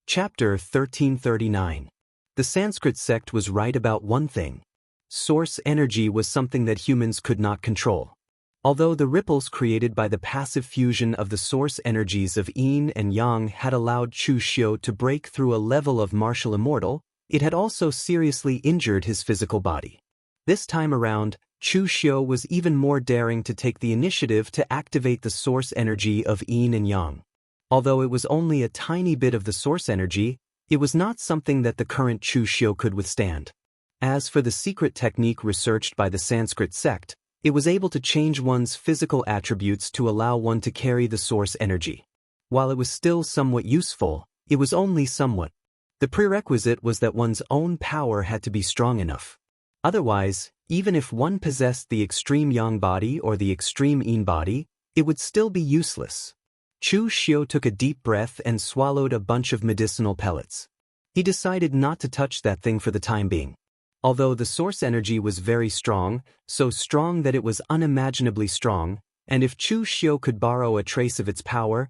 Chapter 1339. The Sanskrit sect was right about one thing. Source energy was something that humans could not control. Although the ripples created by the passive fusion of the source energies of yin and yang had allowed Chu Xiu to break through a level of martial immortal, it had also seriously injured his physical body. This time around, Chu Xiu was even more daring to take the initiative to activate the source energy of yin and yang. Although it was only a tiny bit of the source energy, it was not something that the current Chu Xiu could withstand. As for the secret technique researched by the Sanskrit sect, it was able to change one's physical attributes to allow one to carry the source energy. While it was still somewhat useful, it was only somewhat. The prerequisite was that one's own power had to be strong enough. Otherwise, even if one possessed the extreme yang body or the extreme yin body, it would still be useless. Chu Xiu took a deep breath and swallowed a bunch of medicinal pellets. He decided not to touch that thing for the time being. Although the source energy was very strong, so strong that it was unimaginably strong, and if Chu Xiu could borrow a trace of its power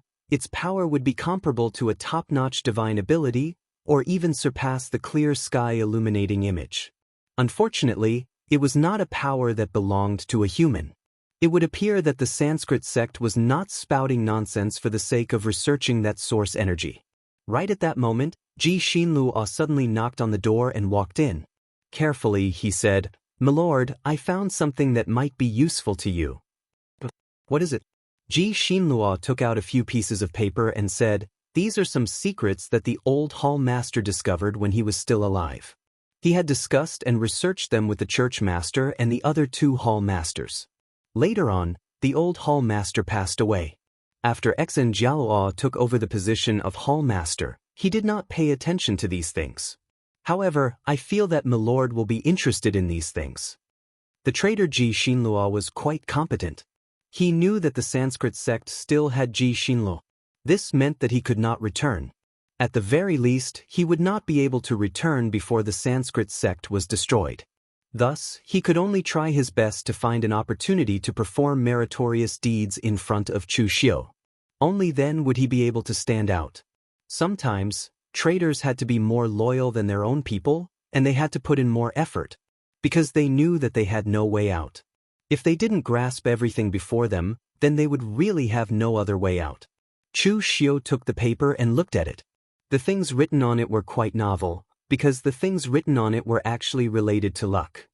would be comparable to a top-notch divine ability, or even surpass the clear sky illuminating image. Unfortunately, it was not a power that belonged to a human. It would appear that the Sanskrit sect was not spouting nonsense for the sake of researching that source energy. Right at that moment, Ji Xinluo suddenly knocked on the door and walked in. Carefully, he said, "Milord, I found something that might be useful to you." "What is it?" Ji Xinluo took out a few pieces of paper and said, "These are some secrets that the old hall master discovered when he was still alive. He had discussed and researched them with the church master and the other two hall masters. Later on, the old hall master passed away. After Xen Jiaoluo took over the position of hall master, he did not pay attention to these things. However, I feel that Milord will be interested in these things." The trader Ji Xinluo was quite competent. He knew that the Sanskrit sect still had Ji Xinluo. This meant that he could not return. At the very least, he would not be able to return before the Sanskrit sect was destroyed. Thus, he could only try his best to find an opportunity to perform meritorious deeds in front of Chu Xiu. Only then would he be able to stand out. Sometimes, traders had to be more loyal than their own people, and they had to put in more effort, because they knew that they had no way out. If they didn't grasp everything before them, then they would really have no other way out. Chu Xiu took the paper and looked at it. The things written on it were quite novel, because the things written on it were actually related to luck.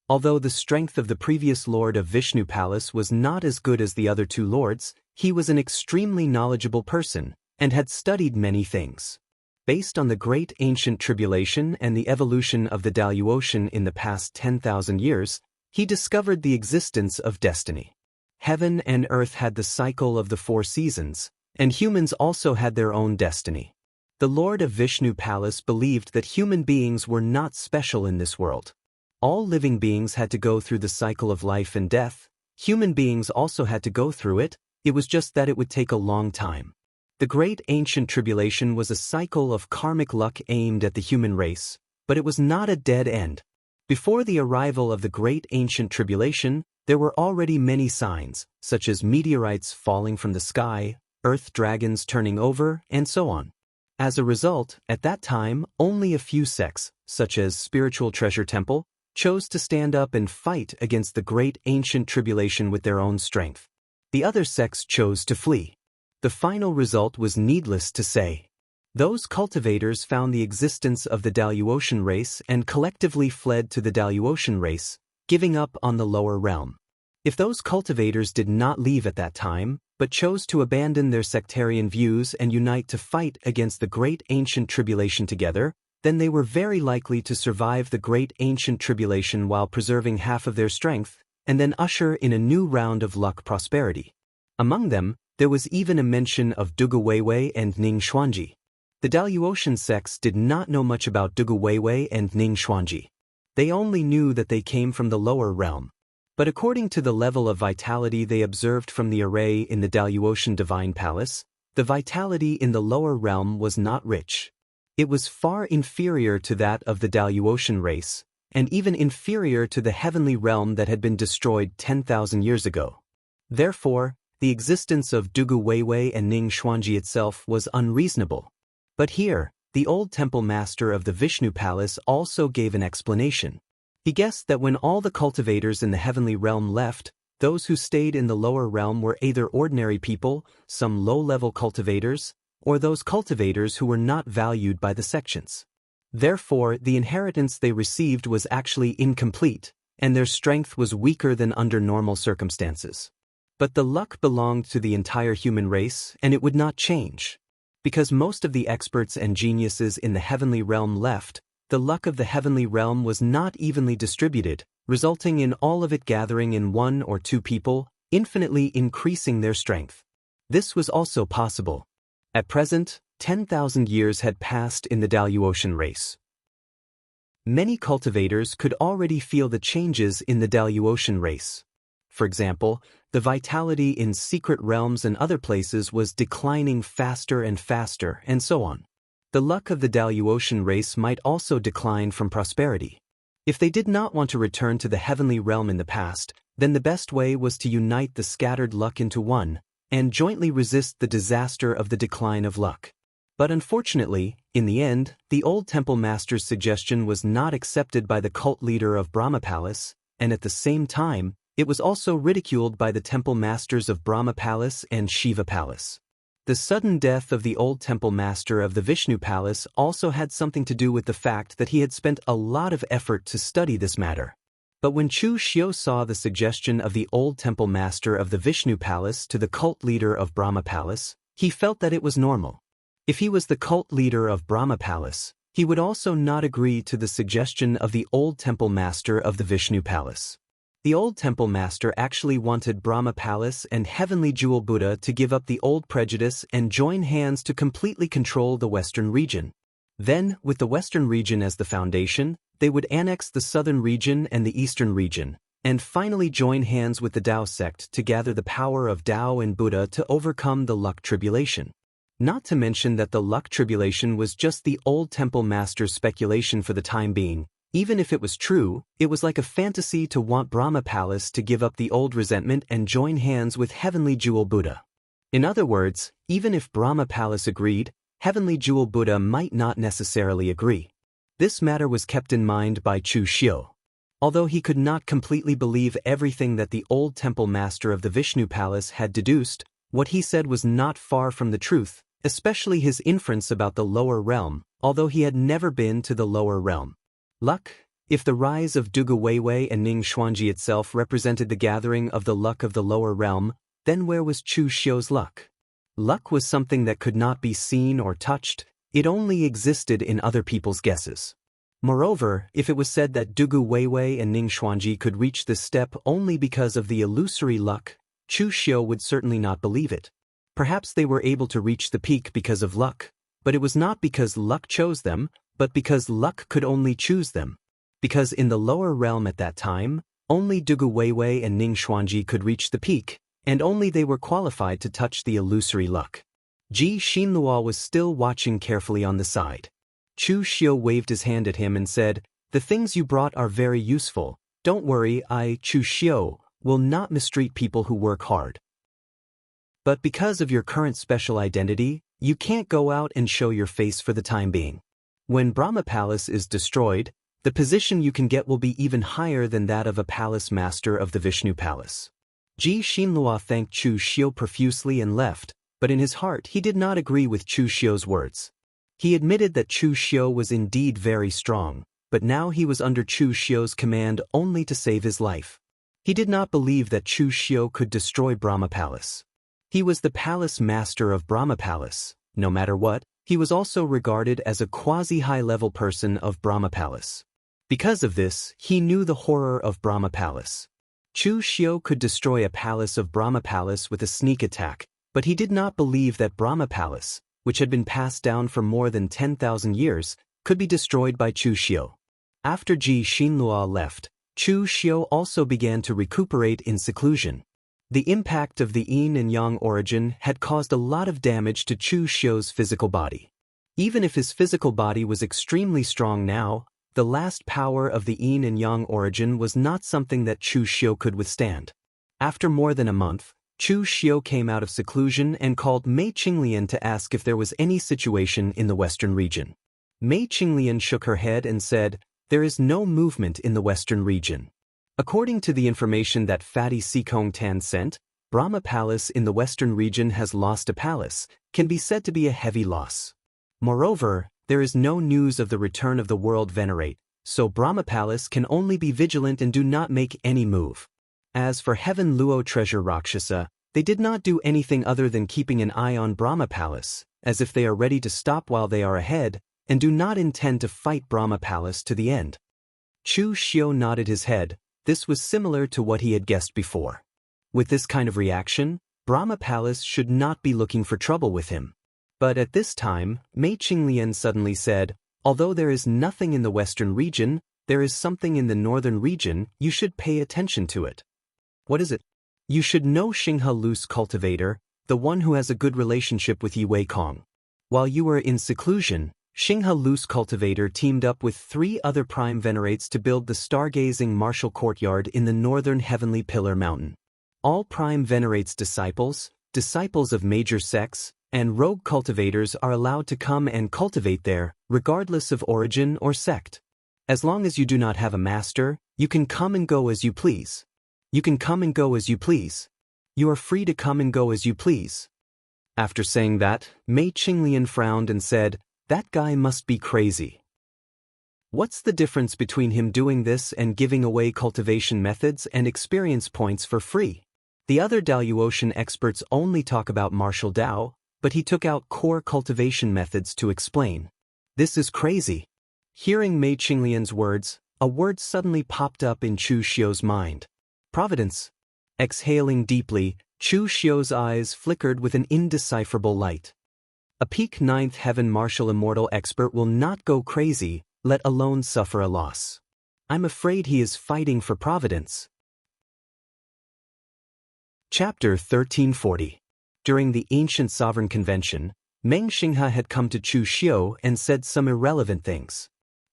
Although the strength of the previous lord of Vishnu Palace was not as good as the other two lords, he was an extremely knowledgeable person, and had studied many things. Based on the great ancient tribulation and the evolution of the Daluocean in the past 10,000 years, he discovered the existence of destiny. Heaven and earth had the cycle of the 4 seasons, and humans also had their own destiny. The Lord of Vishnu Palace believed that human beings were not special in this world. All living beings had to go through the cycle of life and death. Human beings also had to go through it, it was just that it would take a long time. The Great Ancient Tribulation was a cycle of karmic luck aimed at the human race, but it was not a dead end. Before the arrival of the Great Ancient Tribulation, there were already many signs, such as meteorites falling from the sky, earth dragons turning over, and so on. As a result, at that time, only a few sects, such as Spiritual Treasure Temple, chose to stand up and fight against the Great Ancient Tribulation with their own strength. The other sects chose to flee. The final result was needless to say. Those cultivators found the existence of the Daluocean race and collectively fled to the Daluocean race, giving up on the lower realm. If those cultivators did not leave at that time, but chose to abandon their sectarian views and unite to fight against the Great Ancient Tribulation together, then they were very likely to survive the Great Ancient Tribulation while preserving half of their strength, and then usher in a new round of luck prosperity. Among them, there was even a mention of Dugu Weiwei and Ning Xuanji. The Daluocean sects did not know much about Dugu Weiwei and Ning Xuanji. They only knew that they came from the lower realm. But according to the level of vitality they observed from the array in the Daluocean Divine Palace, the vitality in the lower realm was not rich. It was far inferior to that of the Daluocean race, and even inferior to the heavenly realm that had been destroyed 10,000 years ago. Therefore, the existence of Dugu Weiwei and Ning Xuanji itself was unreasonable. But here, the old temple master of the Vishnu palace also gave an explanation. He guessed that when all the cultivators in the heavenly realm left, those who stayed in the lower realm were either ordinary people, some low-level cultivators, or those cultivators who were not valued by the sections. Therefore, the inheritance they received was actually incomplete, and their strength was weaker than under normal circumstances. But the luck belonged to the entire human race, and it would not change. Because most of the experts and geniuses in the heavenly realm left, the luck of the heavenly realm was not evenly distributed, resulting in all of it gathering in one or two people, infinitely increasing their strength. This was also possible. At present, 10,000 years had passed in the Daluotian race. Many cultivators could already feel the changes in the Daluotian race. For example, the vitality in secret realms and other places was declining faster and faster, and so on. The luck of the Daluotian race might also decline from prosperity. If they did not want to return to the heavenly realm in the past, then the best way was to unite the scattered luck into one, and jointly resist the disaster of the decline of luck. But unfortunately, in the end, the old temple master's suggestion was not accepted by the cult leader of Brahma Palace, and at the same time, it was also ridiculed by the temple masters of Brahma Palace and Shiva Palace. The sudden death of the old temple master of the Vishnu Palace also had something to do with the fact that he had spent a lot of effort to study this matter. But when Chu Xiu saw the suggestion of the old temple master of the Vishnu Palace to the cult leader of Brahma Palace, he felt that it was normal. If he was the cult leader of Brahma Palace, he would also not agree to the suggestion of the old temple master of the Vishnu Palace. The old temple master actually wanted Brahma Palace and Heavenly Jewel Buddha to give up the old prejudice and join hands to completely control the western region. Then, with the western region as the foundation, they would annex the southern region and the eastern region, and finally join hands with the Tao sect to gather the power of Tao and Buddha to overcome the luck tribulation. Not to mention that the luck tribulation was just the old temple master's speculation for the time being. Even if it was true, it was like a fantasy to want Brahma Palace to give up the old resentment and join hands with Heavenly Jewel Buddha. In other words, even if Brahma Palace agreed, Heavenly Jewel Buddha might not necessarily agree. This matter was kept in mind by Chu Xiu. Although he could not completely believe everything that the old temple master of the Vishnu Palace had deduced, what he said was not far from the truth, especially his inference about the lower realm, although he had never been to the lower realm. Luck? If the rise of Dugu Weiwei and Ning Xuanji itself represented the gathering of the luck of the lower realm, then where was Chu Xiu's luck? Luck was something that could not be seen or touched, it only existed in other people's guesses. Moreover, if it was said that Dugu Weiwei and Ning Xuanji could reach this step only because of the illusory luck, Chu Xiu would certainly not believe it. Perhaps they were able to reach the peak because of luck, but it was not because luck chose them, but because luck could only choose them. Because in the lower realm at that time, only Dugu Weiwei and Ning Xuanji could reach the peak, and only they were qualified to touch the illusory luck. Ji Xinluo was still watching carefully on the side. Chu Xiu waved his hand at him and said, "The things you brought are very useful. Don't worry, I, Chu Xiu, will not mistreat people who work hard. But because of your current special identity, you can't go out and show your face for the time being. When Brahma Palace is destroyed, the position you can get will be even higher than that of a palace master of the Vishnu Palace." Ji Xinluo thanked Chu Xiu profusely and left, but in his heart he did not agree with Chu Xiu's words. He admitted that Chu Xiu was indeed very strong, but now he was under Chu Xiu's command only to save his life. He did not believe that Chu Xiu could destroy Brahma Palace. He was the palace master of Brahma Palace. No matter what, he was also regarded as a quasi-high-level person of Brahma Palace. Because of this, he knew the horror of Brahma Palace. Chu Xiu could destroy a palace of Brahma Palace with a sneak attack, but he did not believe that Brahma Palace, which had been passed down for more than 10,000 years, could be destroyed by Chu Xiu. After Ji Xinluo left, Chu Xiu also began to recuperate in seclusion. The impact of the yin and yang origin had caused a lot of damage to Chu Xiu's physical body. Even if his physical body was extremely strong now, the last power of the yin and yang origin was not something that Chu Xiu could withstand. After more than a month, Chu Xiu came out of seclusion and called Mei Qinglian to ask if there was any situation in the western region. Mei Qinglian shook her head and said, "There is no movement in the western region." According to the information that Fatty Sikong Tan sent, Brahma Palace in the western region has lost a palace, can be said to be a heavy loss. Moreover, there is no news of the return of the world venerate, so Brahma Palace can only be vigilant and do not make any move. As for Heaven Luo Treasure Rakshasa, they did not do anything other than keeping an eye on Brahma Palace, as if they are ready to stop while they are ahead, and do not intend to fight Brahma Palace to the end. Chu Xiu nodded his head. This was similar to what he had guessed before. With this kind of reaction, Brahma Palace should not be looking for trouble with him. But at this time, Mei Qinglian suddenly said, "Although there is nothing in the western region, there is something in the northern region, you should pay attention to it." "What is it?" "You should know Xinghe Lu's cultivator, the one who has a good relationship with Yi Wei Kong. While you were in seclusion, Xinghe Lu's cultivator teamed up with 3 other prime venerates to build the stargazing martial courtyard in the northern heavenly pillar mountain. All prime venerates' disciples, disciples of major sects, and rogue cultivators are allowed to come and cultivate there, regardless of origin or sect. As long as you do not have a master, you can come and go as you please. You can come and go as you please. You are free to come and go as you please." After saying that, Mei Qinglian frowned and said, "That guy must be crazy. What's the difference between him doing this and giving away cultivation methods and experience points for free? The other Daluotian experts only talk about martial Dao, but he took out core cultivation methods to explain. This is crazy." Hearing Mei Qinglian's words, a word suddenly popped up in Chu Xiu's mind. "Providence." Exhaling deeply, Chu Xiu's eyes flickered with an indecipherable light. A peak 9th heaven martial immortal expert will not go crazy, let alone suffer a loss. I'm afraid he is fighting for Providence. Chapter 1340. During the ancient sovereign convention, Meng Xinghe had come to Chu Xiu and said some irrelevant things.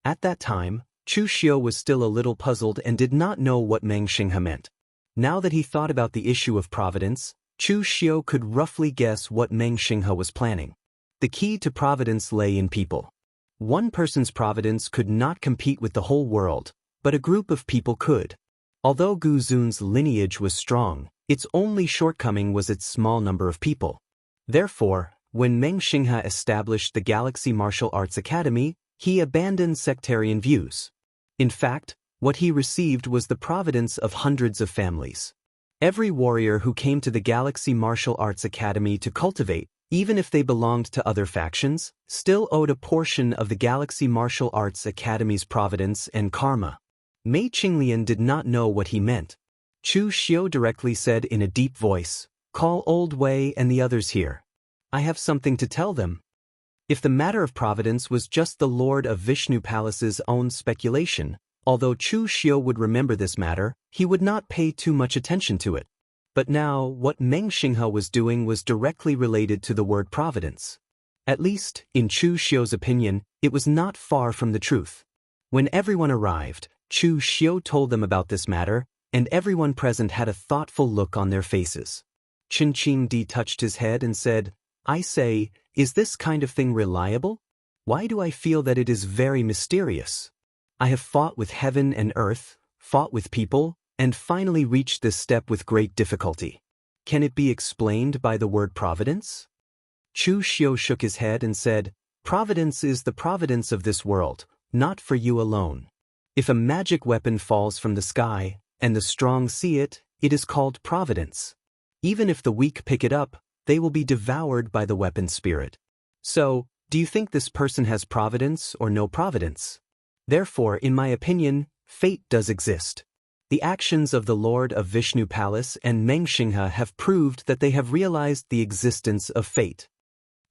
At that time, Chu Xiu was still a little puzzled and did not know what Meng Xinghe meant. Now that he thought about the issue of Providence, Chu Xiu could roughly guess what Meng Xinghe was planning. The key to providence lay in people. One person's providence could not compete with the whole world, but a group of people could. Although Gu Zun's lineage was strong, its only shortcoming was its small number of people. Therefore, when Meng Xinghe established the Galaxy Martial Arts Academy, he abandoned sectarian views. In fact, what he received was the providence of hundreds of families. Every warrior who came to the Galaxy Martial Arts Academy to cultivate, even if they belonged to other factions, still owed a portion of the Galaxy Martial Arts Academy's providence and karma. Mei Qinglian did not know what he meant. Chu Xiu directly said in a deep voice, "Call Old Wei and the others here. I have something to tell them." If the matter of providence was just the Lord of Vishnu Palace's own speculation, although Chu Xiu would remember this matter, he would not pay too much attention to it. But now, what Meng Xinghe was doing was directly related to the word providence. At least, in Chu Xiu's opinion, it was not far from the truth. When everyone arrived, Chu Xiu told them about this matter, and everyone present had a thoughtful look on their faces. Chen Qingdi touched his head and said, "I say, is this kind of thing reliable? Why do I feel that it is very mysterious? I have fought with heaven and earth, fought with people, and finally reached this step with great difficulty. Can it be explained by the word providence?" Chu Xiu shook his head and said, "Providence is the providence of this world, not for you alone. If a magic weapon falls from the sky, and the strong see it, it is called providence. Even if the weak pick it up, they will be devoured by the weapon spirit. So, do you think this person has providence or no providence? Therefore, in my opinion, fate does exist. The actions of the Lord of Vishnu Palace and Meng Xinghe have proved that they have realized the existence of fate."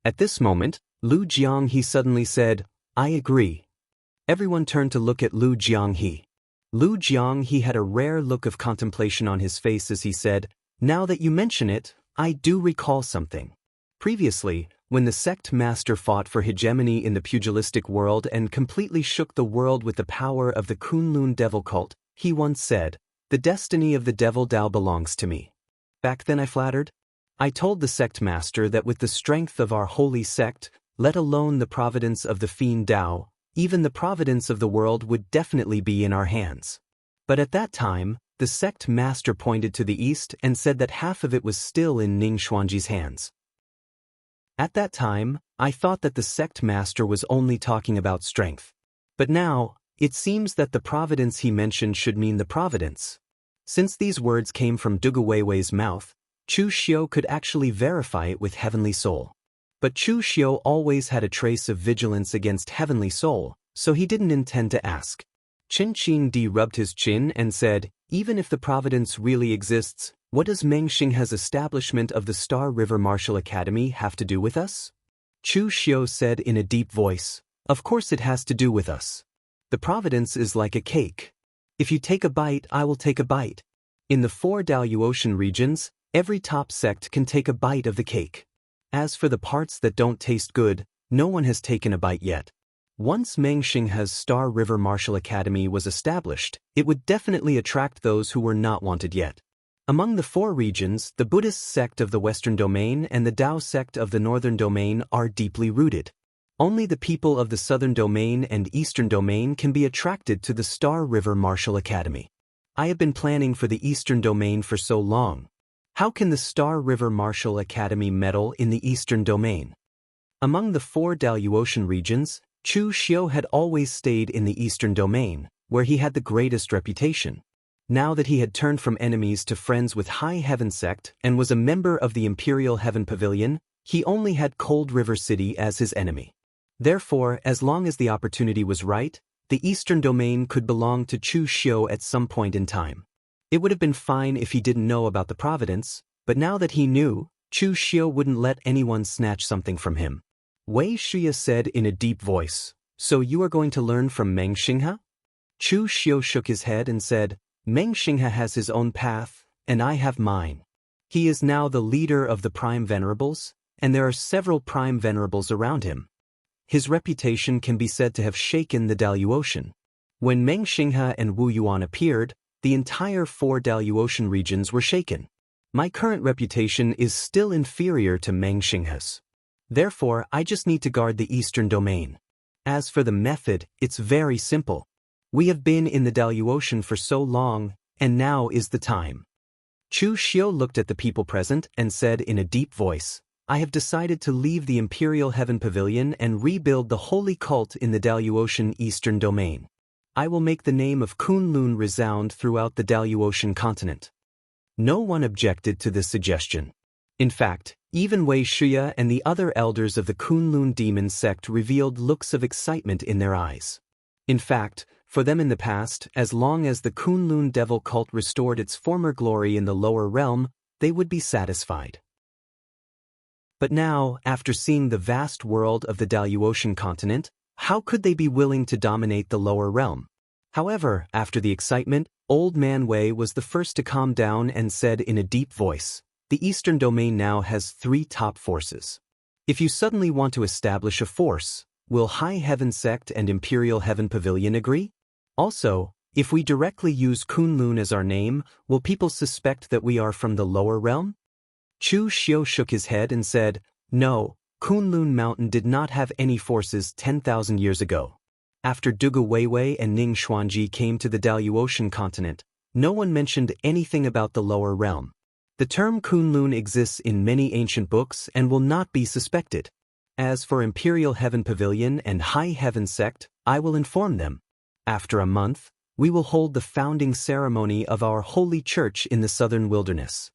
At this moment, Lu Jianghe suddenly said, "I agree." Everyone turned to look at Lu Jianghe. Lu Jianghe had a rare look of contemplation on his face as he said, "Now that you mention it, I do recall something. Previously, when the sect master fought for hegemony in the pugilistic world and completely shook the world with the power of the Kunlun devil cult, he once said, 'The destiny of the devil Dao belongs to me.' Back then I flattered. I told the sect master that with the strength of our holy sect, let alone the providence of the fiend Dao, even the providence of the world would definitely be in our hands. But at that time, the sect master pointed to the east and said that half of it was still in Ning Xuanji's hands. At that time, I thought that the sect master was only talking about strength. But now, it seems that the providence he mentioned should mean the providence. Since these words came from Dugu Weiwei's mouth, Chu Xiu could actually verify it with Heavenly Soul. But Chu Xiu always had a trace of vigilance against Heavenly Soul, so he didn't intend to ask. Qin Qing Di rubbed his chin and said, even if the providence really exists, what does Meng Xinghe's establishment of the Star River Martial Academy have to do with us? Chu Xiu said in a deep voice, of course it has to do with us. The providence is like a cake. If you take a bite, I will take a bite. In the 4 Daluotian regions, every top sect can take a bite of the cake. As for the parts that don't taste good, no one has taken a bite yet. Once Meng Xinghe's Star River Martial Academy was established, it would definitely attract those who were not wanted yet. Among the 4 regions, the Buddhist sect of the Western Domain and the Tao sect of the Northern Domain are deeply rooted. Only the people of the Southern Domain and Eastern Domain can be attracted to the Star River Martial Academy. I have been planning for the Eastern Domain for so long. How can the Star River Martial Academy meddle in the Eastern Domain? Among the 4 Daluotian regions, Chu Xiu had always stayed in the Eastern Domain, where he had the greatest reputation. Now that he had turned from enemies to friends with High Heaven Sect and was a member of the Imperial Heaven Pavilion, he only had Cold River City as his enemy. Therefore, as long as the opportunity was right, the Eastern Domain could belong to Chu Xiu at some point in time. It would have been fine if he didn't know about the providence, but now that he knew, Chu Xiu wouldn't let anyone snatch something from him. Wei Shia said in a deep voice, so you are going to learn from Meng Xinghe? Chu Xiu shook his head and said, Meng Xinghe has his own path, and I have mine. He is now the leader of the Prime Venerables, and there are several Prime Venerables around him. His reputation can be said to have shaken the Daluotian. When Meng Xinghe and Wu Yuan appeared, the entire 4 Daluotian regions were shaken. My current reputation is still inferior to Meng Xinghe's. Therefore, I just need to guard the Eastern Domain. As for the method, it's very simple. We have been in the Daluotian for so long, and now is the time. Chu Xiu looked at the people present and said in a deep voice, I have decided to leave the Imperial Heaven Pavilion and rebuild the holy cult in the Daluotian Eastern Domain. I will make the name of Kunlun resound throughout the Daluotian continent. No one objected to this suggestion. In fact, even Wei Shia and the other elders of the Kunlun demon sect revealed looks of excitement in their eyes. In fact, for them in the past, as long as the Kunlun devil cult restored its former glory in the lower realm, they would be satisfied. But now, after seeing the vast world of the Daluotian continent, how could they be willing to dominate the lower realm? However, after the excitement, Old Man Wei was the first to calm down and said in a deep voice, the Eastern Domain now has 3 top forces. If you suddenly want to establish a force, will High Heaven Sect and Imperial Heaven Pavilion agree? Also, if we directly use Kunlun as our name, will people suspect that we are from the lower realm? Chu Xiu shook his head and said, no, Kunlun Mountain did not have any forces 10,000 years ago. After Dugu Weiwei and Ning Xuanji came to the Daluotian continent, no one mentioned anything about the lower realm. The term Kunlun exists in many ancient books and will not be suspected. As for Imperial Heaven Pavilion and High Heaven Sect, I will inform them. After a month, we will hold the founding ceremony of our holy church in the southern wilderness.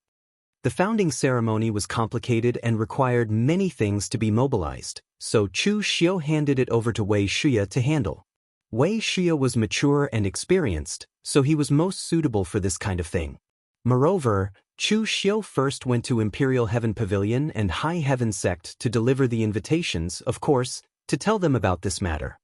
The founding ceremony was complicated and required many things to be mobilized, so Chu Xiu handed it over to Wei Shia to handle. Wei Shia was mature and experienced, so he was most suitable for this kind of thing. Moreover, Chu Xiu first went to Imperial Heaven Pavilion and High Heaven Sect to deliver the invitations, of course, to tell them about this matter.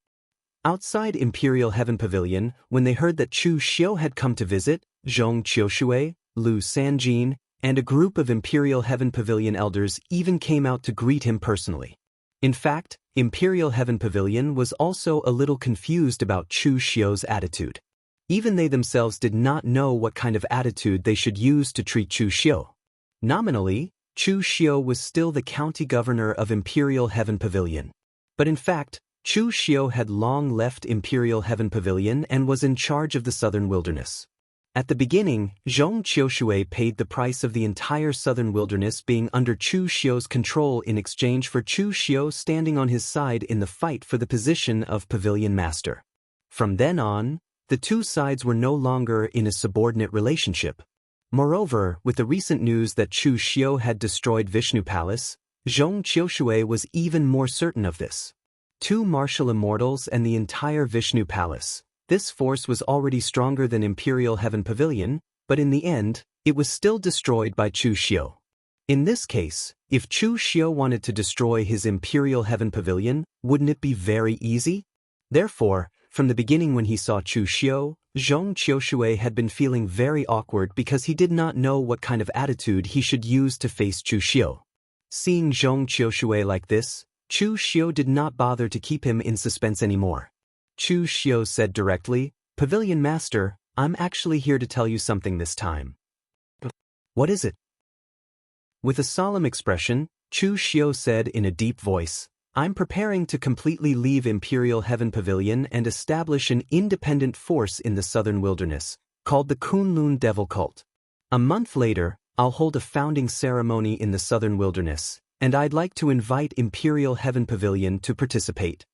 Outside Imperial Heaven Pavilion, when they heard that Chu Xiu had come to visit, Zhong Qiushui, Lu Sanjin, and a group of Imperial Heaven Pavilion elders even came out to greet him personally. In fact, Imperial Heaven Pavilion was also a little confused about Chu Xiu's attitude. Even they themselves did not know what kind of attitude they should use to treat Chu Xiu. Nominally, Chu Xiu was still the county governor of Imperial Heaven Pavilion. But in fact, Chu Xiu had long left Imperial Heaven Pavilion and was in charge of the southern wilderness. At the beginning, Zhong Qiushui paid the price of the entire southern wilderness being under Chu Xiu's control in exchange for Chu Xiu standing on his side in the fight for the position of Pavilion Master. From then on, the two sides were no longer in a subordinate relationship. Moreover, with the recent news that Chu Xiu had destroyed Vishnu Palace, Zhong Qiushui was even more certain of this. Two martial immortals and the entire Vishnu Palace. This force was already stronger than Imperial Heaven Pavilion, but in the end, it was still destroyed by Chu Xiu. In this case, if Chu Xiu wanted to destroy his Imperial Heaven Pavilion, wouldn't it be very easy? Therefore, from the beginning when he saw Chu Xiu, Zhong Qiushui had been feeling very awkward because he did not know what kind of attitude he should use to face Chu Xiu. Seeing Zhong Qiushui like this, Chu Xiu did not bother to keep him in suspense anymore. Chu Xiu said directly, "Pavilion Master, I'm actually here to tell you something this time." "What is it?" With a solemn expression, Chu Xiu said in a deep voice, "I'm preparing to completely leave Imperial Heaven Pavilion and establish an independent force in the southern wilderness, called the Kunlun Devil Cult. A month later, I'll hold a founding ceremony in the southern wilderness, and I'd like to invite Imperial Heaven Pavilion to participate."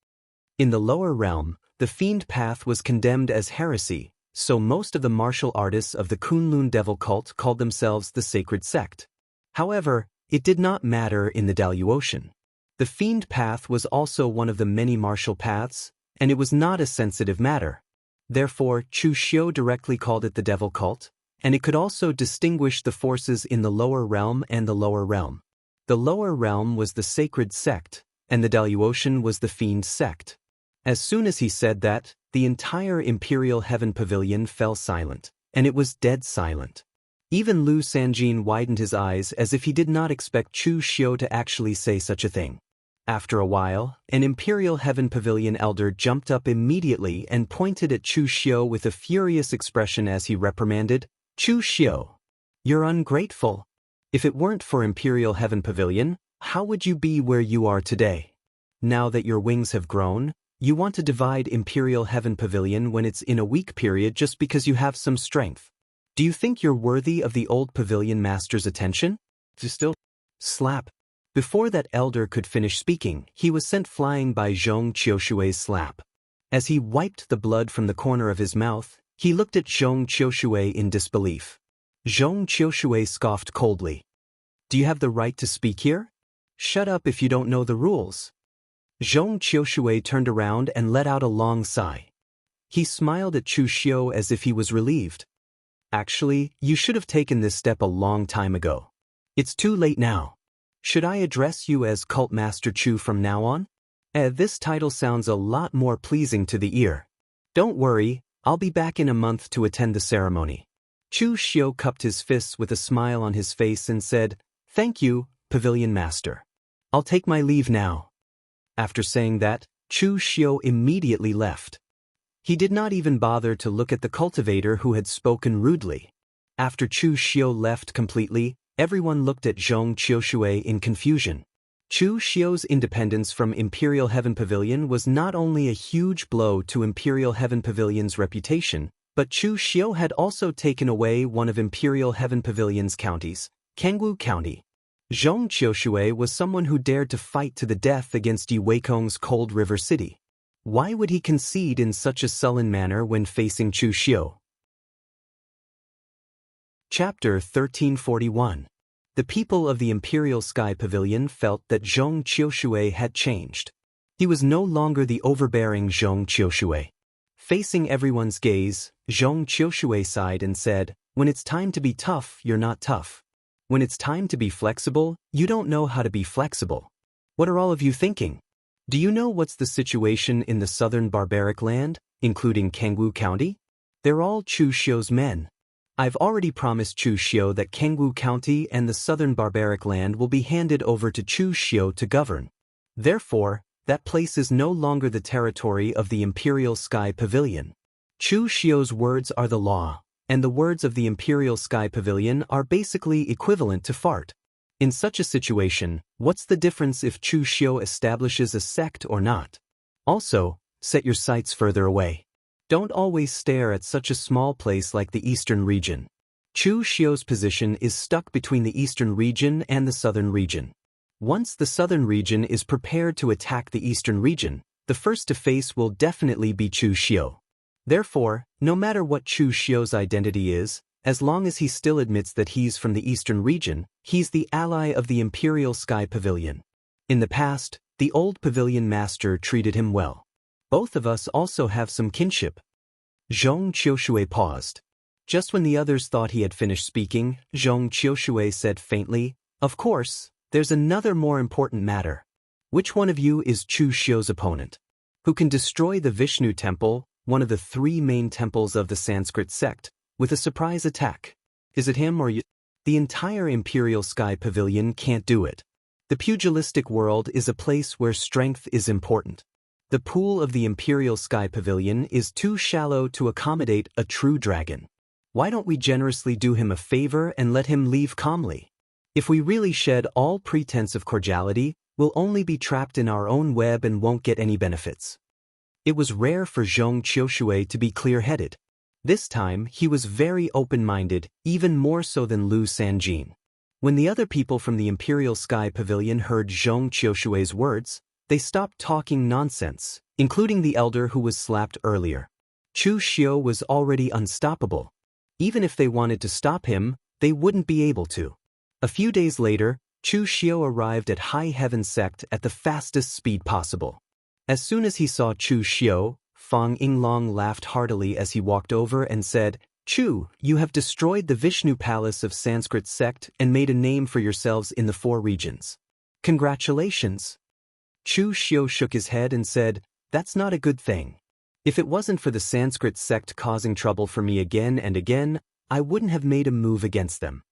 In the lower realm, the Fiend Path was condemned as heresy, so most of the martial artists of the Kunlun Devil Cult called themselves the Sacred Sect. However, it did not matter in the Daluotian. The Fiend Path was also one of the many martial paths, and it was not a sensitive matter. Therefore, Chu Xiu directly called it the Devil Cult, and it could also distinguish the forces in the lower realm and the lower realm. The lower realm was the Sacred Sect, and the Daluotian was the Fiend Sect. As soon as he said that, the entire Imperial Heaven Pavilion fell silent, and it was dead silent. Even Lu Sanjin widened his eyes as if he did not expect Chu Xiu to actually say such a thing. After a while, an Imperial Heaven Pavilion elder jumped up immediately and pointed at Chu Xiu with a furious expression as he reprimanded, "Chu Xiu, you're ungrateful. If it weren't for Imperial Heaven Pavilion, how would you be where you are today? Now that your wings have grown, you want to divide Imperial Heaven Pavilion when it's in a weak period just because you have some strength. Do you think you're worthy of the old Pavilion Master's attention? Still, slap." Before that elder could finish speaking, he was sent flying by Zhong Qiushui's slap. As he wiped the blood from the corner of his mouth, he looked at Zhong Qiushui in disbelief. Zhong Qiushui scoffed coldly. "Do you have the right to speak here? Shut up if you don't know the rules." Zhong Qiushui turned around and let out a long sigh. He smiled at Chu Xiu as if he was relieved. "Actually, you should have taken this step a long time ago. It's too late now. Should I address you as Cult Master Chu from now on? This title sounds a lot more pleasing to the ear. Don't worry, I'll be back in a month to attend the ceremony." Chu Xiu cupped his fists with a smile on his face and said, "Thank you, Pavilion Master. I'll take my leave now." After saying that, Chu Xiu immediately left. He did not even bother to look at the cultivator who had spoken rudely. After Chu Xiu left completely, everyone looked at Zhong Qiushui in confusion. Chu Xiu's independence from Imperial Heaven Pavilion was not only a huge blow to Imperial Heaven Pavilion's reputation, but Chu Xiu had also taken away one of Imperial Heaven Pavilion's counties, Jianghu County. Zhong Qiushui was someone who dared to fight to the death against Yi Weikong's Cold River City. Why would he concede in such a sullen manner when facing Chu Xiu? Chapter 1341. The people of the Imperial Sky Pavilion felt that Zhong Qiushui had changed. He was no longer the overbearing Zhong Qiushui. Facing everyone's gaze, Zhong Qiushui sighed and said, "When it's time to be tough, you're not tough. When it's time to be flexible, you don't know how to be flexible. What are all of you thinking? Do you know what's the situation in the southern barbaric land, including Jianghu County? They're all Chu Xiu's men. I've already promised Chu Xiu that Jianghu County and the southern barbaric land will be handed over to Chu Xiu to govern. Therefore, that place is no longer the territory of the Imperial Sky Pavilion. Chu Xiu's words are the law. and the words of the Imperial Sky Pavilion are basically equivalent to fart. In such a situation, what's the difference if Chu Xiu establishes a sect or not? Also, set your sights further away. Don't always stare at such a small place like the eastern region. Chu Xiu's position is stuck between the eastern region and the southern region. Once the southern region is prepared to attack the eastern region, the first to face will definitely be Chu Xiu. Therefore, no matter what Chu Xiu's identity is, as long as he still admits that he's from the eastern region, he's the ally of the Imperial Sky Pavilion. In the past, the old pavilion master treated him well. Both of us also have some kinship. Zhong Qiushui paused. Just when the others thought he had finished speaking, Zhong Qiushui said faintly, "Of course, there's another more important matter. Which one of you is Chu Xiu's opponent? Who can destroy the Vishnu temple, one of the three main temples of the Sanskrit sect, with a surprise attack? Is it him or you?" The entire Imperial Sky Pavilion can't do it. The pugilistic world is a place where strength is important. The pool of the Imperial Sky Pavilion is too shallow to accommodate a true dragon. Why don't we generously do him a favor and let him leave calmly? If we really shed all pretense of cordiality, we'll only be trapped in our own web and won't get any benefits. It was rare for Zhong Qiushui to be clear-headed. This time, he was very open-minded, even more so than Lu Sanjin. When the other people from the Imperial Sky Pavilion heard Zhong Qiushui's words, they stopped talking nonsense, including the elder who was slapped earlier. Chu Xiu was already unstoppable. Even if they wanted to stop him, they wouldn't be able to. A few days later, Chu Xiu arrived at High Heaven Sect at the fastest speed possible. As soon as he saw Chu Xiu, Fang Yinglong laughed heartily as he walked over and said, "Chu, you have destroyed the Vishnu Palace of Sanskrit sect and made a name for yourselves in the four regions. Congratulations." Chu Xiu shook his head and said, "That's not a good thing. If it wasn't for the Sanskrit sect causing trouble for me again and again, I wouldn't have made a move against them.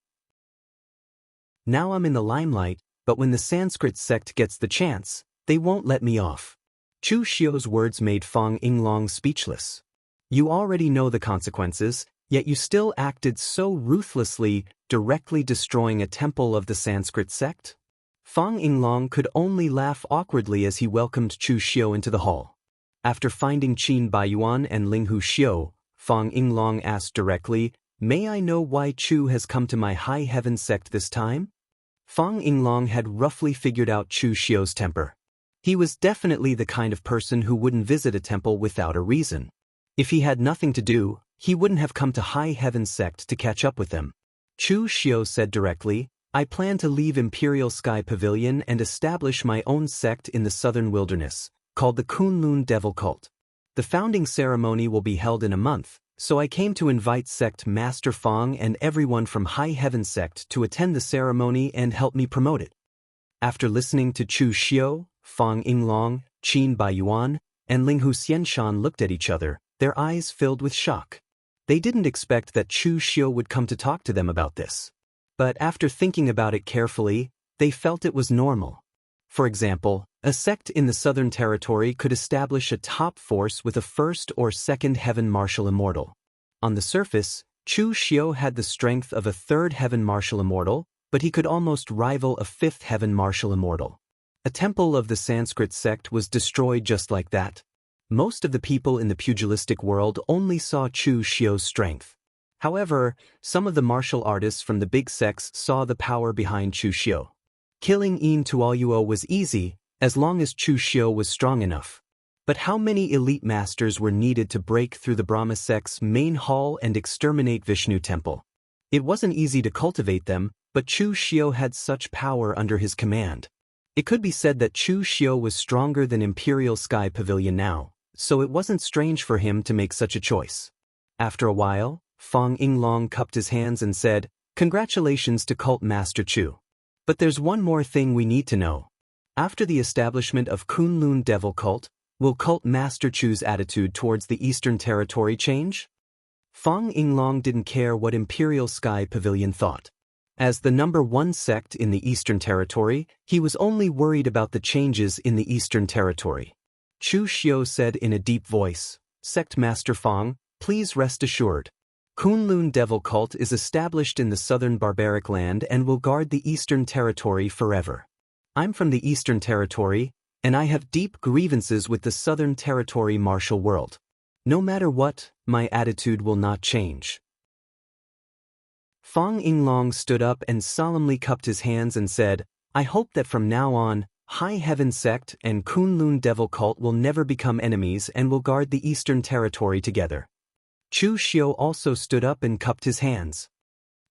Now I'm in the limelight, but when the Sanskrit sect gets the chance, they won't let me off." Chu Xiu's words made Fang Yinglong speechless. "You already know the consequences, yet you still acted so ruthlessly, directly destroying a temple of the Sanskrit sect?" Fang Yinglong could only laugh awkwardly as he welcomed Chu Xiu into the hall. After finding Qin Baiyuan and Linghu Xiu, Fang Yinglong asked directly, "May I know why Chu has come to my High Heaven sect this time?" Fang Yinglong had roughly figured out Chu Xiu's temper. He was definitely the kind of person who wouldn't visit a temple without a reason. If he had nothing to do, he wouldn't have come to High Heaven sect to catch up with them. Chu Xiu said directly, "I plan to leave Imperial Sky Pavilion and establish my own sect in the southern wilderness, called the Kunlun Devil Cult. The founding ceremony will be held in a month, so I came to invite Sect Master Fang and everyone from High Heaven Sect to attend the ceremony and help me promote it." After listening to Chu Xiu, Fang Yinglong, Qin Baiyuan, and Linghu Xianshan looked at each other, their eyes filled with shock. They didn't expect that Chu Xiu would come to talk to them about this. But after thinking about it carefully, they felt it was normal. For example, a sect in the Southern Territory could establish a top force with a first or second heaven martial immortal. On the surface, Chu Xiu had the strength of a third heaven martial immortal, but he could almost rival a fifth heaven martial immortal. A temple of the Sanskrit sect was destroyed just like that. Most of the people in the pugilistic world only saw Chu Xiu's strength. However, some of the martial artists from the big sects saw the power behind Chu Xiu. Killing Yin Tuoyuo was easy, as long as Chu Xiu was strong enough. But how many elite masters were needed to break through the Brahma sect's main hall and exterminate Vishnu temple? It wasn't easy to cultivate them, but Chu Xiu had such power under his command. It could be said that Chu Xiu was stronger than Imperial Sky Pavilion now, so it wasn't strange for him to make such a choice. After a while, Fang Yinglong cupped his hands and said, "Congratulations to Cult Master Chu. But there's one more thing we need to know. After the establishment of Kunlun Devil Cult, will Cult Master Chu's attitude towards the Eastern Territory change?" Fang Yinglong didn't care what Imperial Sky Pavilion thought. As the number one sect in the Eastern Territory, he was only worried about the changes in the Eastern Territory. Chu Xiu said in a deep voice, "Sect Master Fang, please rest assured. Kunlun Devil Cult is established in the southern barbaric land and will guard the Eastern Territory forever. I'm from the Eastern Territory, and I have deep grievances with the Southern Territory martial world. No matter what, my attitude will not change. Fong Yinglong stood up and solemnly cupped his hands and said, I hope that from now on, High Heaven Sect and Kunlun Devil Cult will never become enemies and will guard the Eastern Territory together. Chu Xiu also stood up and cupped his hands.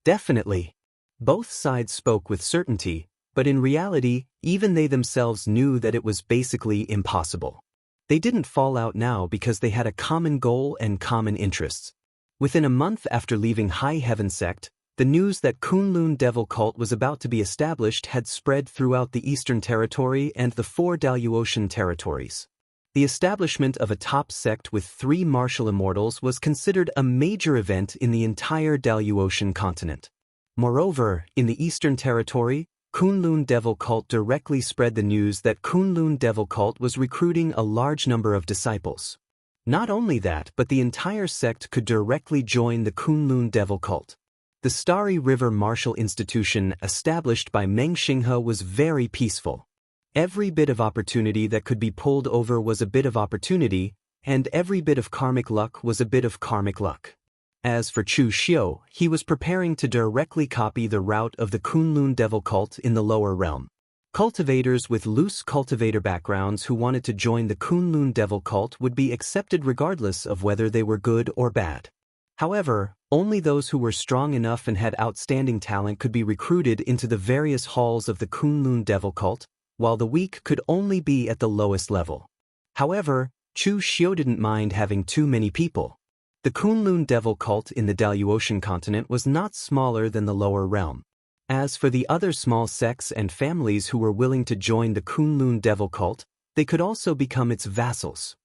Definitely. Both sides spoke with certainty, but in reality, even they themselves knew that it was basically impossible. They didn't fall out now because they had a common goal and common interests. Within a month after leaving High Heaven Sect, the news that Kunlun Devil Cult was about to be established had spread throughout the Eastern Territory and the 4 Daluotian territories. The establishment of a top sect with 3 martial immortals was considered a major event in the entire Daluotian continent. Moreover, in the Eastern Territory, Kunlun Devil Cult directly spread the news that Kunlun Devil Cult was recruiting a large number of disciples. Not only that, but the entire sect could directly join the Kunlun Devil Cult. The Starry River Martial Institution established by Meng Xinghe was very peaceful. Every bit of opportunity that could be pulled over was a bit of opportunity, and every bit of karmic luck was a bit of karmic luck. As for Chu Xiu, he was preparing to directly copy the route of the Kunlun Devil Cult in the lower realm. Cultivators with loose cultivator backgrounds who wanted to join the Kunlun Devil Cult would be accepted regardless of whether they were good or bad. However, only those who were strong enough and had outstanding talent could be recruited into the various halls of the Kunlun Devil Cult, while the weak could only be at the lowest level. However, Chu Xiu didn't mind having too many people. The Kunlun Devil Cult in the Daluotian continent was not smaller than the lower realm. As for the other small sects and families who were willing to join the Kunlun Devil Cult, they could also become its vassals.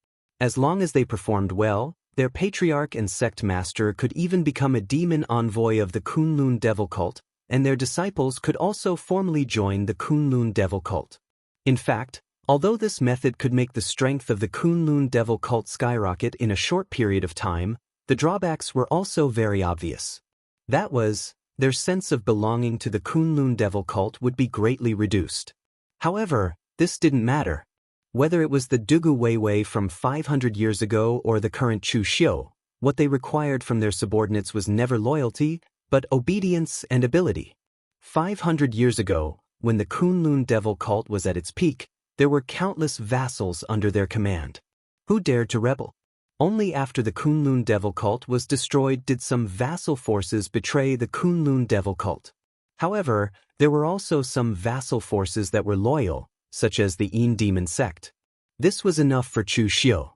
As long as they performed well, their patriarch and sect master could even become a demon envoy of the Kunlun Devil Cult, and their disciples could also formally join the Kunlun Devil Cult. In fact, although this method could make the strength of the Kunlun Devil Cult skyrocket in a short period of time, the drawbacks were also very obvious. That was, their sense of belonging to the Kunlun Devil Cult would be greatly reduced. However, this didn't matter. Whether it was the Dugu Weiwei from 500 years ago or the current Chu Xiu, what they required from their subordinates was never loyalty, but obedience and ability. 500 years ago, when the Kunlun Devil Cult was at its peak, there were countless vassals under their command. Who dared to rebel? Only after the Kunlun Devil Cult was destroyed did some vassal forces betray the Kunlun Devil Cult. However, there were also some vassal forces that were loyal, such as the Yin Demon Sect. This was enough for Chu Xiu.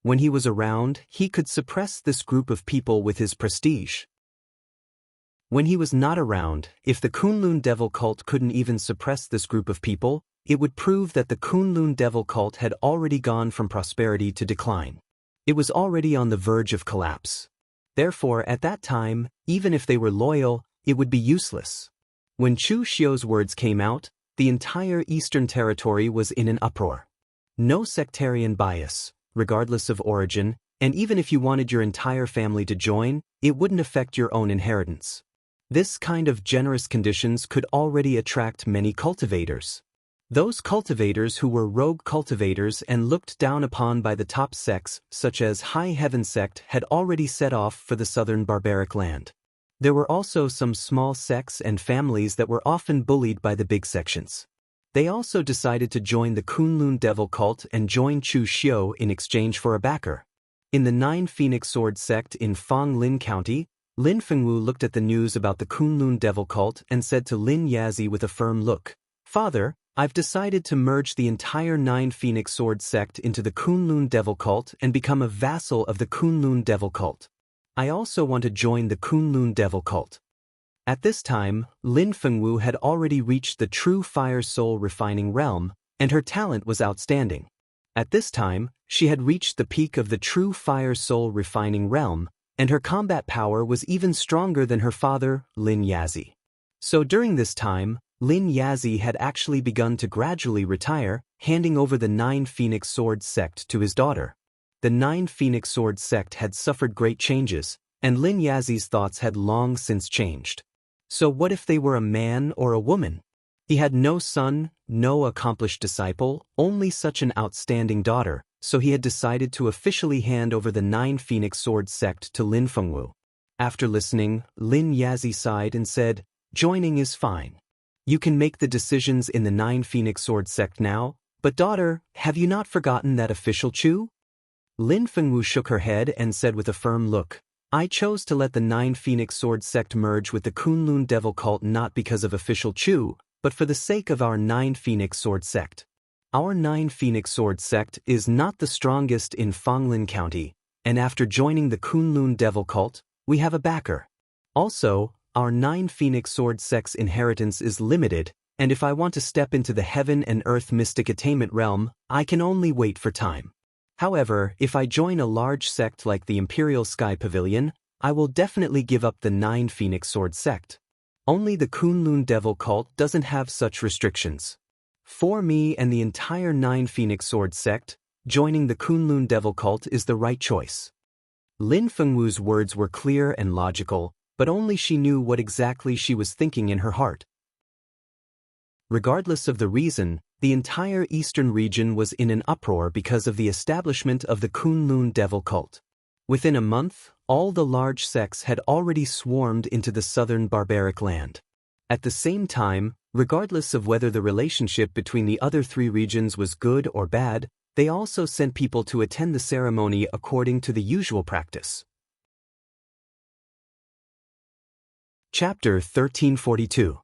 When he was around, he could suppress this group of people with his prestige. When he was not around, if the Kunlun Devil Cult couldn't even suppress this group of people, it would prove that the Kunlun Devil Cult had already gone from prosperity to decline. It was already on the verge of collapse. Therefore, at that time, even if they were loyal, it would be useless. When Chu Xiu's words came out, the entire Eastern Territory was in an uproar. No sectarian bias, regardless of origin, and even if you wanted your entire family to join, it wouldn't affect your own inheritance. This kind of generous conditions could already attract many cultivators. Those cultivators who were rogue cultivators and looked down upon by the top sects, such as High Heaven Sect, had already set off for the southern barbaric land. There were also some small sects and families that were often bullied by the big sections. They also decided to join the Kunlun Devil Cult and join Chu Xiu in exchange for a backer. In the 9 Phoenix Sword Sect in Fong Lin County, Lin Fengwu looked at the news about the Kunlun Devil Cult and said to Lin Yazi with a firm look, "Father, I've decided to merge the entire 9 Phoenix Sword Sect into the Kunlun Devil Cult and become a vassal of the Kunlun Devil Cult. I also want to join the Kunlun Devil Cult." At this time, Lin Fengwu had already reached the true fire soul refining realm, and her talent was outstanding. At this time, she had reached the peak of the true fire soul refining realm, and her combat power was even stronger than her father, Lin Yazi. So during this time, Lin Yazi had actually begun to gradually retire, handing over the 9 Phoenix Sword Sect to his daughter. The 9 Phoenix Sword Sect had suffered great changes, And Lin Yazi's thoughts had long since changed. So what if they were a man or a woman? He had no son, no accomplished disciple, only such an outstanding daughter, so he had decided to officially hand over the 9 Phoenix Sword sect to Lin Fengwu. After listening, Lin Yazi sighed and said, "Joining is fine. You can make the decisions in the 9 Phoenix Sword sect now, but daughter, have you not forgotten that official Chu?" Lin Fengwu shook her head and said with a firm look, "I chose to let the 9 Phoenix Sword sect merge with the Kunlun Devil cult not because of official Chu, but for the sake of our 9 Phoenix Sword sect. Our 9 Phoenix Sword sect is not the strongest in Fanglin County, and after joining the Kunlun Devil cult, we have a backer. Also, our 9 Phoenix Sword sect's inheritance is limited, and if I want to step into the heaven and earth mystic attainment realm, I can only wait for time. However, if I join a large sect like the Imperial Sky Pavilion, I will definitely give up the 9 Phoenix Sword sect. Only the Kunlun Devil cult doesn't have such restrictions. For me and the entire 9 Phoenix Sword sect, joining the Kunlun Devil cult is the right choice." Lin Fengwu's words were clear and logical, but only she knew what exactly she was thinking in her heart. Regardless of the reason, the entire eastern region was in an uproar because of the establishment of the Kunlun Devil cult. Within a month, all the large sects had already swarmed into the southern barbaric land. At the same time, regardless of whether the relationship between the other 3 regions was good or bad, they also sent people to attend the ceremony according to the usual practice. Chapter 1342.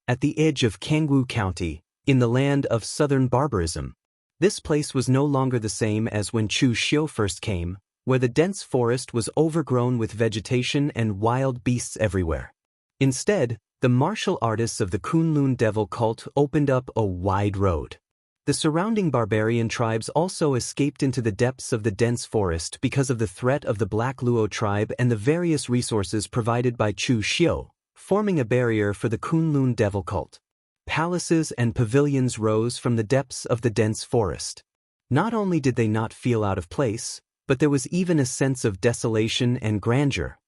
At the edge of Jianghu County, in the land of southern barbarism. This place was no longer the same as when Chu Xiu first came, where the dense forest was overgrown with vegetation and wild beasts everywhere. Instead, the martial artists of the Kunlun Devil cult opened up a wide road. The surrounding barbarian tribes also escaped into the depths of the dense forest because of the threat of the Black Luo tribe and the various resources provided by Chu Xiu, forming a barrier for the Kunlun Devil cult. Palaces and pavilions rose from the depths of the dense forest. Not only did they not feel out of place, but there was even a sense of desolation and grandeur.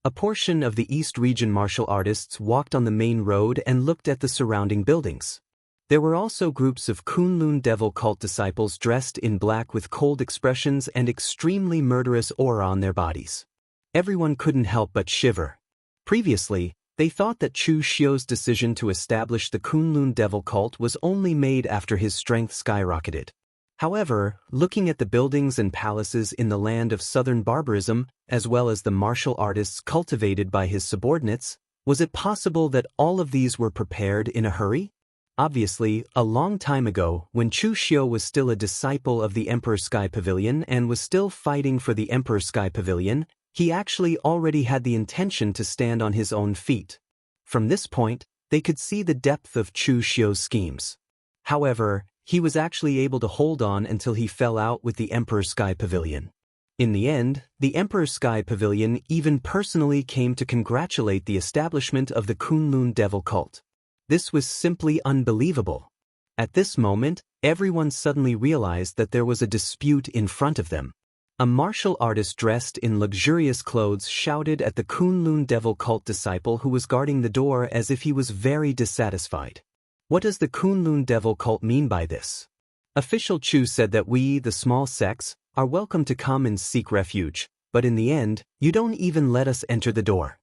A portion of the East region martial artists walked on the main road and looked at the surrounding buildings. There were also groups of Kunlun Devil cult disciples dressed in black with cold expressions and extremely murderous aura on their bodies. Everyone couldn't help but shiver. Previously, they thought that Chu Xiu's decision to establish the Kunlun Devil cult was only made after his strength skyrocketed. However, looking at the buildings and palaces in the land of southern barbarism, as well as the martial artists cultivated by his subordinates, was it possible that all of these were prepared in a hurry? Obviously, a long time ago, when Chu Xiu was still a disciple of the Emperor Sky Pavilion and was still fighting for the Emperor Sky Pavilion, he actually already had the intention to stand on his own feet. From this point, they could see the depth of Chu Xiu's schemes. However, he was actually able to hold on until he fell out with the Emperor Sky Pavilion. In the end, the Emperor Sky Pavilion even personally came to congratulate the establishment of the Kunlun Devil cult. This was simply unbelievable. At this moment, everyone suddenly realized that there was a dispute in front of them. A martial artist dressed in luxurious clothes shouted at the Kunlun Devil cult disciple who was guarding the door as if he was very dissatisfied. What does the Kunlun Devil cult mean by this? Official Chu said that we, the small sects, are welcome to come and seek refuge, but in the end, you don't even let us enter the door.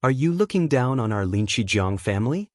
Are you looking down on our Linqijiang family?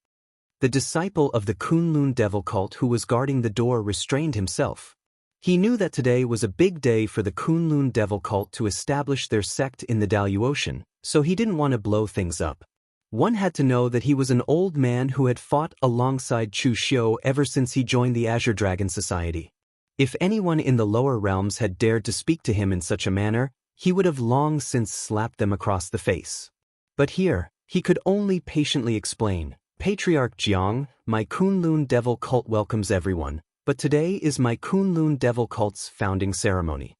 The disciple of the Kunlun Devil cult who was guarding the door restrained himself. He knew that today was a big day for the Kunlun Devil cult to establish their sect in the Daluocean, so he didn't want to blow things up. One had to know that he was an old man who had fought alongside Chu Xiu ever since he joined the Azure Dragon Society. If anyone in the lower realms had dared to speak to him in such a manner, he would have long since slapped them across the face. But here, he could only patiently explain, "Patriarch Jiang, my Kunlun Devil cult welcomes everyone, but today is my Kunlun Devil cult's founding ceremony.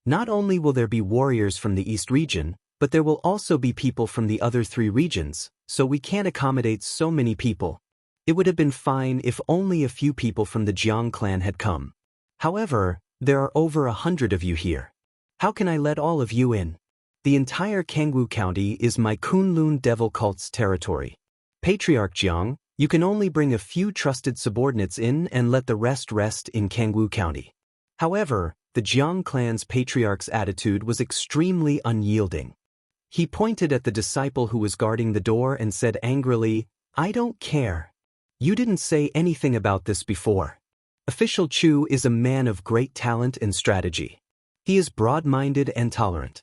Not only will there be warriors from the East region, but there will also be people from the other 3 regions, so we can't accommodate so many people. It would have been fine if only a few people from the Jiang clan had come. However, there are over 100 of you here. How can I let all of you in?" The entire Jianghu County is my Kunlun devil cult's territory. Patriarch Jiang, you can only bring a few trusted subordinates in and let the rest in Jianghu County. However, the Jiang clan's patriarch's attitude was extremely unyielding. He pointed at the disciple who was guarding the door and said angrily, "I don't care. You didn't say anything about this before." Official Chu is a man of great talent and strategy. He is broad-minded and tolerant.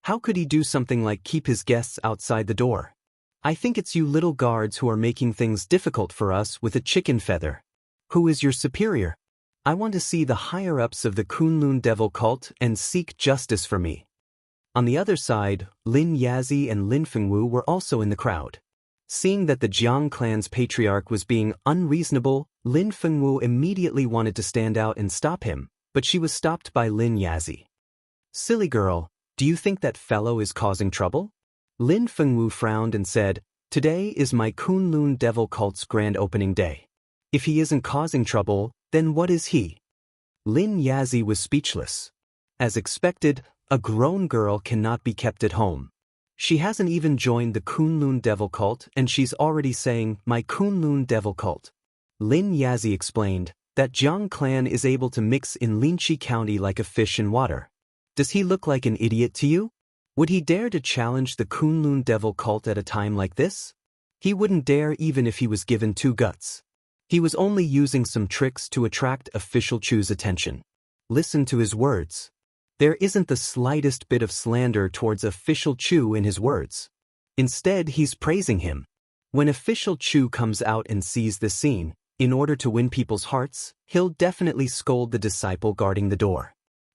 How could he do something like keep his guests outside the door? I think it's you little guards who are making things difficult for us with a chicken feather. Who is your superior? I want to see the higher-ups of the Kunlun devil cult and seek justice for me. On the other side, Lin Yazi and Lin Fengwu were also in the crowd. Seeing that the Jiang clan's patriarch was being unreasonable, Lin Fengwu immediately wanted to stand out and stop him, but she was stopped by Lin Yazi. "Silly girl, do you think that fellow is causing trouble?" Lin Fengwu frowned and said, "Today is my Kunlun devil cult's grand opening day. If he isn't causing trouble, then what is he?" Lin Yazi was speechless. As expected, a grown girl cannot be kept at home. She hasn't even joined the Kunlun devil cult and she's already saying, "My Kunlun devil cult." Lin Yazi explained that Jiang clan is able to mix in Linqi County like a fish in water. Does he look like an idiot to you? Would he dare to challenge the Kunlun devil cult at a time like this? He wouldn't dare even if he was given two guts. He was only using some tricks to attract official Chu's attention. Listen to his words. There isn't the slightest bit of slander towards official Chu in his words. Instead, he's praising him. When official Chu comes out and sees this scene, in order to win people's hearts, he'll definitely scold the disciple guarding the door.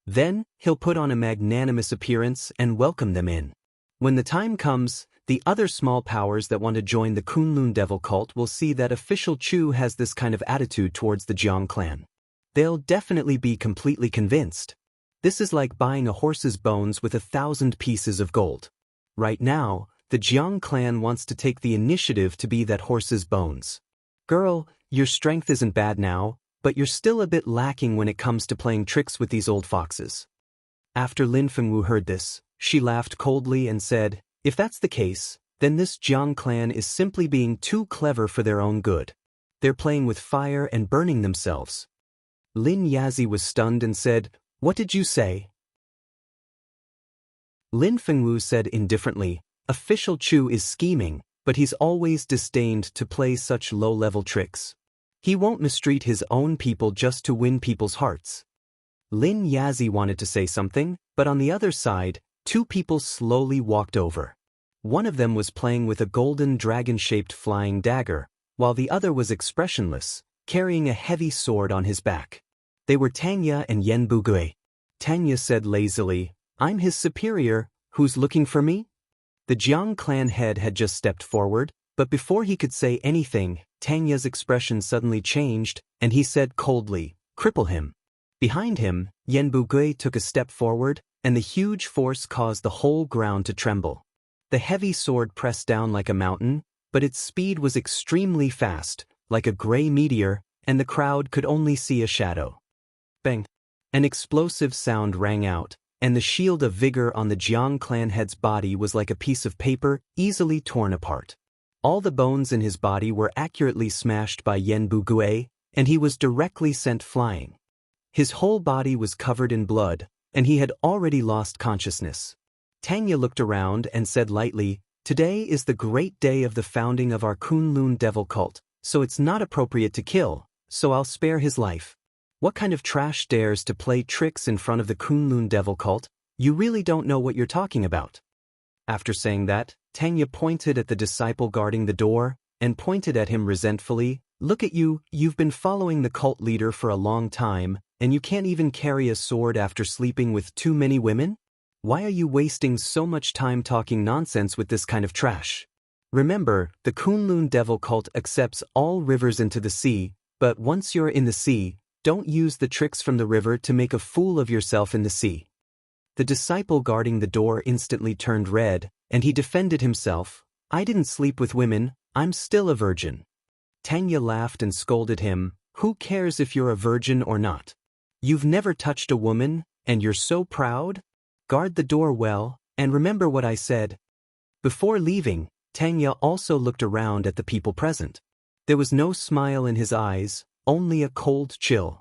Then, he'll put on a magnanimous appearance and welcome them in. When the time comes, the other small powers that want to join the Kunlun devil cult will see that official Chu has this kind of attitude towards the Jiang clan. They'll definitely be completely convinced. This is like buying a horse's bones with 1,000 pieces of gold. Right now, the Jiang clan wants to take the initiative to be that horse's bones. Girl, your strength isn't bad now, but you're still a bit lacking when it comes to playing tricks with these old foxes. After Lin Fengwu heard this, she laughed coldly and said, "If that's the case, then this Jiang clan is simply being too clever for their own good. They're playing with fire and burning themselves." Lin Yazi was stunned and said, "What did you say?" Lin Fengwu said indifferently, "Official Chu is scheming, but he's always disdained to play such low-level tricks. He won't mistreat his own people just to win people's hearts." Lin Yazi wanted to say something, but on the other side, two people slowly walked over. One of them was playing with a golden dragon-shaped flying dagger, while the other was expressionless, carrying a heavy sword on his back. They were Tanya and Yen Bugui. Tanya said lazily, "I'm his superior, who's looking for me?" The Jiang clan head had just stepped forward, but before he could say anything, Tanya's expression suddenly changed, and he said coldly, "Cripple him." Behind him, Yen Bugui took a step forward, and the huge force caused the whole ground to tremble. The heavy sword pressed down like a mountain, but its speed was extremely fast, like a gray meteor, and the crowd could only see a shadow. Bang! An explosive sound rang out, and the shield of vigor on the Jiang clan head's body was like a piece of paper easily torn apart. All the bones in his body were accurately smashed by Yen Bugui, and he was directly sent flying. His whole body was covered in blood, and he had already lost consciousness. Tanya looked around and said lightly, "Today is the great day of the founding of our Kunlun devil cult, so it's not appropriate to kill, so I'll spare his life. What kind of trash dares to play tricks in front of the Kunlun devil cult? You really don't know what you're talking about." After saying that, Tanya pointed at the disciple guarding the door, and pointed at him resentfully, "Look at you, you've been following the cult leader for a long time, and you can't even carry a sword after sleeping with too many women? Why are you wasting so much time talking nonsense with this kind of trash? Remember, the Kunlun devil cult accepts all rivers into the sea, but once you're in the sea, don't use the tricks from the river to make a fool of yourself in the sea." The disciple guarding the door instantly turned red, and he defended himself, "I didn't sleep with women, I'm still a virgin." Tanya laughed and scolded him, "Who cares if you're a virgin or not? You've never touched a woman, and you're so proud? Guard the door well, And remember what I said. Before leaving, Tang Ye also looked around at the people present. There was no smile in his eyes, only a cold chill.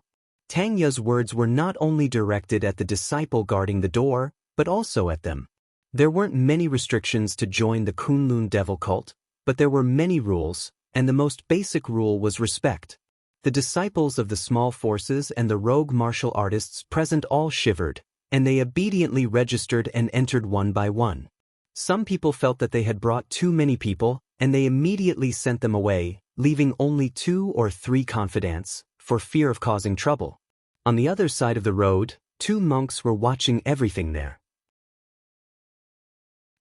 Tang Ye's words were not only directed at the disciple guarding the door, but also at them. There weren't many restrictions to join the Kunlun devil cult, but there were many rules, and the most basic rule was respect. The disciples of the small forces and the rogue martial artists present all shivered, and they obediently registered and entered one by one. Some people felt that they had brought too many people, and they immediately sent them away, leaving only 2 or 3 confidants, for fear of causing trouble. On the other side of the road, 2 monks were watching everything there.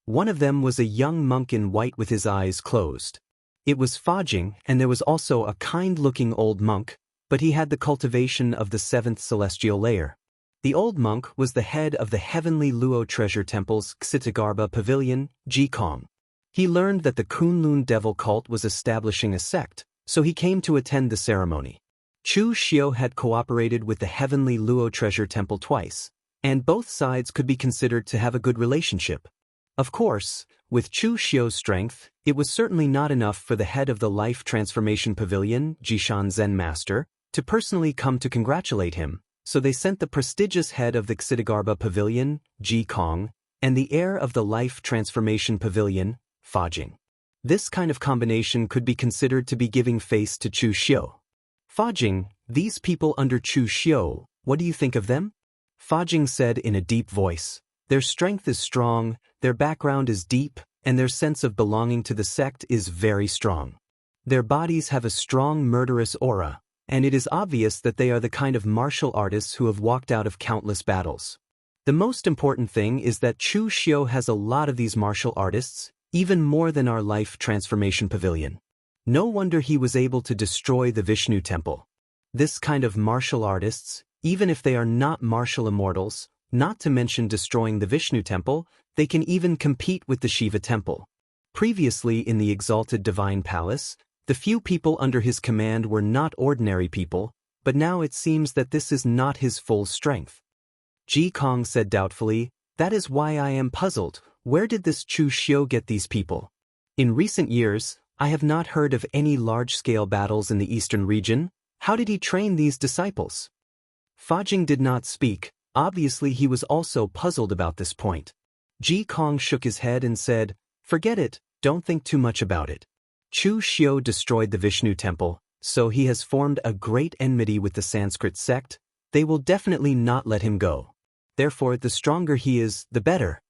One of them was a young monk in white with his eyes closed. It was Fajing, and there was also a kind-looking old monk, but he had the cultivation of the 7th celestial layer. The old monk was the head of the heavenly Luo treasure temple's Xitigarbha pavilion, Jianghu. He learned that the Kunlun devil cult was establishing a sect, so he came to attend the ceremony. Chu Xiu had cooperated with the heavenly Luo treasure temple twice, and both sides could be considered to have a good relationship. Of course, with Chu Xiu's strength, it was certainly not enough for the head of the Life Transformation Pavilion, Jishan Zen Master, to personally come to congratulate him, so they sent the prestigious head of the Xitigarbha Pavilion, Ji Kong, and the heir of the Life Transformation Pavilion, Fajing. This kind of combination could be considered to be giving face to Chu Xiu. Fajing, these people under Chu Xiu, what do you think of them? Fajing said in a deep voice. Their strength is strong, their background is deep, and their sense of belonging to the sect is very strong. Their bodies have a strong murderous aura, and it is obvious that they are the kind of martial artists who have walked out of countless battles. The most important thing is that Chu Xiu has a lot of these martial artists, even more than our Life Transformation Pavilion. No wonder he was able to destroy the Vishnu temple. This kind of martial artists, even if they are not martial immortals, not to mention destroying the Vishnu temple, they can even compete with the Shiva temple. Previously in the exalted divine palace, the few people under his command were not ordinary people, but now it seems that this is not his full strength. Ji Kong said doubtfully, "That is why I am puzzled. Where did this Chu Xiu get these people? In recent years, I have not heard of any large-scale battles in the eastern region. How did he train these disciples?" Fajing did not speak. Obviously he was also puzzled about this point. Ji Kong shook his head and said, "Forget it, don't think too much about it. Chu Xiu destroyed the Vishnu temple, so he has formed a great enmity with the Sanskrit sect. They will definitely not let him go. Therefore, the stronger he is, the better.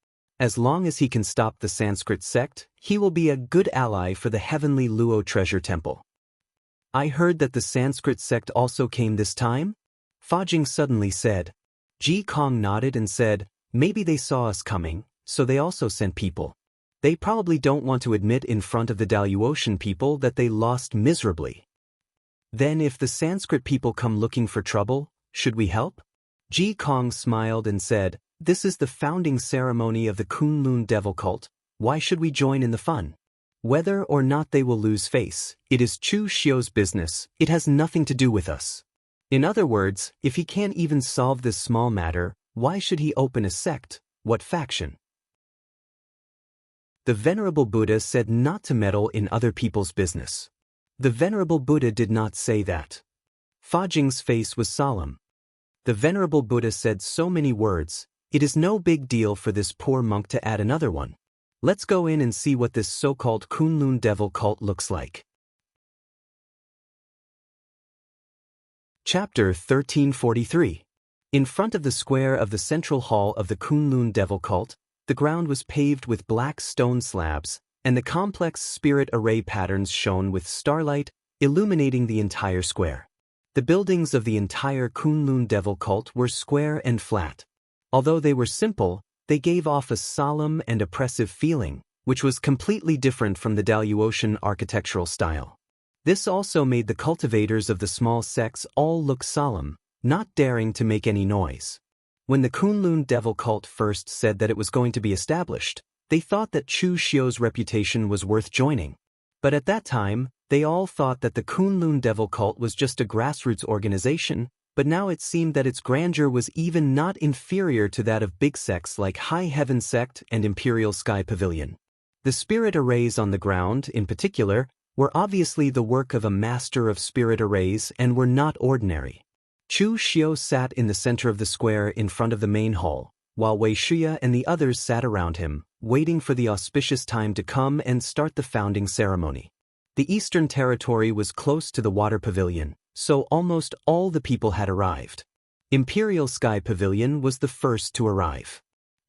As long as he can stop the Sanskrit sect, he will be a good ally for the heavenly Luo treasure temple." "I heard that the Sanskrit sect also came this time?" Fajing suddenly said. Ji Kong nodded and said, "Maybe they saw us coming, so they also sent people. They probably don't want to admit in front of the Daluotian people that they lost miserably. Then if the Sanskrit people come looking for trouble, should we help?" Ji Kong smiled and said, "This is the founding ceremony of the Kunlun devil cult. Why should we join in the fun? Whether or not they will lose face, it is Chu Xiu's business. It has nothing to do with us. In other words, if he can't even solve this small matter, why should he open a sect? What faction?" The Venerable Buddha said not to meddle in other people's business. The Venerable Buddha did not say that. Fajing's face was solemn. The Venerable Buddha said so many words, it is no big deal for this poor monk to add another one. Let's go in and see what this so-called Kunlun devil cult looks like. Chapter 1343. In front of the square of the central hall of the Kunlun devil cult, the ground was paved with black stone slabs, and the complex spirit array patterns shone with starlight, illuminating the entire square. The buildings of the entire Kunlun devil cult were square and flat. Although they were simple, they gave off a solemn and oppressive feeling, which was completely different from the Daluotian architectural style. This also made the cultivators of the small sects all look solemn, not daring to make any noise. When the Kunlun devil cult first said that it was going to be established, they thought that Chu Xiu's reputation was worth joining. But at that time, they all thought that the Kunlun devil cult was just a grassroots organization, but now it seemed that its grandeur was even not inferior to that of big sects like High Heaven Sect and Imperial Sky Pavilion. The spirit arrays on the ground, in particular, were obviously the work of a master of spirit arrays and were not ordinary. Chu Xiu sat in the center of the square in front of the main hall, while Wei Shia and the others sat around him, waiting for the auspicious time to come and start the founding ceremony. The Eastern Territory was close to the Water Pavilion, so almost all the people had arrived. Imperial Sky Pavilion was the first to arrive.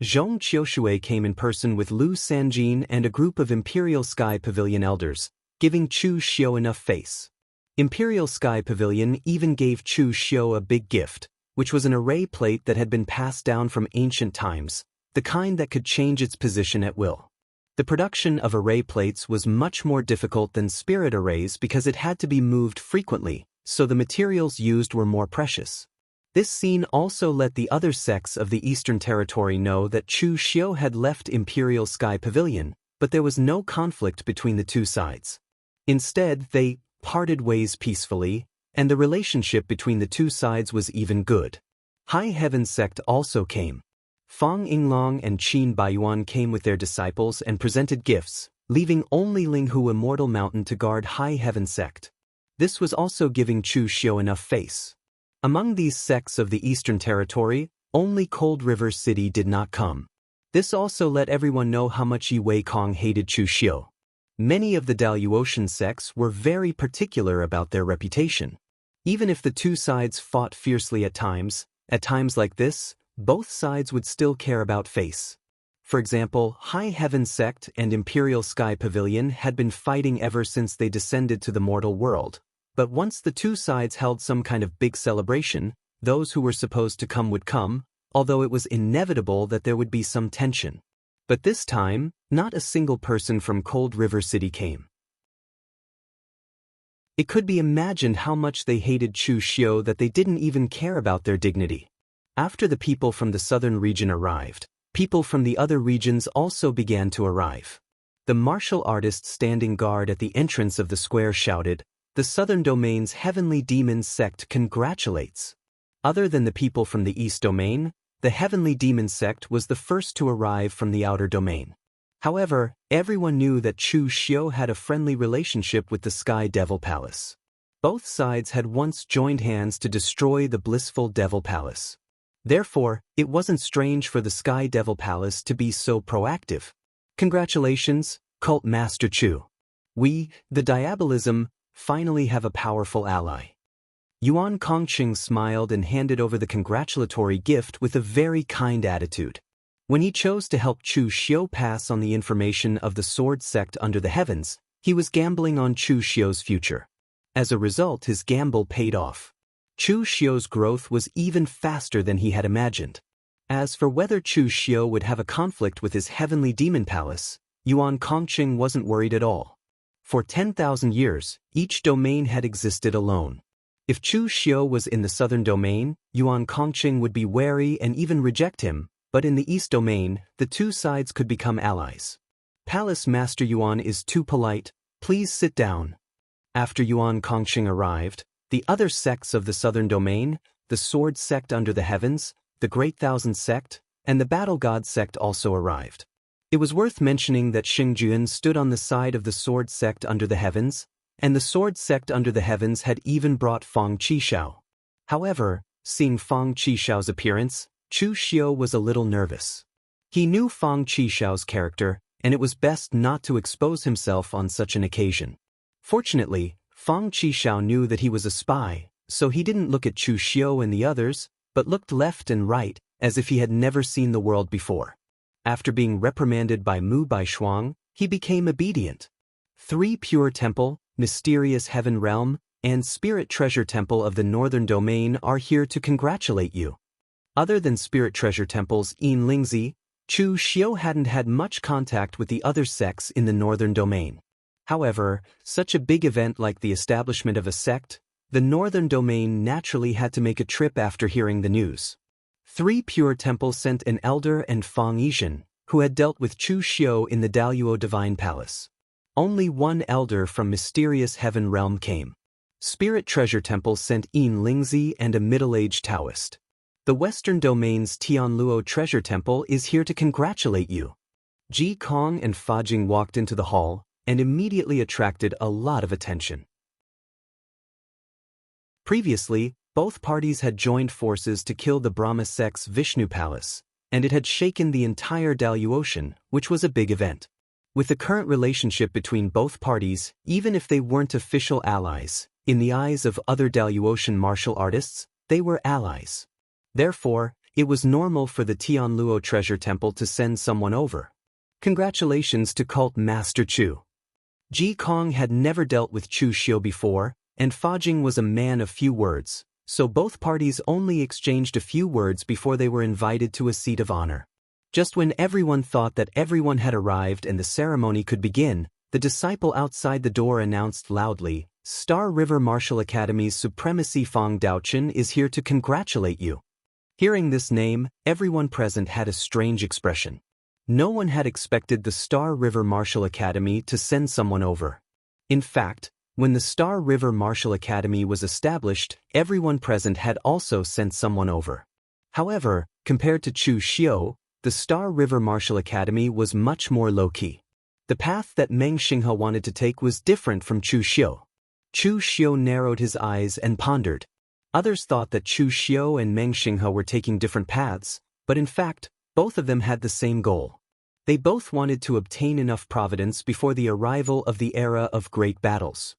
Zhong Qiushui came in person with Lu Sanjin and a group of Imperial Sky Pavilion elders, giving Chu Xiu enough face. Imperial Sky Pavilion even gave Chu Xiu a big gift, which was an array plate that had been passed down from ancient times, the kind that could change its position at will. The production of array plates was much more difficult than spirit arrays because it had to be moved frequently, so the materials used were more precious. This scene also let the other sects of the Eastern Territory know that Chu Xiu had left Imperial Sky Pavilion, but there was no conflict between the two sides. Instead, they parted ways peacefully, and the relationship between the two sides was even good. High Heaven Sect also came. Fang Yinglong and Qin Baiyuan came with their disciples and presented gifts, leaving only Linghu Immortal Mountain to guard High Heaven Sect. This was also giving Chu Xiu enough face. Among these sects of the Eastern Territory, only Cold River City did not come. This also let everyone know how much Yi Wei Kong hated Chu Xiu. Many of the Daluotian sects were very particular about their reputation. Even if the two sides fought fiercely at times like this, both sides would still care about face. For example, High Heaven Sect and Imperial Sky Pavilion had been fighting ever since they descended to the mortal world. But once the two sides held some kind of big celebration, those who were supposed to come would come, although it was inevitable that there would be some tension. But this time, not a single person from Cold River City came. It could be imagined how much they hated Chu Xiu that they didn't even care about their dignity. After the people from the southern region arrived, people from the other regions also began to arrive. The martial artist standing guard at the entrance of the square shouted, "The Southern Domain's Heavenly Demons Sect congratulates." Other than the people from the East Domain, the Heavenly Demon Sect was the first to arrive from the Outer Domain. However, everyone knew that Chu Xiu had a friendly relationship with the Sky Devil Palace. Both sides had once joined hands to destroy the blissful Devil Palace. Therefore, it wasn't strange for the Sky Devil Palace to be so proactive. Congratulations, Cult Master Chu. We, the Diabolism, finally have a powerful ally. Yuan Kongqing smiled and handed over the congratulatory gift with a very kind attitude. When he chose to help Chu Xiu pass on the information of the sword sect under the heavens, he was gambling on Chu Xiu's future. As a result, his gamble paid off. Chu Xiu's growth was even faster than he had imagined. As for whether Chu Xiu would have a conflict with his heavenly demon palace, Yuan Kongqing wasn't worried at all. For 10,000 years, each domain had existed alone. If Chu Xiu was in the southern domain, Yuan Kongqing would be wary and even reject him, but in the east domain, the two sides could become allies. Palace Master Yuan is too polite, please sit down. After Yuan Kongqing arrived, the other sects of the southern domain, the Sword Sect under the heavens, the Great Thousand Sect, and the Battle God Sect also arrived. It was worth mentioning that Xingjuan stood on the side of the Sword Sect under the heavens, and the Sword Sect under the heavens had even brought Fang Qishao. However, seeing Fang Qishao's appearance, Chu Xiu was a little nervous. He knew Fang Qishao's character, and it was best not to expose himself on such an occasion. Fortunately, Fang Qishao knew that he was a spy, so he didn't look at Chu Xiu and the others, but looked left and right, as if he had never seen the world before. After being reprimanded by Mu Baishuang, he became obedient. 3 Pure Temple, Mysterious Heaven Realm, and Spirit Treasure Temple of the Northern Domain are here to congratulate you. Other than Spirit Treasure Temples in Lingzi, Chu Xiu hadn't had much contact with the other sects in the Northern Domain. However, such a big event like the establishment of a sect, the Northern Domain naturally had to make a trip after hearing the news. 3 Pure Temple sent an elder and Fang Yizhen, who had dealt with Chu Xiu in the Daluo Divine Palace. Only one elder from Mysterious Heaven Realm came. Spirit Treasure Temple sent Yin Lingzi and a middle-aged Taoist. The Western Domain's Tianluo Treasure Temple is here to congratulate you. Ji Kong and Fa Jing walked into the hall and immediately attracted a lot of attention. Previously, both parties had joined forces to kill the Brahma sect's Vishnu Palace, and it had shaken the entire Daluotian, which was a big event. With the current relationship between both parties, even if they weren't official allies, in the eyes of other Daluotian martial artists, they were allies. Therefore, it was normal for the Tianluo Treasure Temple to send someone over. Congratulations to Cult Master Chu. Ji Kong had never dealt with Chu Xiu before, and Fa Jing was a man of few words, so both parties only exchanged a few words before they were invited to a seat of honor. Just when everyone thought that everyone had arrived and the ceremony could begin, the disciple outside the door announced loudly, "Star River Martial Academy's Supremacy Fang Daochen is here to congratulate you." Hearing this name, everyone present had a strange expression. No one had expected the Star River Martial Academy to send someone over. In fact, when the Star River Martial Academy was established, everyone present had also sent someone over. However, compared to Chu Xiu, the Star River Martial Academy was much more low-key. The path that Meng Xinghe wanted to take was different from Chu Xiu. Chu Xiu narrowed his eyes and pondered. Others thought that Chu Xiu and Meng Xinghe were taking different paths, but in fact, both of them had the same goal. They both wanted to obtain enough providence before the arrival of the era of great battles.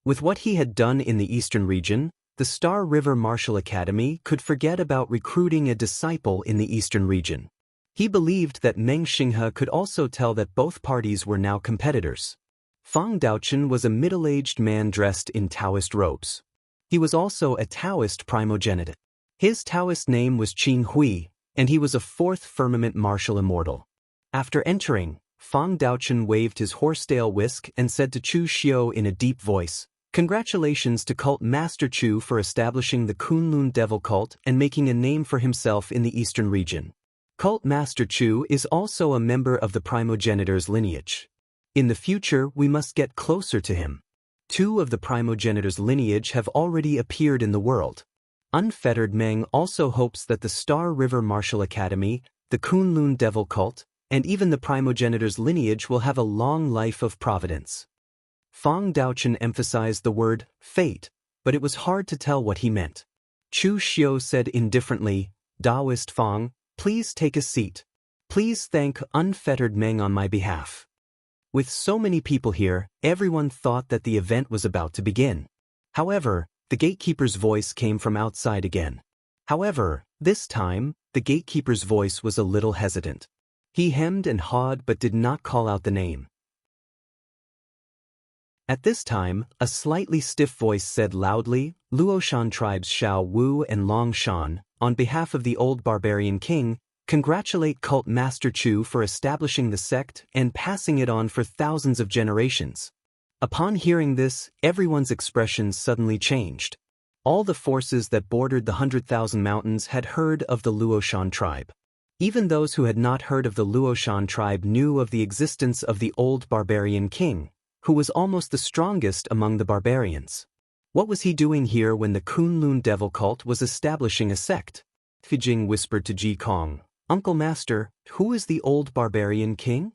With what he had done in the eastern region, the Star River Martial Academy could forget about recruiting a disciple in the eastern region. He believed that Meng Xinghe could also tell that both parties were now competitors. Fang Daochen was a middle-aged man dressed in Taoist robes. He was also a Taoist primogeniture. His Taoist name was Qin Hui, and he was a fourth firmament martial immortal. After entering, Fang Daochen waved his horsetail whisk and said to Chu Xiu in a deep voice, "Congratulations to Cult Master Chu for establishing the Kunlun Devil Cult and making a name for himself in the eastern region. Cult Master Chu is also a member of the primogenitor's lineage. In the future, we must get closer to him. Two of the primogenitor's lineage have already appeared in the world. Unfettered Meng also hopes that the Star River Martial Academy, the Kunlun Devil Cult, and even the primogenitor's lineage will have a long life of providence." Fang Daochen emphasized the word fate, but it was hard to tell what he meant. Chu Xiu said indifferently, "Daoist Fang, please take a seat. Please thank Unfettered Meng on my behalf." With so many people here, everyone thought that the event was about to begin. However, the gatekeeper's voice came from outside again. However, this time, the gatekeeper's voice was a little hesitant. He hemmed and hawed but did not call out the name. At this time, a slightly stiff voice said loudly, "Luoshan tribes Xiao Wu and Long Shan, on behalf of the old barbarian king, congratulate Cult Master Chu for establishing the sect and passing it on for thousands of generations." Upon hearing this, everyone's expressions suddenly changed. All the forces that bordered the 100,000 mountains had heard of the Luoshan tribe. Even those who had not heard of the Luoshan tribe knew of the existence of the old barbarian king, who was almost the strongest among the barbarians. What was he doing here when the Kunlun Devil Cult was establishing a sect? Fijing whispered to Ji Kong, "Uncle Master, who is the old barbarian king?"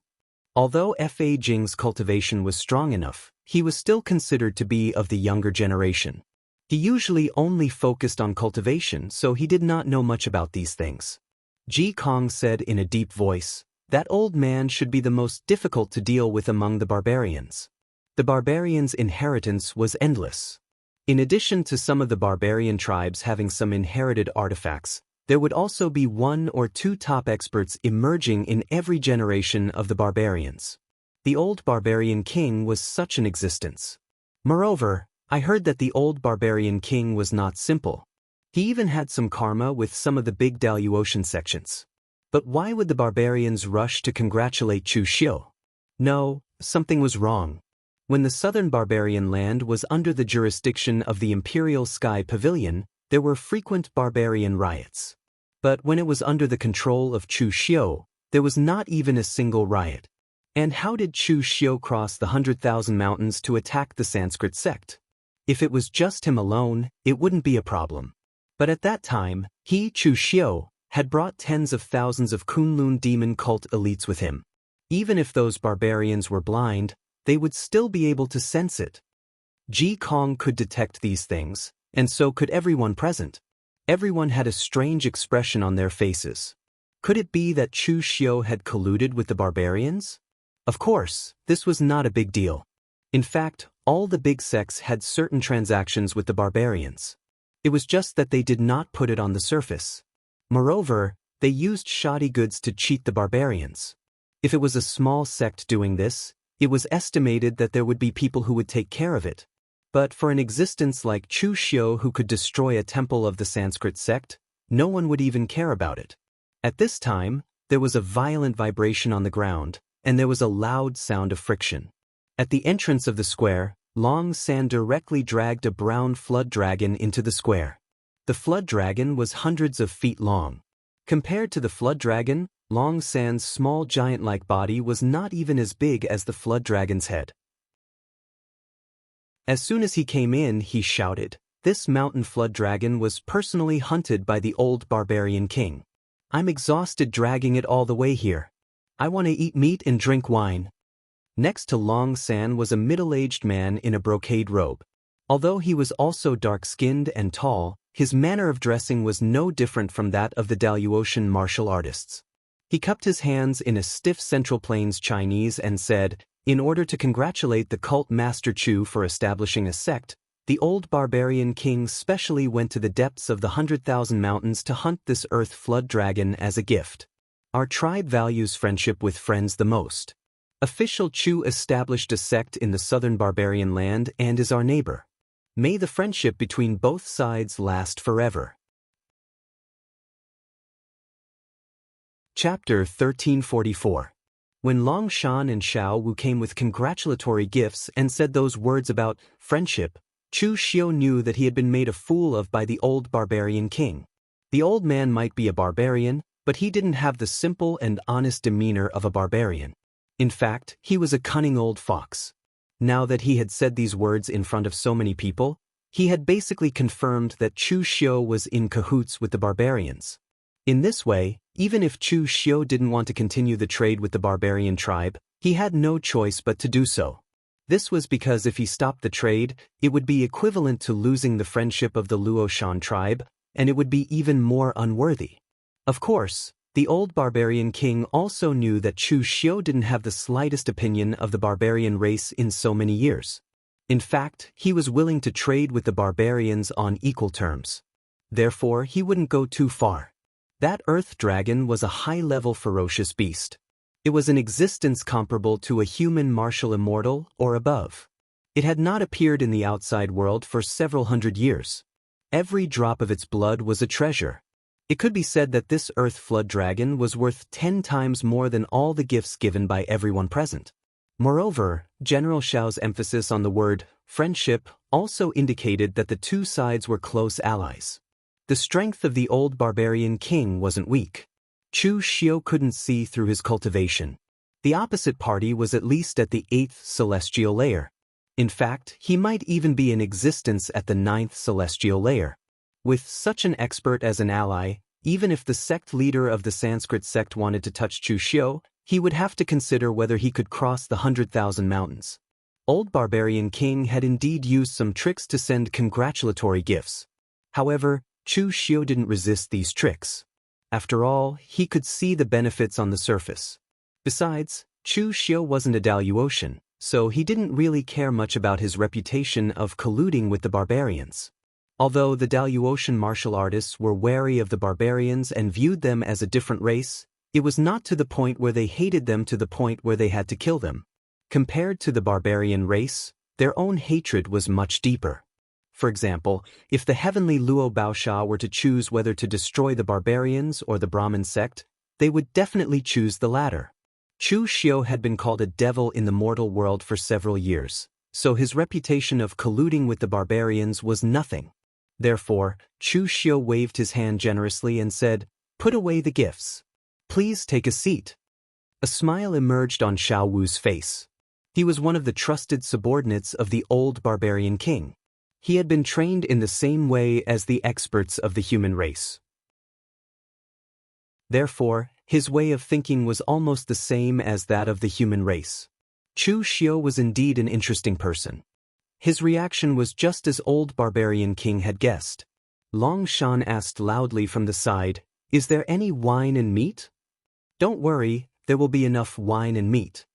Although Fa Jing's cultivation was strong enough, he was still considered to be of the younger generation. He usually only focused on cultivation, so he did not know much about these things. Ji Kong said in a deep voice, "That old man should be the most difficult to deal with among the barbarians." The barbarians' inheritance was endless. In addition to some of the barbarian tribes having some inherited artifacts, there would also be one or two top experts emerging in every generation of the barbarians. The old barbarian king was such an existence. Moreover, I heard that the old barbarian king was not simple. He even had some karma with some of the big Daluotian sections. But why would the barbarians rush to congratulate Chu Xiu? No, something was wrong. When the southern barbarian land was under the jurisdiction of the Imperial Sky Pavilion, there were frequent barbarian riots. But when it was under the control of Chu Xiu, there was not even a single riot. And how did Chu Xiu cross the 100,000 mountains to attack the Sanskrit sect? If it was just him alone, it wouldn't be a problem. But at that time, he, Chu Xiu, had brought tens of thousands of Kunlun demon cult elites with him. Even if those barbarians were blind, they would still be able to sense it. Ji Kong could detect these things, and so could everyone present. Everyone had a strange expression on their faces. Could it be that Chu Xiu had colluded with the barbarians? Of course, this was not a big deal. In fact, all the big sects had certain transactions with the barbarians. It was just that they did not put it on the surface. Moreover, they used shoddy goods to cheat the barbarians. If it was a small sect doing this, it was estimated that there would be people who would take care of it. But for an existence like Chu Xiu who could destroy a temple of the Sanskrit sect, no one would even care about it. At this time, there was a violent vibration on the ground, and there was a loud sound of friction. At the entrance of the square, Long San directly dragged a brown flood dragon into the square. The flood dragon was hundreds of feet long. Compared to the flood dragon, Long San's small giant-like body was not even as big as the flood dragon's head. As soon as he came in, he shouted, "This mountain flood dragon was personally hunted by the old barbarian king. I'm exhausted dragging it all the way here. I want to eat meat and drink wine." Next to Long San was a middle-aged man in a brocade robe. Although he was also dark-skinned and tall, his manner of dressing was no different from that of the Daluotian martial artists. He cupped his hands in a stiff Central Plains Chinese and said, "In order to congratulate the cult Master Chu for establishing a sect, the old barbarian king specially went to the depths of the 100,000 mountains to hunt this earth flood dragon as a gift. Our tribe values friendship with friends the most. Official Chu established a sect in the southern barbarian land and is our neighbor. May the friendship between both sides last forever." Chapter 1344. When Long Shan and Xiao Wu came with congratulatory gifts and said those words about friendship, Chu Xiu knew that he had been made a fool of by the old barbarian king. The old man might be a barbarian, but he didn't have the simple and honest demeanor of a barbarian. In fact, he was a cunning old fox. Now that he had said these words in front of so many people, he had basically confirmed that Chu Xiu was in cahoots with the barbarians. In this way, even if Chu Xiu didn't want to continue the trade with the barbarian tribe, he had no choice but to do so. This was because if he stopped the trade, it would be equivalent to losing the friendship of the Luoshan tribe, and it would be even more unworthy. Of course, the old barbarian king also knew that Chu Xiu didn't have the slightest opinion of the barbarian race in so many years. In fact, he was willing to trade with the barbarians on equal terms. Therefore, he wouldn't go too far. That earth dragon was a high-level ferocious beast. It was an existence comparable to a human martial immortal or above. It had not appeared in the outside world for several hundred years. Every drop of its blood was a treasure. It could be said that this earth flood dragon was worth 10 times more than all the gifts given by everyone present. Moreover, General Xiao's emphasis on the word friendship also indicated that the two sides were close allies. The strength of the old barbarian king wasn't weak. Chu Xiu couldn't see through his cultivation. The opposite party was at least at the 8th celestial layer. In fact, he might even be in existence at the 9th celestial layer. With such an expert as an ally, even if the sect leader of the Sanskrit sect wanted to touch Chu Xiu, he would have to consider whether he could cross the 100,000 mountains. Old barbarian king had indeed used some tricks to send congratulatory gifts. However, Chu Xiu didn't resist these tricks. After all, he could see the benefits on the surface. Besides, Chu Xiu wasn't a Daluotian, so he didn't really care much about his reputation of colluding with the barbarians. Although the Daluotian martial artists were wary of the barbarians and viewed them as a different race, it was not to the point where they hated them to the point where they had to kill them. Compared to the barbarian race, their own hatred was much deeper. For example, if the heavenly Luo Baosha were to choose whether to destroy the barbarians or the Brahmin sect, they would definitely choose the latter. Chu Xiu had been called a devil in the mortal world for several years, so his reputation of colluding with the barbarians was nothing. Therefore, Chu Xiu waved his hand generously and said, "Put away the gifts. Please take a seat." A smile emerged on Xiao Wu's face. He was one of the trusted subordinates of the old barbarian king. He had been trained in the same way as the experts of the human race. Therefore, his way of thinking was almost the same as that of the human race. Chu Xiu was indeed an interesting person. His reaction was just as old barbarian king had guessed. Long Shan asked loudly from the side, "Is there any wine and meat?" "Don't worry, there will be enough wine and meat."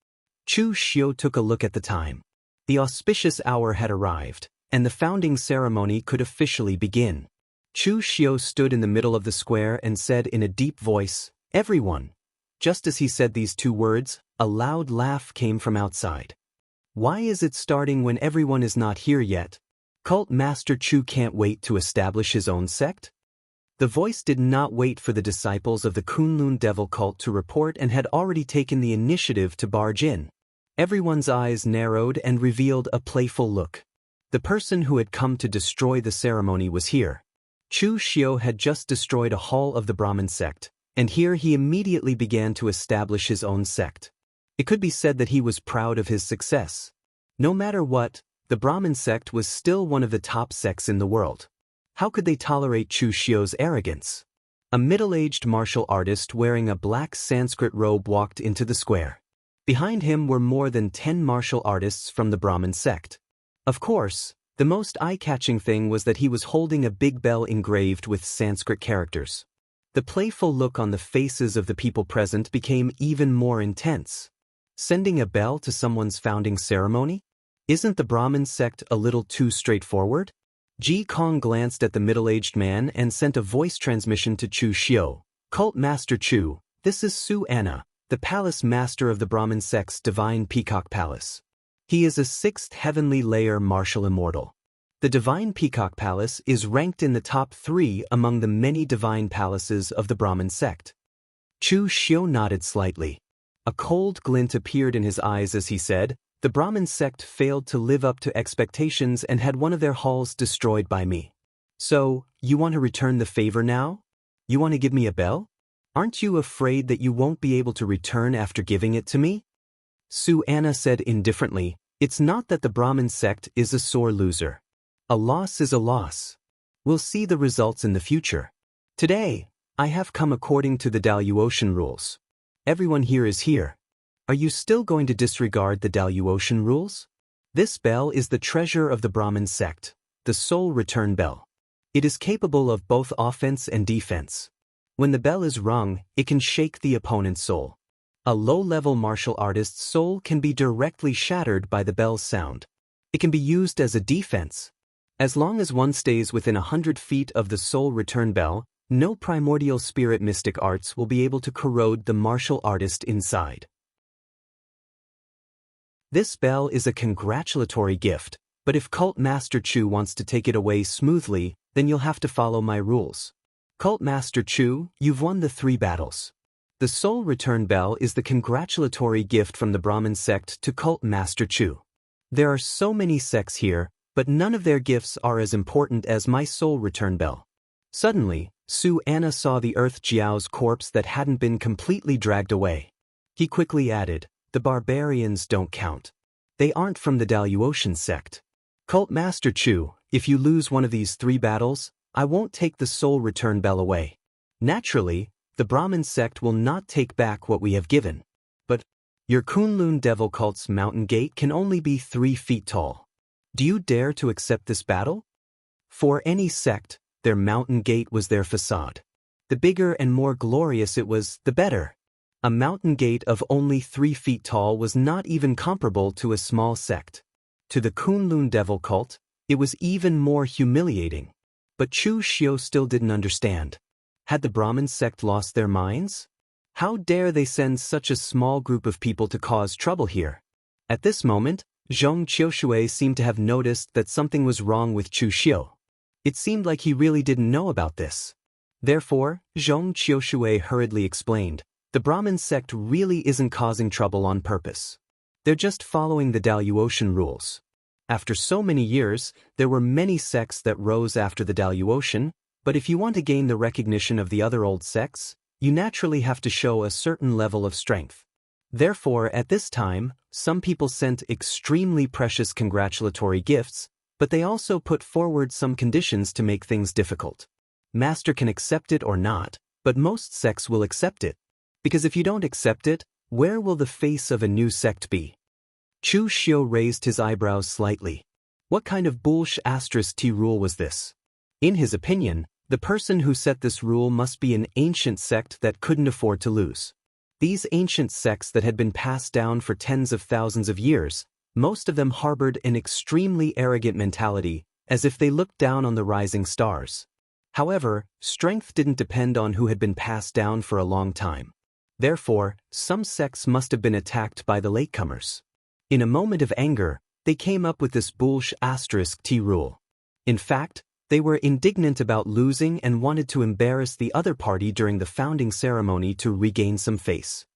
Chu Xiu took a look at the time. The auspicious hour had arrived, and the founding ceremony could officially begin. Chu Xiu stood in the middle of the square and said in a deep voice, "Everyone." Just as he said these two words, a loud laugh came from outside. "Why is it starting when everyone is not here yet? Cult Master Chu can't wait to establish his own sect?" The voice did not wait for the disciples of the Kunlun devil cult to report and had already taken the initiative to barge in. Everyone's eyes narrowed and revealed a playful look. The person who had come to destroy the ceremony was here. Chu Xiu had just destroyed a hall of the Brahmin sect, and here he immediately began to establish his own sect. It could be said that he was proud of his success. No matter what, the Brahmin sect was still one of the top sects in the world. How could they tolerate Chu Xiu's arrogance? A middle-aged martial artist wearing a black Sanskrit robe walked into the square. Behind him were more than 10 martial artists from the Brahmin sect. Of course, the most eye-catching thing was that he was holding a big bell engraved with Sanskrit characters. The playful look on the faces of the people present became even more intense. Sending a bell to someone's founding ceremony? Isn't the Brahmin sect a little too straightforward? Ji Kong glanced at the middle-aged man and sent a voice transmission to Chu Xiu. "Cult Master Chu, this is Su Anna, the palace master of the Brahmin sect's Divine Peacock Palace. He is a 6th heavenly layer martial immortal. The Divine Peacock Palace is ranked in the top 3 among the many divine palaces of the Brahmin sect." Chu Xiu nodded slightly. A cold glint appeared in his eyes as he said, "The Brahmin sect failed to live up to expectations and had one of their halls destroyed by me. So, you want to return the favor now? You want to give me a bell? Aren't you afraid that you won't be able to return after giving it to me?" Su Anna said indifferently, "It's not that the Brahmin sect is a sore loser. A loss is a loss. We'll see the results in the future. Today, I have come according to the Daluotian rules. Everyone here is here. Are you still going to disregard the Daluotian rules? This bell is the treasure of the Brahmin sect, the soul return bell. It is capable of both offense and defense. When the bell is rung, it can shake the opponent's soul. A low-level martial artist's soul can be directly shattered by the bell's sound. It can be used as a defense. As long as one stays within 100 feet of the soul return bell, no primordial spirit mystic arts will be able to corrode the martial artist inside. This bell is a congratulatory gift, but if Cult Master Chu wants to take it away smoothly, then you'll have to follow my rules. Cult Master Chu, you've won the 3 battles. The soul return bell is the congratulatory gift from the Brahmin sect to Cult Master Chu. There are so many sects here, but none of their gifts are as important as my soul return bell." Suddenly, Su Anna saw the Earth Jiao's corpse that hadn't been completely dragged away. He quickly added, "The barbarians don't count. They aren't from the Daluotian sect. Cult Master Chu, if you lose one of these 3 battles, I won't take the soul return bell away. Naturally, the Brahmin sect will not take back what we have given. But your Kunlun devil cult's mountain gate can only be 3 feet tall. Do you dare to accept this battle?" For any sect, their mountain gate was their facade. The bigger and more glorious it was, the better. A mountain gate of only 3 feet tall was not even comparable to a small sect. To the Kunlun devil cult, it was even more humiliating. But Chu Xiu still didn't understand. Had the Brahmin sect lost their minds? How dare they send such a small group of people to cause trouble here? At this moment, Zhong Qiushui seemed to have noticed that something was wrong with Chu Xiu. It seemed like he really didn't know about this. Therefore, Zhong Qiushui hurriedly explained, "The Brahmin sect really isn't causing trouble on purpose. They're just following the Daluotian rules. After so many years, there were many sects that rose after the Daluotian, but if you want to gain the recognition of the other old sects, you naturally have to show a certain level of strength. Therefore, at this time, some people sent extremely precious congratulatory gifts, but they also put forward some conditions to make things difficult. Master can accept it or not, but most sects will accept it. Because if you don't accept it, where will the face of a new sect be? Chu Xiu raised his eyebrows slightly. What kind of bullsh**t rule was this? In his opinion, the person who set this rule must be an ancient sect that couldn't afford to lose. These ancient sects that had been passed down for tens of thousands of years, most of them harbored an extremely arrogant mentality, as if they looked down on the rising stars. However, strength didn't depend on who had been passed down for a long time. Therefore, some sects must have been attacked by the latecomers. In a moment of anger, they came up with this bullsh**t rule. In fact, they were indignant about losing and wanted to embarrass the other party during the founding ceremony to regain some face.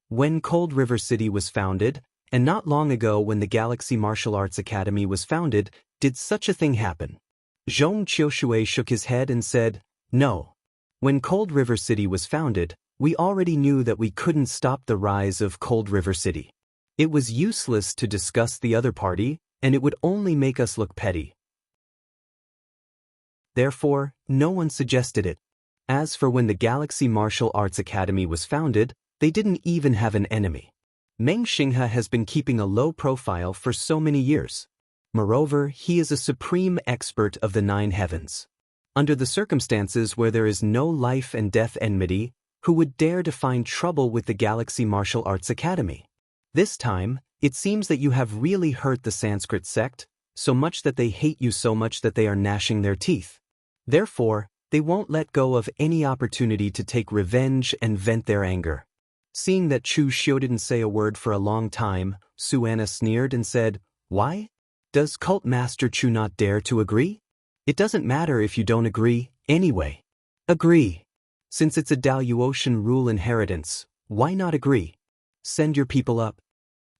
When Cold River City was founded, and not long ago when the Galaxy Martial Arts Academy was founded, did such a thing happen? Zhong Qiushui shook his head and said, "No. When Cold River City was founded, we already knew that we couldn't stop the rise of Cold River City. It was useless to discuss the other party, and it would only make us look petty. Therefore, no one suggested it. As for when the Galaxy Martial Arts Academy was founded, they didn't even have an enemy. Meng Xinghe has been keeping a low profile for so many years. Moreover, he is a supreme expert of the 9 heavens. Under the circumstances where there is no life and death enmity, who would dare to find trouble with the Galaxy Martial Arts Academy? This time, it seems that you have really hurt the Sanskrit sect, so much that they hate you so much that they are gnashing their teeth. Therefore, they won't let go of any opportunity to take revenge and vent their anger." Seeing that Chu Xiu didn't say a word for a long time, Suanna sneered and said, "Why? Does Cult Master Chu not dare to agree? It doesn't matter if you don't agree, anyway. Agree. Since it's a Daluotian rule inheritance, why not agree? Send your people up."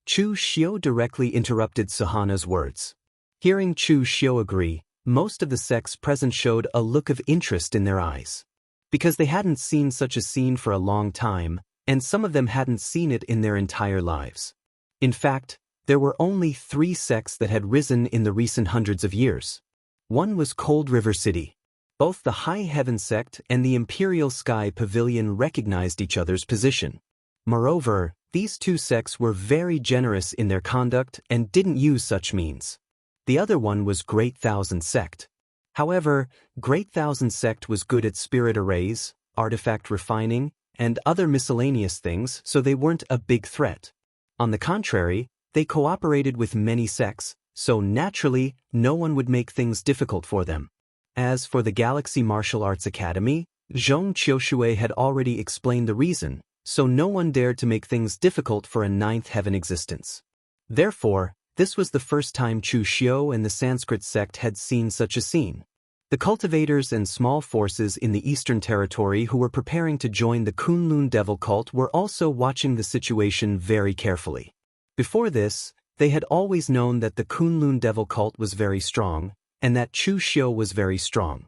Chu Xiu directly interrupted Suhana's words. Hearing Chu Xiu agree, most of the sects present showed a look of interest in their eyes. Because they hadn't seen such a scene for a long time, and some of them hadn't seen it in their entire lives. In fact, there were only 3 sects that had risen in the recent hundreds of years. One was Cold River City. Both the High Heaven sect and the Imperial Sky Pavilion recognized each other's position. Moreover, these 2 sects were very generous in their conduct and didn't use such means. The other one was Great Thousand Sect. However, Great Thousand Sect was good at spirit arrays, artifact refining, and other miscellaneous things, so they weren't a big threat. On the contrary, they cooperated with many sects, so naturally, no one would make things difficult for them. As for the Galaxy Martial Arts Academy, Zhong Qiushui had already explained the reason, so no one dared to make things difficult for a 9th heaven existence. Therefore, this was the first time Chu Xiu and the Sanskrit sect had seen such a scene. The cultivators and small forces in the Eastern Territory who were preparing to join the Kunlun Devil cult were also watching the situation very carefully. Before this, they had always known that the Kunlun Devil cult was very strong, and that Chu Xiu was very strong.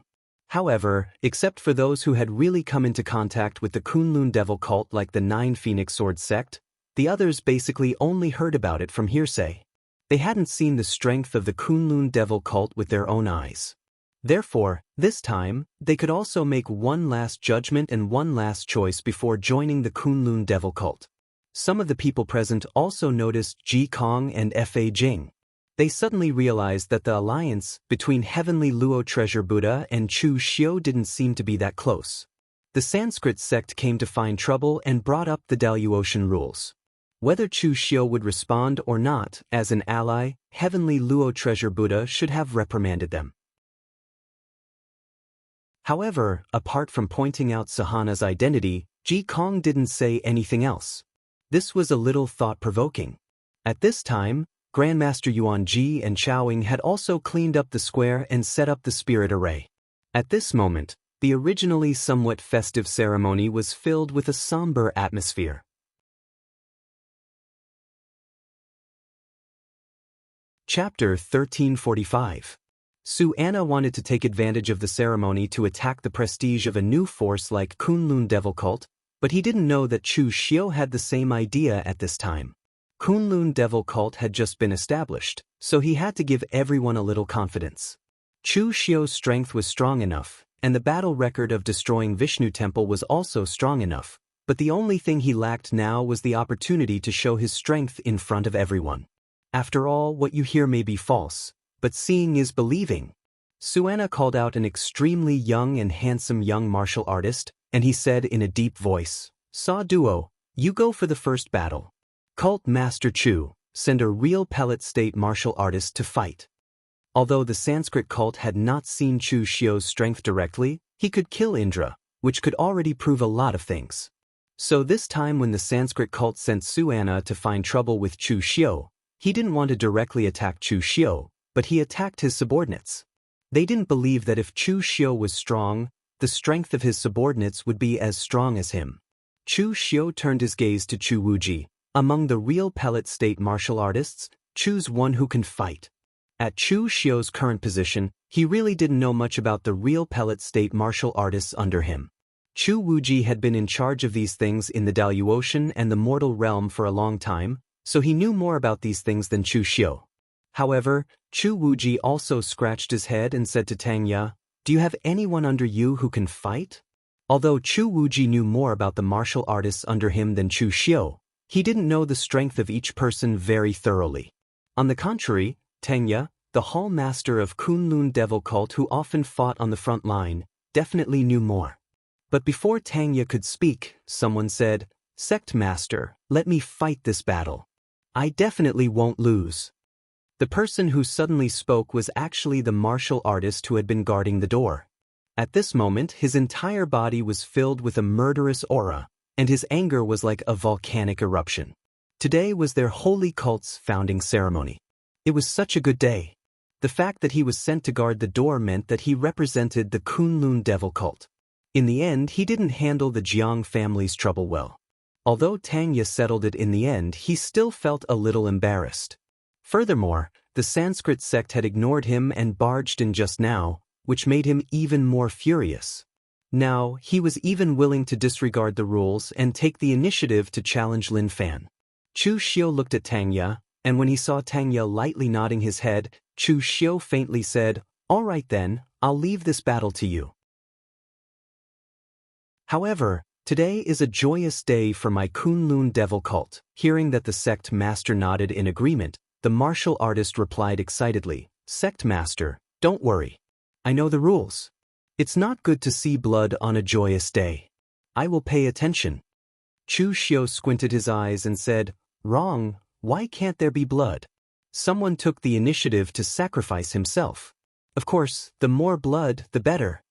However, except for those who had really come into contact with the Kunlun Devil cult like the 9 Phoenix Sword sect, the others basically only heard about it from hearsay. They hadn't seen the strength of the Kunlun Devil cult with their own eyes. Therefore, this time, they could also make one last judgment and one last choice before joining the Kunlun Devil cult. Some of the people present also noticed Ji Kong and Fa Jing. They suddenly realized that the alliance between Heavenly Luo Treasure Buddha and Chu Xiu didn't seem to be that close. The Sanskrit sect came to find trouble and brought up the Daluotian rules. Whether Chu Xiu would respond or not, as an ally, Heavenly Luo Treasure Buddha should have reprimanded them. However, apart from pointing out Suhana's identity, Ji Kong didn't say anything else. This was a little thought-provoking. At this time, Grandmaster Yuan Ji and Chaoing had also cleaned up the square and set up the spirit array. At this moment, the originally somewhat festive ceremony was filled with a somber atmosphere. Chapter 1345. Suanna wanted to take advantage of the ceremony to attack the prestige of a new force like Kunlun Devil Cult, but he didn't know that Chu Xiu had the same idea at this time. Kunlun Devil Cult had just been established, so he had to give everyone a little confidence. Chu Xiu's strength was strong enough, and the battle record of destroying Vishnu Temple was also strong enough, but the only thing he lacked now was the opportunity to show his strength in front of everyone. After all, what you hear may be false, but seeing is believing. Suana called out an extremely young and handsome young martial artist, and he said in a deep voice, "Saw Duo, you go for the first battle. Cult Master Chu, send a real pellet state martial artist to fight." Although the Sanskrit cult had not seen Chu Xiu's strength directly, he could kill Indra, which could already prove a lot of things. So this time when the Sanskrit cult sent Suana to find trouble with Chu Xiu, he didn't want to directly attack Chu Xiu, but he attacked his subordinates. They didn't believe that if Chu Xiu was strong, the strength of his subordinates would be as strong as him. Chu Xiu turned his gaze to Chu Wuji. Among the real pellet state martial artists, choose one who can fight. At Chu Xiu's current position, he really didn't know much about the real pellet state martial artists under him. Chu Wuji had been in charge of these things in the Daluotian and the mortal realm for a long time, so he knew more about these things than Chu Xiu. However, Chu Wuji also scratched his head and said to Tang Ya, "Do you have anyone under you who can fight?" Although Chu Wuji knew more about the martial artists under him than Chu Xiu, he didn't know the strength of each person very thoroughly. On the contrary, Tang Ya, the hall master of Kunlun Devil Cult who often fought on the front line, definitely knew more. But before Tang Ya could speak, someone said, "Sect Master, let me fight this battle. I definitely won't lose." The person who suddenly spoke was actually the martial artist who had been guarding the door. At this moment, his entire body was filled with a murderous aura, and his anger was like a volcanic eruption. Today was their holy cult's founding ceremony. It was such a good day. The fact that he was sent to guard the door meant that he represented the Kunlun Devil Cult. In the end, he didn't handle the Jianghu family's trouble well. Although Tang Ya settled it in the end, he still felt a little embarrassed. Furthermore, the Sanskrit sect had ignored him and barged in just now, which made him even more furious. Now, he was even willing to disregard the rules and take the initiative to challenge Lin Fan. Chu Xiu looked at Tang Ya, and when he saw Tang Ya lightly nodding his head, Chu Xiu faintly said, "All right then, I'll leave this battle to you." However, today is a joyous day for my Kunlun Devil Cult. Hearing that the sect master nodded in agreement, the martial artist replied excitedly, "Sect Master, don't worry. I know the rules. It's not good to see blood on a joyous day. I will pay attention." Chu Xiu squinted his eyes and said, "Wrong, why can't there be blood? Someone took the initiative to sacrifice himself. Of course, the more blood, the better."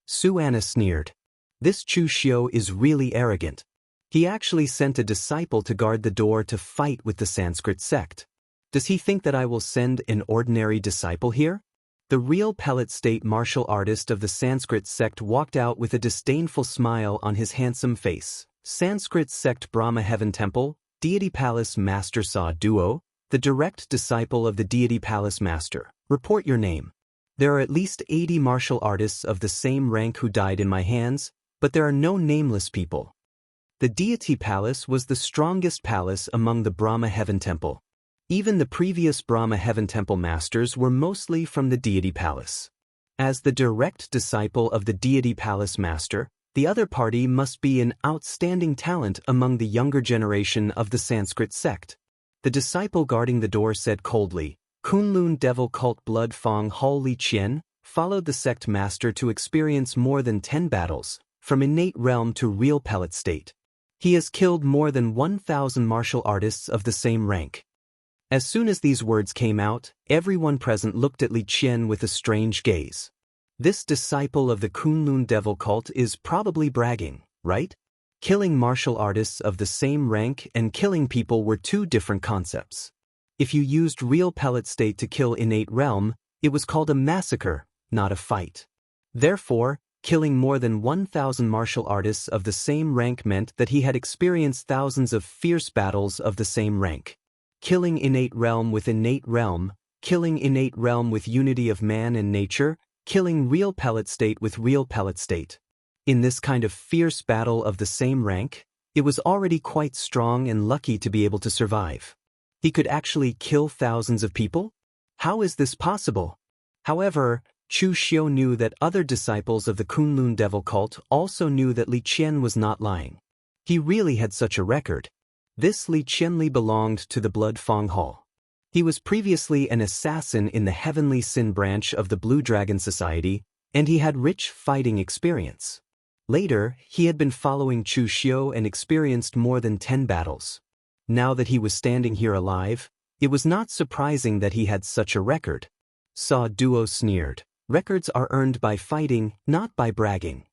Suana sneered. This Chu Xiu is really arrogant. He actually sent a disciple to guard the door to fight with the Sanskrit sect. Does he think that I will send an ordinary disciple here? The real pellet state martial artist of the Sanskrit sect walked out with a disdainful smile on his handsome face. Sanskrit sect Brahma Heaven Temple, Deity Palace Master Sa Duo, the direct disciple of the Deity Palace Master. Report your name. There are at least 80 martial artists of the same rank who died in my hands, but there are no nameless people. The Deity Palace was the strongest palace among the Brahma Heaven Temple. Even the previous Brahma Heaven Temple masters were mostly from the Deity Palace. As the direct disciple of the Deity Palace Master, the other party must be an outstanding talent among the younger generation of the Sanskrit sect. The disciple guarding the door said coldly, "Kunlun Devil Cult Blood Fong Hao Li Qian followed the sect master to experience more than 10 battles, from innate realm to real pellet state. He has killed more than 1,000 martial artists of the same rank." As soon as these words came out, everyone present looked at Li Qian with a strange gaze. This disciple of the Kunlun Devil Cult is probably bragging, right? Killing martial artists of the same rank and killing people were two different concepts. If you used real pellet state to kill innate realm, it was called a massacre, not a fight. Therefore, killing more than 1,000 martial artists of the same rank meant that he had experienced thousands of fierce battles of the same rank. Killing innate realm with innate realm, killing innate realm with unity of man and nature, killing real pellet state with real pellet state. In this kind of fierce battle of the same rank, it was already quite strong and lucky to be able to survive. He could actually kill thousands of people? How is this possible? However, Chu Xiu knew that other disciples of the Kunlun devil cult also knew that Li Qian was not lying. He really had such a record. This Li Qianli belonged to the Blood Fang Hall. He was previously an assassin in the Heavenly Sin branch of the Blue Dragon Society, and he had rich fighting experience. Later, he had been following Chu Xiu and experienced more than 10 battles. Now that he was standing here alive, it was not surprising that he had such a record. Sa Duo sneered. Records are earned by fighting, not by bragging.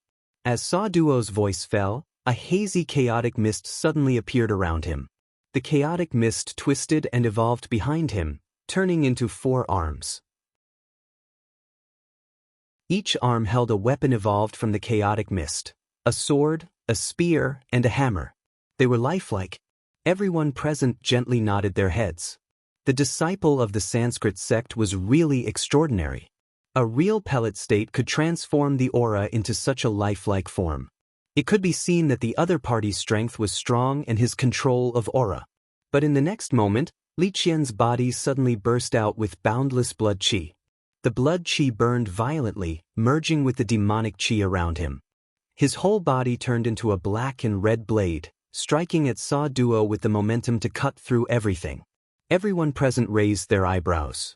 As Sa Duo's voice fell, a hazy chaotic mist suddenly appeared around him. The chaotic mist twisted and evolved behind him, turning into 4 arms. Each arm held a weapon evolved from the chaotic mist: a sword, a spear, and a hammer. They were lifelike. Everyone present gently nodded their heads. The disciple of the Sanskrit sect was really extraordinary. A real pellet state could transform the aura into such a lifelike form. It could be seen that the other party's strength was strong and his control of aura. But in the next moment, Li Qian's body suddenly burst out with boundless blood qi. The blood qi burned violently, merging with the demonic qi around him. His whole body turned into a black and red blade, striking at Sa Duo with the momentum to cut through everything. Everyone present raised their eyebrows.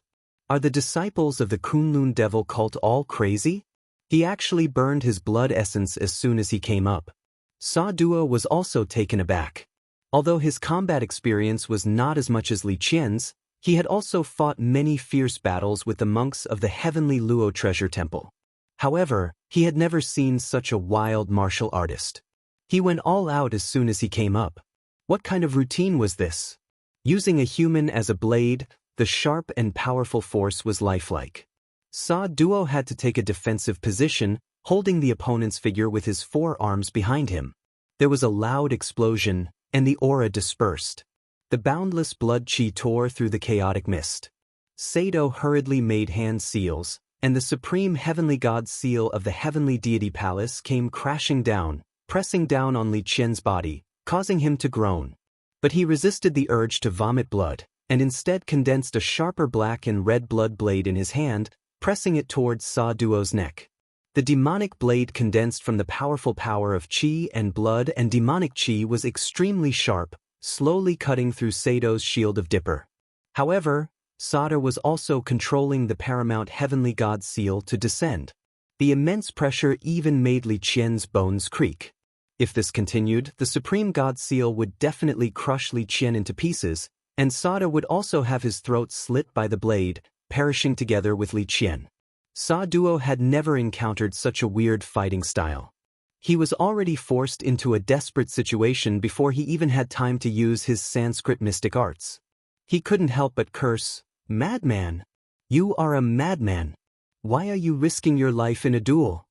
Are the disciples of the Kunlun devil cult all crazy? He actually burned his blood essence as soon as he came up. Sa Duo was also taken aback. Although his combat experience was not as much as Li Qian's, he had also fought many fierce battles with the monks of the Heavenly Luo Treasure Temple. However, he had never seen such a wild martial artist. He went all out as soon as he came up. What kind of routine was this? Using a human as a blade, the sharp and powerful force was lifelike. Sa Duo had to take a defensive position, holding the opponent's figure with his 4 arms behind him. There was a loud explosion, and the aura dispersed. The boundless blood qi tore through the chaotic mist. Sado hurriedly made hand seals, and the supreme heavenly god seal of the heavenly deity palace came crashing down, pressing down on Li Qian's body, causing him to groan. But he resisted the urge to vomit blood, and instead condensed a sharper black and red blood blade in his hand, pressing it towards Sa Duo's neck. The demonic blade condensed from the powerful power of qi and blood, and demonic qi was extremely sharp, slowly cutting through Sado's shield of Dipper. However, Sada was also controlling the paramount heavenly god seal to descend. The immense pressure even made Li Qian's bones creak. If this continued, the supreme god seal would definitely crush Li Qian into pieces, and Sada would also have his throat slit by the blade, perishing together with Li Qian. Sa Duo had never encountered such a weird fighting style. He was already forced into a desperate situation before he even had time to use his Sanskrit mystic arts. He couldn't help but curse, "Madman! You are a madman! Why are you risking your life in a duel?"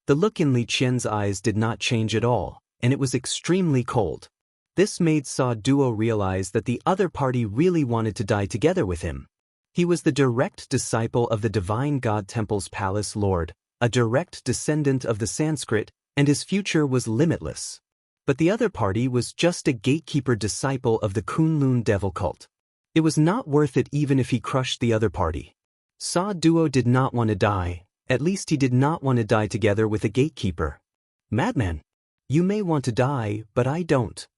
The look in Li Qian's eyes did not change at all, and it was extremely cold. This made Sa Duo realize that the other party really wanted to die together with him. He was the direct disciple of the Divine God Temple's Palace Lord, a direct descendant of the Sanskrit, and his future was limitless. But the other party was just a gatekeeper disciple of the Kunlun devil cult. It was not worth it even if he crushed the other party. Sa Duo did not want to die. At least he did not want to die together with a gatekeeper. "Madman! You may want to die, but I don't."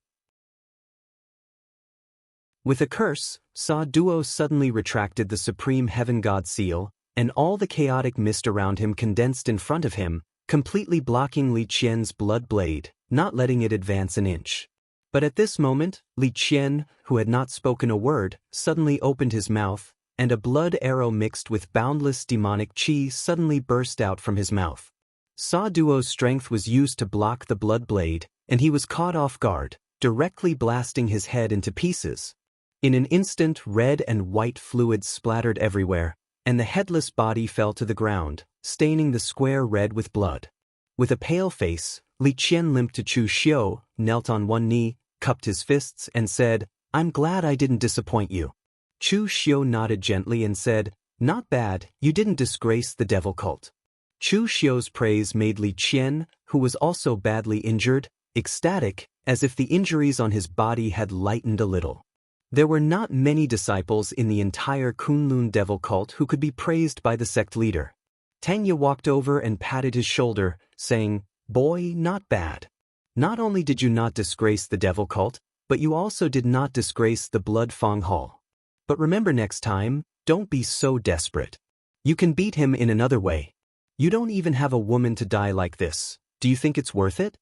With a curse, Sa Duo suddenly retracted the supreme heaven god seal, and all the chaotic mist around him condensed in front of him, completely blocking Li Qian's blood blade, not letting it advance an inch. But at this moment, Li Qian, who had not spoken a word, suddenly opened his mouth, and a blood arrow mixed with boundless demonic qi suddenly burst out from his mouth. Sa Duo's strength was used to block the blood blade, and he was caught off guard, directly blasting his head into pieces. In an instant, red and white fluids splattered everywhere, and the headless body fell to the ground, staining the square red with blood. With a pale face, Li Qian limped to Chu Xiu, knelt on one knee, cupped his fists, and said, "I'm glad I didn't disappoint you." Chu Xiu nodded gently and said, "Not bad, you didn't disgrace the devil cult." Chu Xiu's praise made Li Qian, who was also badly injured, ecstatic, as if the injuries on his body had lightened a little. There were not many disciples in the entire Kunlun devil cult who could be praised by the sect leader. Tanya walked over and patted his shoulder, saying, "Boy, not bad. Not only did you not disgrace the devil cult, but you also did not disgrace the Blood Fong Hall. But remember next time, don't be so desperate. You can beat him in another way. You don't even have a woman to die like this. Do you think it's worth it?"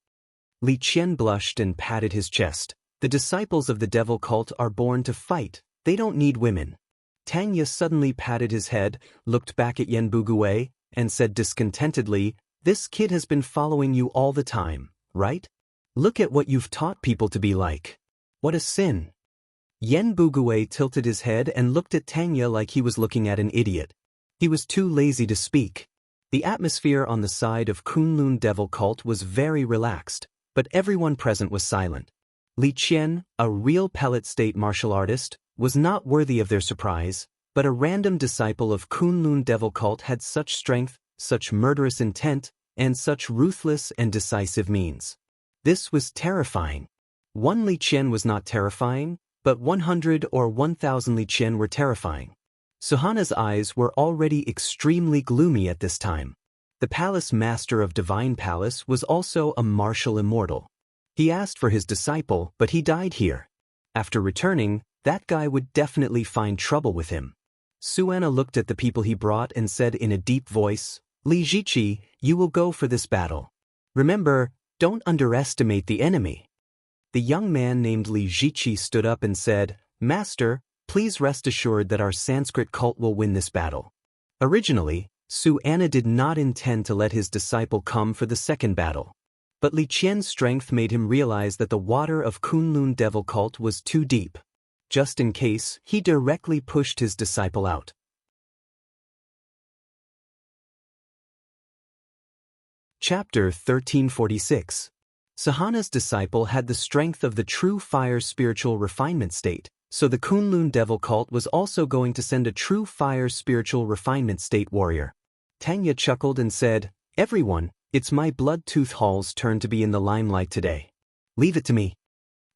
Li Qian blushed and patted his chest. "The disciples of the devil cult are born to fight. They don't need women." Tanya suddenly patted his head, looked back at Yen Bugui, and said discontentedly, "This kid has been following you all the time, right? Look at what you've taught people to be like. What a sin." Yen Bugui tilted his head and looked at Tanya like he was looking at an idiot. He was too lazy to speak. The atmosphere on the side of Kunlun devil cult was very relaxed, but everyone present was silent. Li Qian, a real pellet state martial artist, was not worthy of their surprise, but a random disciple of Kunlun devil cult had such strength, such murderous intent, and such ruthless and decisive means. This was terrifying. One Li Qian was not terrifying, but 100 or 1,000 Li Qian were terrifying. Suhana's eyes were already extremely gloomy at this time. The palace master of Divine Palace was also a martial immortal. He asked for his disciple, but he died here. After returning, that guy would definitely find trouble with him. Suana looked at the people he brought and said in a deep voice, "Li Ziqi, you will go for this battle. Remember, don't underestimate the enemy." The young man named Li Ziqi stood up and said, "Master, please rest assured that our Sanskrit cult will win this battle." Originally, Suana did not intend to let his disciple come for the second battle. But Li Qian's strength made him realize that the water of Kunlun devil cult was too deep. Just in case, he directly pushed his disciple out. Chapter 1346. Suhana's disciple had the strength of the true fire spiritual refinement state, so the Kunlun devil cult was also going to send a true fire spiritual refinement state warrior. Tanya chuckled and said, "Everyone, it's my Bloodtooth Hall's turn to be in the limelight today. Leave it to me."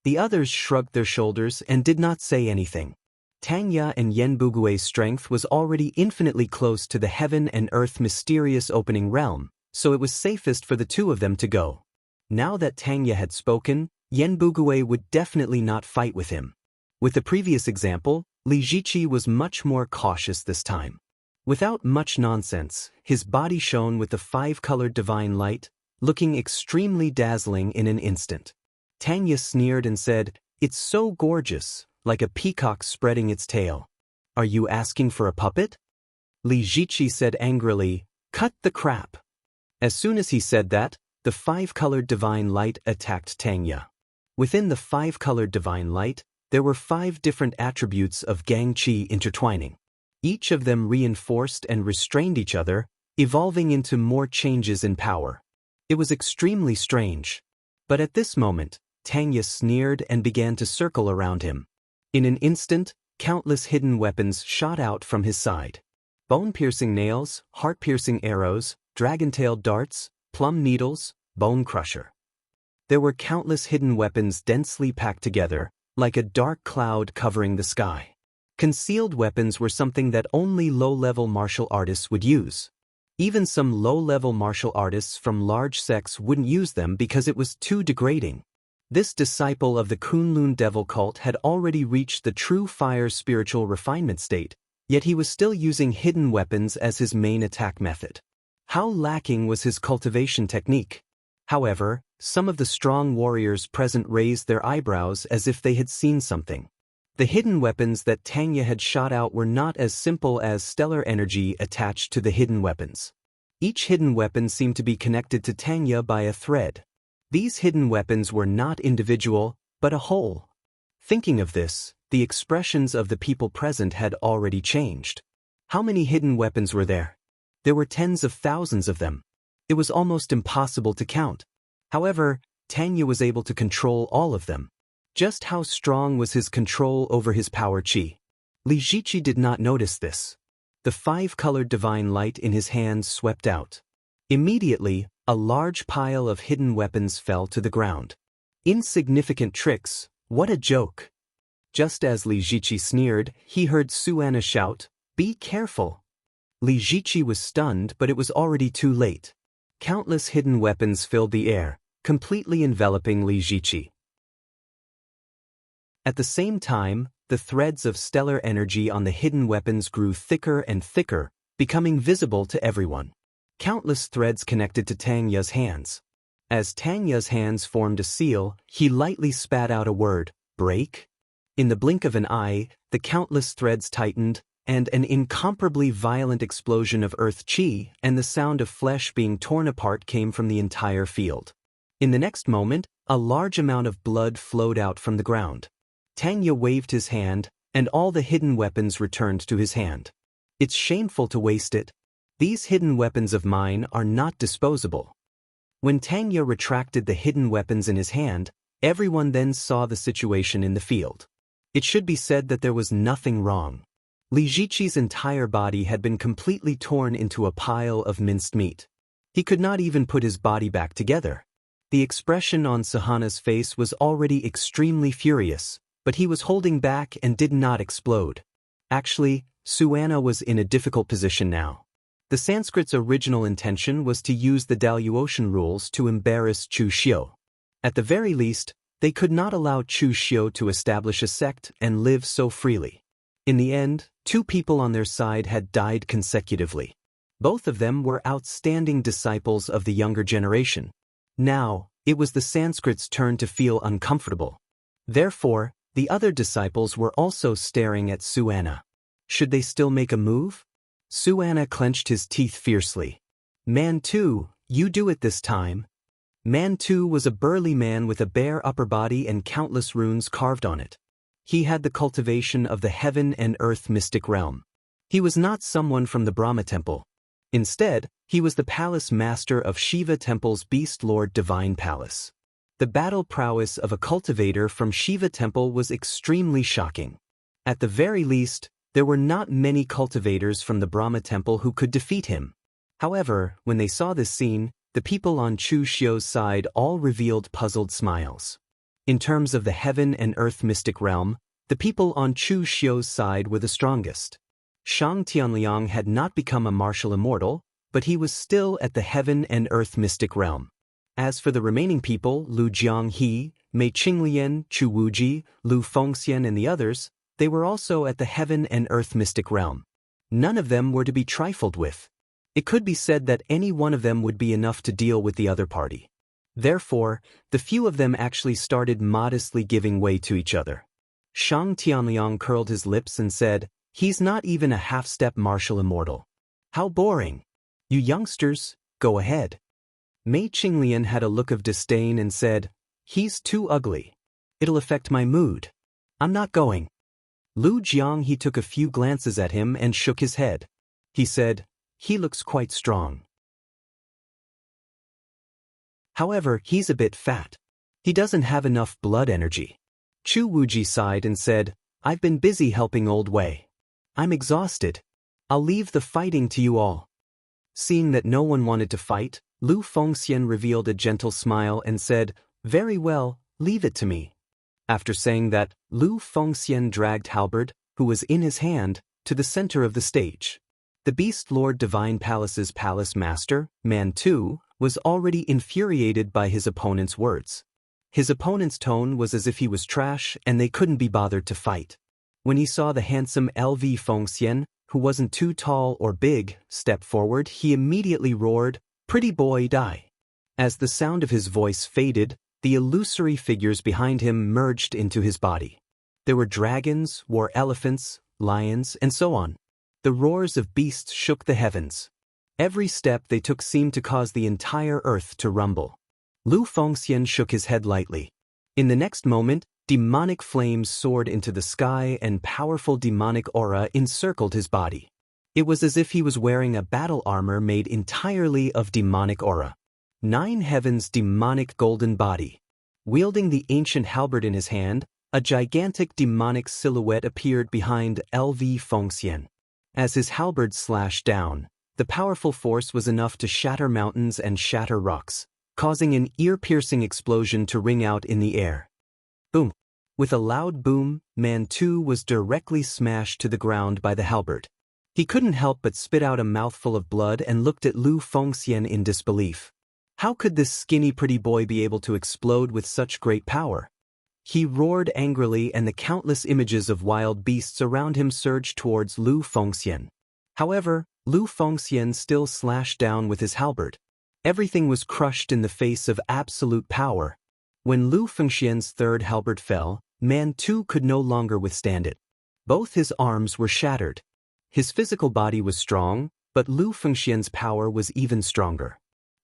The others shrugged their shoulders and did not say anything. Tanya and Yen Bugui's strength was already infinitely close to the heaven and earth mysterious opening realm, so it was safest for the two of them to go. Now that Tanya had spoken, Yen Bugui would definitely not fight with him. With the previous example, Li Ziqi was much more cautious this time. Without much nonsense, his body shone with the five-colored divine light, looking extremely dazzling in an instant. Tanya sneered and said, "It's so gorgeous, like a peacock spreading its tail. Are you asking for a puppet?" Li Ziqi said angrily, "Cut the crap." As soon as he said that, the five-colored divine light attacked Tanya. Within the five-colored divine light, there were 5 different attributes of Gang Qi intertwining. Each of them reinforced and restrained each other, evolving into more changes in power. It was extremely strange. But at this moment, Tanya sneered and began to circle around him. In an instant, countless hidden weapons shot out from his side. Bone-piercing nails, heart-piercing arrows, dragon-tailed darts, plum needles, bone crusher. There were countless hidden weapons densely packed together, like a dark cloud covering the sky. Concealed weapons were something that only low-level martial artists would use. Even some low-level martial artists from large sects wouldn't use them because it was too degrading. This disciple of the Kunlun devil cult had already reached the true fire spiritual refinement state, yet he was still using hidden weapons as his main attack method. How lacking was his cultivation technique? However, some of the strong warriors present raised their eyebrows as if they had seen something. The hidden weapons that Tanya had shot out were not as simple as stellar energy attached to the hidden weapons. Each hidden weapon seemed to be connected to Tanya by a thread. These hidden weapons were not individual, but a whole. Thinking of this, the expressions of the people present had already changed. How many hidden weapons were there? There were tens of thousands of them. It was almost impossible to count. However, Tanya was able to control all of them. Just how strong was his control over his power chi? Li Ziqi did not notice this. The 5-colored divine light in his hands swept out. Immediately, a large pile of hidden weapons fell to the ground. Insignificant tricks, what a joke! Just as Li Ziqi sneered, he heard Suanna shout, "Be careful!" Li Ziqi was stunned, but it was already too late. Countless hidden weapons filled the air, completely enveloping Li Ziqi. At the same time, the threads of stellar energy on the hidden weapons grew thicker and thicker, becoming visible to everyone. Countless threads connected to Tang Ye's hands. As Tang Ye's hands formed a seal, he lightly spat out a word, "Break." In the blink of an eye, the countless threads tightened, and an incomparably violent explosion of earth chi and the sound of flesh being torn apart came from the entire field. In the next moment, a large amount of blood flowed out from the ground. Tang Ye waved his hand, and all the hidden weapons returned to his hand. "It's shameful to waste it. These hidden weapons of mine are not disposable." When Tang Ye retracted the hidden weapons in his hand, everyone then saw the situation in the field. It should be said that there was nothing wrong. Li Ziqi's entire body had been completely torn into a pile of minced meat. He could not even put his body back together. The expression on Sahana's face was already extremely furious, but he was holding back and did not explode. Actually, Suanna was in a difficult position now. The Sanskrit's original intention was to use the Daluotian rules to embarrass Chu Xiu. At the very least, they could not allow Chu Xiu to establish a sect and live so freely. In the end, two people on their side had died consecutively. Both of them were outstanding disciples of the younger generation. Now, it was the Sanskrit's turn to feel uncomfortable. Therefore, the other disciples were also staring at Suanna. Should they still make a move? Suanna clenched his teeth fiercely. "Man 2, you do it this time." Man 2 was a burly man with a bare upper body and countless runes carved on it. He had the cultivation of the heaven and earth mystic realm. He was not someone from the Brahma temple. Instead, he was the palace master of Shiva Temple's Beast Lord Divine Palace. The battle prowess of a cultivator from Shiva Temple was extremely shocking. At the very least, there were not many cultivators from the Brahma Temple who could defeat him. However, when they saw this scene, the people on Chu Xiu's side all revealed puzzled smiles. In terms of the heaven and earth mystic realm, the people on Chu Xiu's side were the strongest. Shang Tianliang had not become a martial immortal, but he was still at the heaven and earth mystic realm. As for the remaining people, Lu Jianghe, Mei Qinglian, Chu Wuji, Lu Fengxian and the others, they were also at the heaven and earth mystic realm. None of them were to be trifled with. It could be said that any one of them would be enough to deal with the other party. Therefore, the few of them actually started modestly giving way to each other. Shang Tianliang curled his lips and said, "He's not even a half-step martial immortal. How boring. You youngsters, go ahead." Mei Qinglian had a look of disdain and said, "He's too ugly. It'll affect my mood. I'm not going." Lu Jianghe took a few glances at him and shook his head. He said, "He looks quite strong. However, he's a bit fat. He doesn't have enough blood energy." Chu Wuji sighed and said, "I've been busy helping Old Wei. I'm exhausted. I'll leave the fighting to you all." Seeing that no one wanted to fight, Lu Fengxian revealed a gentle smile and said, "Very well, leave it to me." After saying that, Lu Fengxian dragged Halberd, who was in his hand, to the center of the stage. The Beast Lord Divine Palace's palace master, Man 2, was already infuriated by his opponent's words. His opponent's tone was as if he was trash and they couldn't be bothered to fight. When he saw the handsome LV Fengxian, who wasn't too tall or big, step forward, he immediately roared, "Pretty boy, die." As the sound of his voice faded, the illusory figures behind him merged into his body. There were dragons, war elephants, lions, and so on. The roars of beasts shook the heavens. Every step they took seemed to cause the entire earth to rumble. Lu Fengxian shook his head lightly. In the next moment, demonic flames soared into the sky and powerful demonic aura encircled his body. It was as if he was wearing a battle armor made entirely of demonic aura. 9 Heaven's demonic golden body. Wielding the ancient halberd in his hand, a gigantic demonic silhouette appeared behind LV Fengxian. As his halberd slashed down, the powerful force was enough to shatter mountains and shatter rocks, causing an ear-piercing explosion to ring out in the air. Boom! With a loud boom, Man 2 was directly smashed to the ground by the halberd. He couldn't help but spit out a mouthful of blood and looked at Lu Fengxian in disbelief. How could this skinny pretty boy be able to explode with such great power? He roared angrily, and the countless images of wild beasts around him surged towards Lu Fengxian. However, Lu Fengxian still slashed down with his halberd. Everything was crushed in the face of absolute power. When Lu Fengxian's third halberd fell, Man 2 could no longer withstand it. Both his arms were shattered. His physical body was strong, but Lu Fengxian's power was even stronger.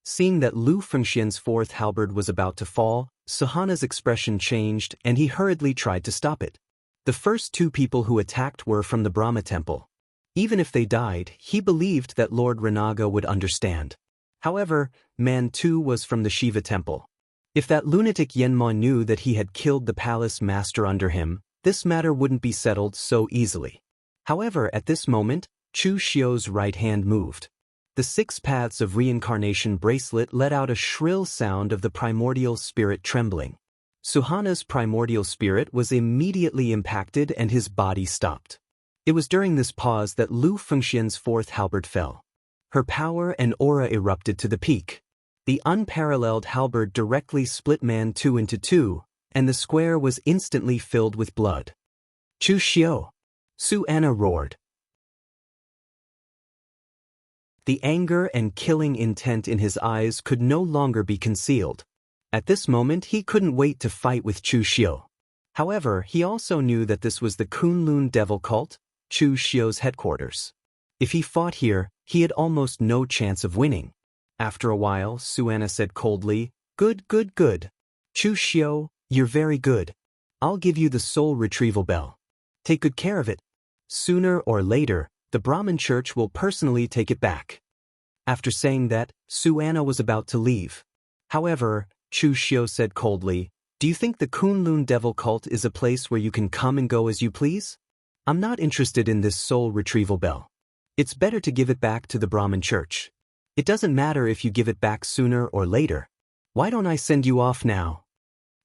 Seeing that Lu Fengxian's fourth halberd was about to fall, Suhana's expression changed and he hurriedly tried to stop it. The first two people who attacked were from the Brahma temple. Even if they died, he believed that Lord Renaga would understand. However, Man 2 was from the Shiva temple. If that lunatic Yanma knew that he had killed the palace master under him, this matter wouldn't be settled so easily. However, at this moment, Chu Xiu's right hand moved. The 6 paths of reincarnation bracelet let out a shrill sound of the primordial spirit trembling. Suhana's primordial spirit was immediately impacted and his body stopped. It was during this pause that Lu Fengxian's fourth halberd fell. Her power and aura erupted to the peak. The unparalleled halberd directly split Man 2 into two, and the square was instantly filled with blood. Chu Xiu! Suana roared. The anger and killing intent in his eyes could no longer be concealed. At this moment he couldn't wait to fight with Chu Xiu. However, he also knew that this was the Kunlun devil cult, Chu Xiu's headquarters. If he fought here, he had almost no chance of winning. After a while, Suana said coldly, "Good, good, good. Chu Xiu, you're very good. I'll give you the soul retrieval bell. Take good care of it. Sooner or later, the Brahmin church will personally take it back." After saying that, Suana was about to leave. However, Chu Xiu said coldly, "Do you think the Kunlun devil cult is a place where you can come and go as you please? I'm not interested in this soul retrieval bell. It's better to give it back to the Brahmin church. It doesn't matter if you give it back sooner or later. Why don't I send you off now?"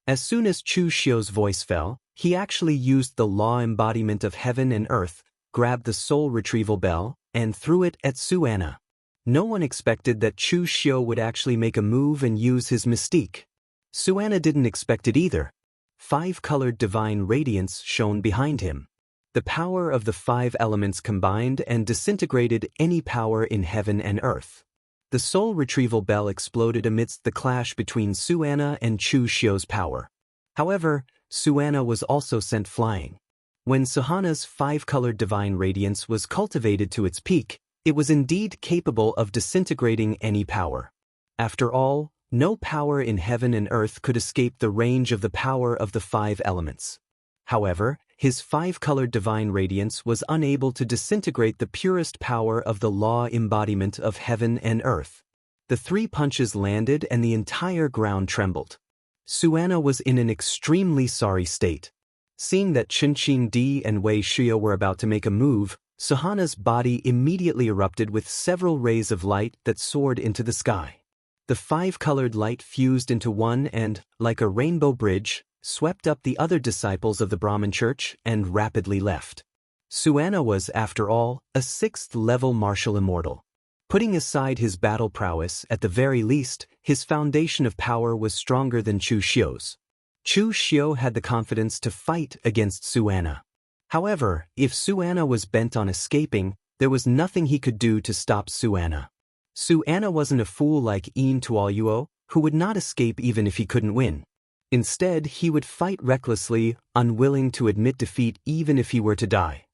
As soon as Chu Xiu's voice fell, he actually used the law embodiment of heaven and earth, grabbed the soul retrieval bell, and threw it at Suana. No one expected that Chu Xiu would actually make a move and use his mystique. Suana didn't expect it either. 5-colored divine radiance shone behind him. The power of the 5 elements combined and disintegrated any power in heaven and earth. The soul retrieval bell exploded amidst the clash between Suana and Chu Xiu's power. However, Suana was also sent flying. When Suhana's 5-colored divine radiance was cultivated to its peak, it was indeed capable of disintegrating any power. After all, no power in heaven and earth could escape the range of the power of the 5 elements. However, his 5-colored divine radiance was unable to disintegrate the purest power of the law embodiment of heaven and earth. The 3 punches landed and the entire ground trembled. Suana was in an extremely sorry state. Seeing that Chinqing Di and Wei Shio were about to make a move, Suhana's body immediately erupted with several rays of light that soared into the sky. The 5-colored light fused into one and, like a rainbow bridge, swept up the other disciples of the Brahmin church and rapidly left. Suana was, after all, a 6th-level martial immortal. Putting aside his battle prowess, at the very least, his foundation of power was stronger than Chu Xiu's. Chu Xiu had the confidence to fight against Suana. However, if Suana was bent on escaping, there was nothing he could do to stop Suana. Suana wasn't a fool like Yin Tuoyuo, who would not escape even if he couldn't win. Instead, he would fight recklessly, unwilling to admit defeat even if he were to die.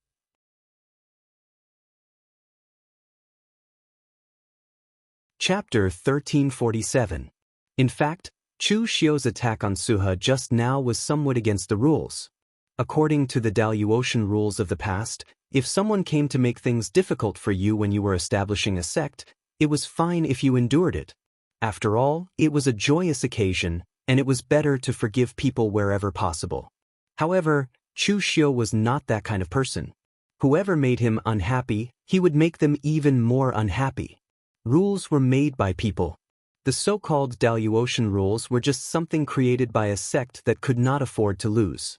Chapter 1347. In fact, Chu Xiu's attack on Suha just now was somewhat against the rules. According to the Daluotian rules of the past, if someone came to make things difficult for you when you were establishing a sect, it was fine if you endured it. After all, it was a joyous occasion, and it was better to forgive people wherever possible. However, Chu Xiu was not that kind of person. Whoever made him unhappy, he would make them even more unhappy. Rules were made by people. The so-called Daluotian rules were just something created by a sect that could not afford to lose.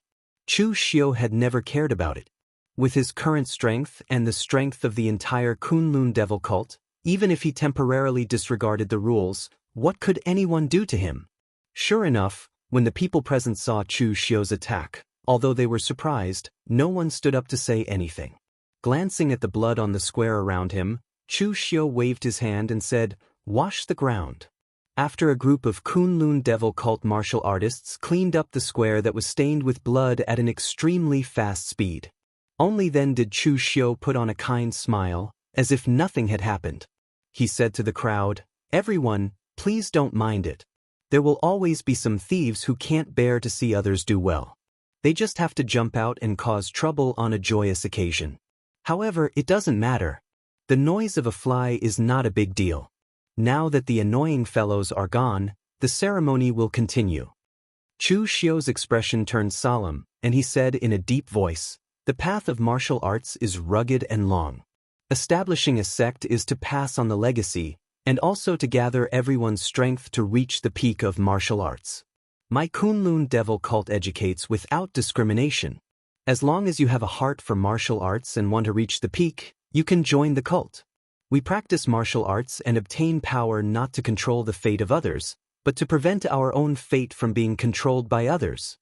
Chu Xiu had never cared about it. With his current strength and the strength of the entire Kunlun Devil cult, even if he temporarily disregarded the rules, what could anyone do to him? Sure enough, when the people present saw Chu Xiu's attack, although they were surprised, no one stood up to say anything. Glancing at the blood on the square around him, Chu Xiu waved his hand and said, "Wash the ground." After a group of Kunlun Devil cult martial artists cleaned up the square that was stained with blood at an extremely fast speed. Only then did Chu Xiu put on a kind smile, as if nothing had happened. He said to the crowd, "Everyone, please don't mind it. There will always be some thieves who can't bear to see others do well. They just have to jump out and cause trouble on a joyous occasion. However, it doesn't matter. The noise of a fly is not a big deal. Now that the annoying fellows are gone, the ceremony will continue." Chu Xiu's expression turned solemn, and he said in a deep voice, "The path of martial arts is rugged and long. Establishing a sect is to pass on the legacy, and also to gather everyone's strength to reach the peak of martial arts. My Kunlun Devil cult educates without discrimination. As long as you have a heart for martial arts and want to reach the peak, you can join the cult. We practice martial arts and obtain power not to control the fate of others, but to prevent our own fate from being controlled by others."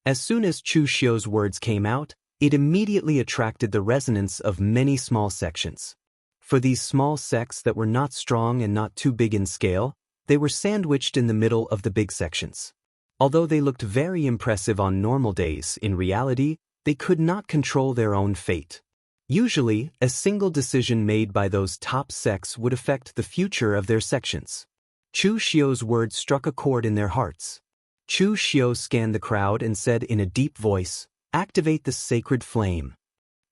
As soon as Chu Xiu's words came out, it immediately attracted the resonance of many small sections. For these small sects that were not strong and not too big in scale, they were sandwiched in the middle of the big sections. Although they looked very impressive on normal days, in reality, they could not control their own fate. Usually, a single decision made by those top sects would affect the future of their sections. Chu Xiu's words struck a chord in their hearts. Chu Xiu scanned the crowd and said in a deep voice, "Activate the sacred flame."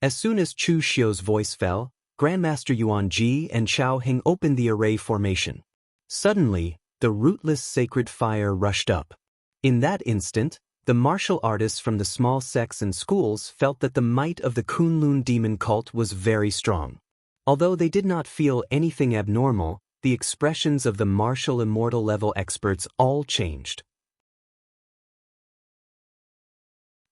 As soon as Chu Xiu's voice fell, Grandmaster Yuan Ji and Chao Heng opened the array formation. Suddenly, the rootless sacred fire rushed up. In that instant, the martial artists from the small sects and schools felt that the might of the Kunlun demon cult was very strong. Although they did not feel anything abnormal, the expressions of the martial immortal level experts all changed.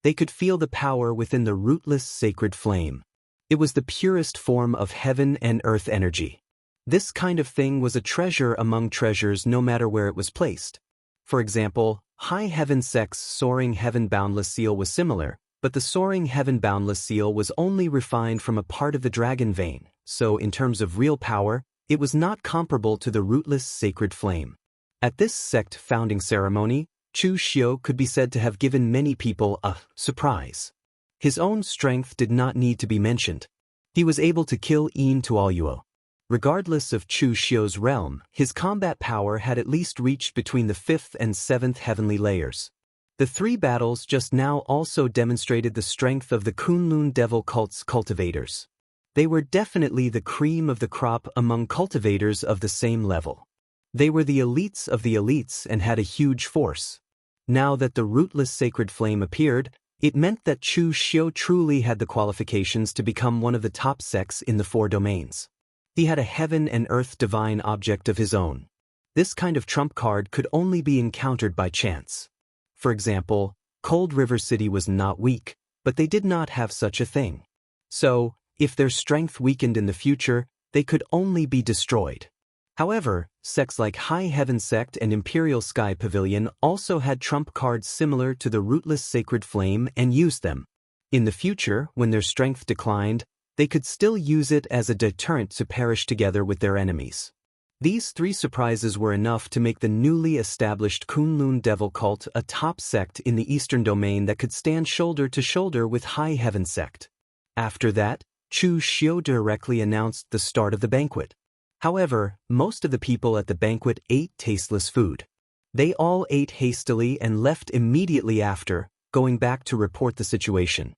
They could feel the power within the rootless sacred flame. It was the purest form of heaven and earth energy. This kind of thing was a treasure among treasures no matter where it was placed. For example, High Heaven Sect's Soaring Heaven Boundless Seal was similar, but the Soaring Heaven Boundless Seal was only refined from a part of the dragon vein, so in terms of real power, it was not comparable to the rootless sacred flame. At this sect founding ceremony, Chu Xiu could be said to have given many people a surprise. His own strength did not need to be mentioned. He was able to kill Yin Tuoyuo. Regardless of Chu Xiu's realm, his combat power had at least reached between the 5th and 7th heavenly layers. The 3 battles just now also demonstrated the strength of the Kunlun Devil cult's cultivators. They were definitely the cream of the crop among cultivators of the same level. They were the elites of the elites and had a huge force. Now that the rootless sacred flame appeared, it meant that Chu Xiu truly had the qualifications to become one of the top sects in the 4 domains. He had a heaven and earth divine object of his own. This kind of trump card could only be encountered by chance. For example, Cold River City was not weak, but they did not have such a thing. So, if their strength weakened in the future, they could only be destroyed. However, sects like High Heaven Sect and Imperial Sky Pavilion also had trump cards similar to the rootless sacred flame and used them. In the future, when their strength declined, they could still use it as a deterrent to perish together with their enemies. These 3 surprises were enough to make the newly established Kunlun Devil cult a top sect in the Eastern Domain that could stand shoulder to shoulder with High Heaven Sect. After that, Chu Xiu directly announced the start of the banquet. However, most of the people at the banquet ate tasteless food. They all ate hastily and left immediately after, going back to report the situation.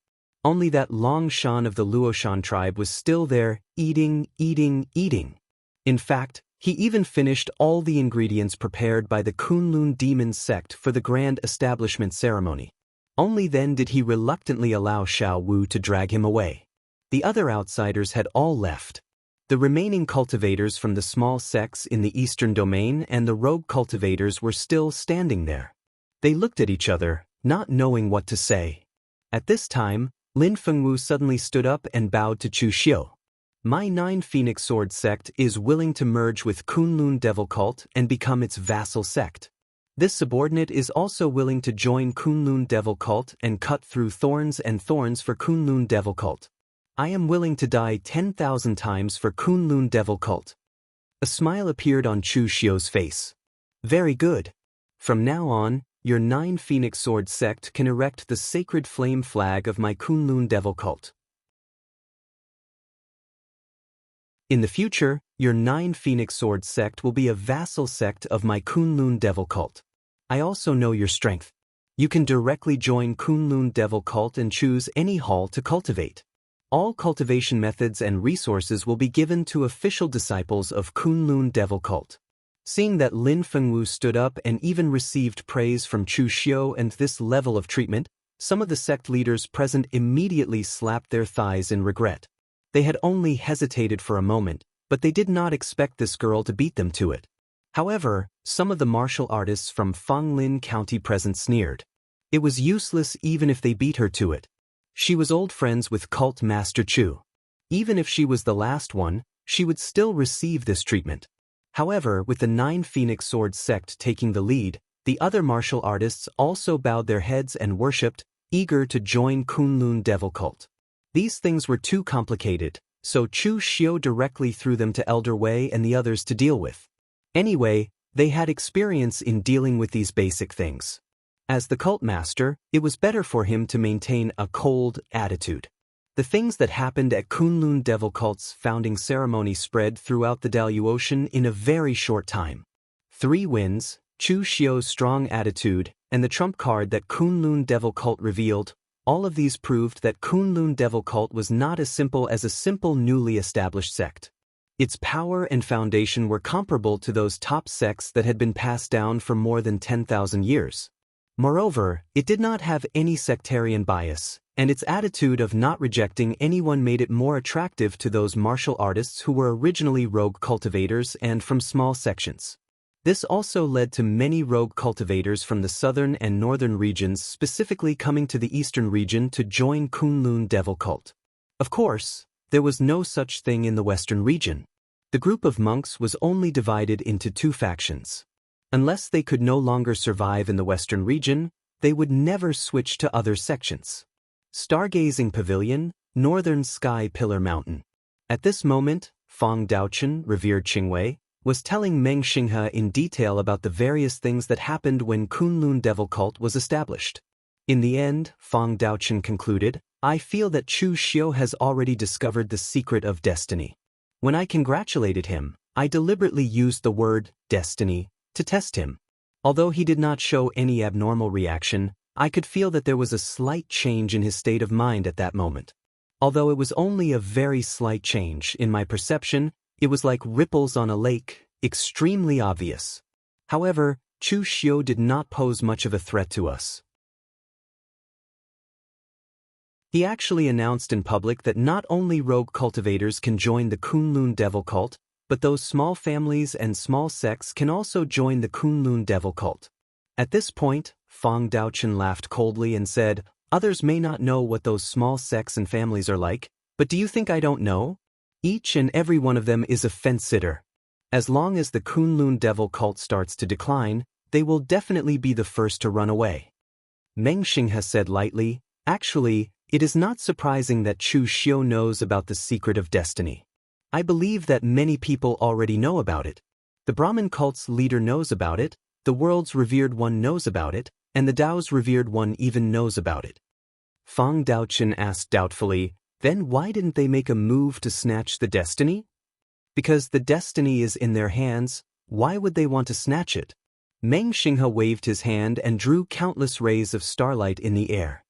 Only that Long Shan of the Luoshan tribe was still there, eating. In fact, he even finished all the ingredients prepared by the Kunlun demon sect for the grand establishment ceremony. Only then did he reluctantly allow Xiao Wu to drag him away. The other outsiders had all left. The remaining cultivators from the small sects in the Eastern Domain and the rogue cultivators were still standing there. They looked at each other, not knowing what to say. At this time, Lin Fengwu suddenly stood up and bowed to Chu Xiu. My 9 Phoenix Sword sect is willing to merge with Kunlun Devil Cult and become its vassal sect. This subordinate is also willing to join Kunlun Devil Cult and cut through thorns and thorns for Kunlun Devil Cult. I am willing to die 10,000 times for Kunlun Devil Cult. A smile appeared on Chu Xiu's face. Very good. From now on, your 9 Phoenix Sword sect can erect the sacred flame flag of my Kunlun Devil Cult. In the future, your 9 Phoenix Sword sect will be a vassal sect of my Kunlun Devil Cult. I also know your strength. You can directly join Kunlun Devil Cult and choose any hall to cultivate. All cultivation methods and resources will be given to official disciples of Kunlun Devil Cult. Seeing that Lin Fengwu stood up and even received praise from Chu Xiu and this level of treatment, some of the sect leaders present immediately slapped their thighs in regret. They had only hesitated for a moment, but they did not expect this girl to beat them to it. However, some of the martial artists from Fanglin County present sneered. It was useless even if they beat her to it. She was old friends with Cult Master Chu. Even if she was the last one, she would still receive this treatment. However, with the 9 Phoenix Sword sect taking the lead, the other martial artists also bowed their heads and worshipped, eager to join Kunlun Devil Cult. These things were too complicated, so Chu Xiu directly threw them to Elder Wei and the others to deal with. Anyway, they had experience in dealing with these basic things. As the cult master, it was better for him to maintain a cold attitude. The things that happened at Kunlun Devil Cult's founding ceremony spread throughout the Daluotian in a very short time. 3 wins, Chu Xiu's strong attitude, and the trump card that Kunlun Devil Cult revealed, all of these proved that Kunlun Devil Cult was not as simple as a simple newly established sect. Its power and foundation were comparable to those top sects that had been passed down for more than 10,000 years. Moreover, it did not have any sectarian bias, and its attitude of not rejecting anyone made it more attractive to those martial artists who were originally rogue cultivators and from small sections. This also led to many rogue cultivators from the southern and northern regions specifically coming to the eastern region to join Kunlun Devil Cult. Of course, there was no such thing in the western region. The group of monks was only divided into 2 factions. Unless they could no longer survive in the western region, they would never switch to other sections. Stargazing Pavilion, Northern Sky Pillar Mountain. At this moment, Fang Daochen, revered Qingwei, was telling Meng Xinghe in detail about the various things that happened when Kunlun Devil Cult was established. In the end, Fang Daochen concluded, I feel that Chu Xiu has already discovered the secret of destiny. When I congratulated him, I deliberately used the word destiny to test him. Although he did not show any abnormal reaction, I could feel that there was a slight change in his state of mind at that moment. Although it was only a very slight change, in my perception, it was like ripples on a lake, extremely obvious. However, Chu Xiu did not pose much of a threat to us. He actually announced in public that not only rogue cultivators can join the Kunlun Devil Cult, but those small families and small sects can also join the Kunlun Devil Cult. At this point, Fang Daochen laughed coldly and said, others may not know what those small sects and families are like, but do you think I don't know? Each and every one of them is a fence-sitter. As long as the Kunlun Devil Cult starts to decline, they will definitely be the first to run away. Meng Xinghe said lightly, actually, it is not surprising that Chu Xiu knows about the secret of destiny. I believe that many people already know about it. The Brahmin cult's leader knows about it, the world's revered one knows about it, and the Tao's revered one even knows about it. Fang Daochen asked doubtfully, then why didn't they make a move to snatch the destiny? Because the destiny is in their hands, why would they want to snatch it? Meng Xinghe waved his hand and drew countless rays of starlight in the air.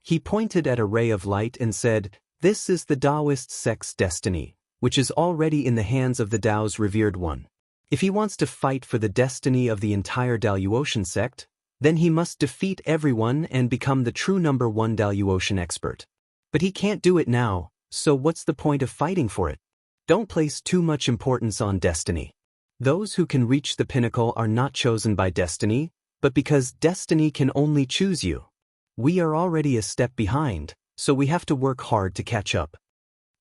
He pointed at a ray of light and said, this is the Taoist sect's destiny, which is already in the hands of the Tao's revered one. If he wants to fight for the destiny of the entire Daluotian sect, then he must defeat everyone and become the true number 1 Daluotian expert. But he can't do it now, so what's the point of fighting for it? Don't place too much importance on destiny. Those who can reach the pinnacle are not chosen by destiny, but because destiny can only choose you. We are already a step behind, so we have to work hard to catch up.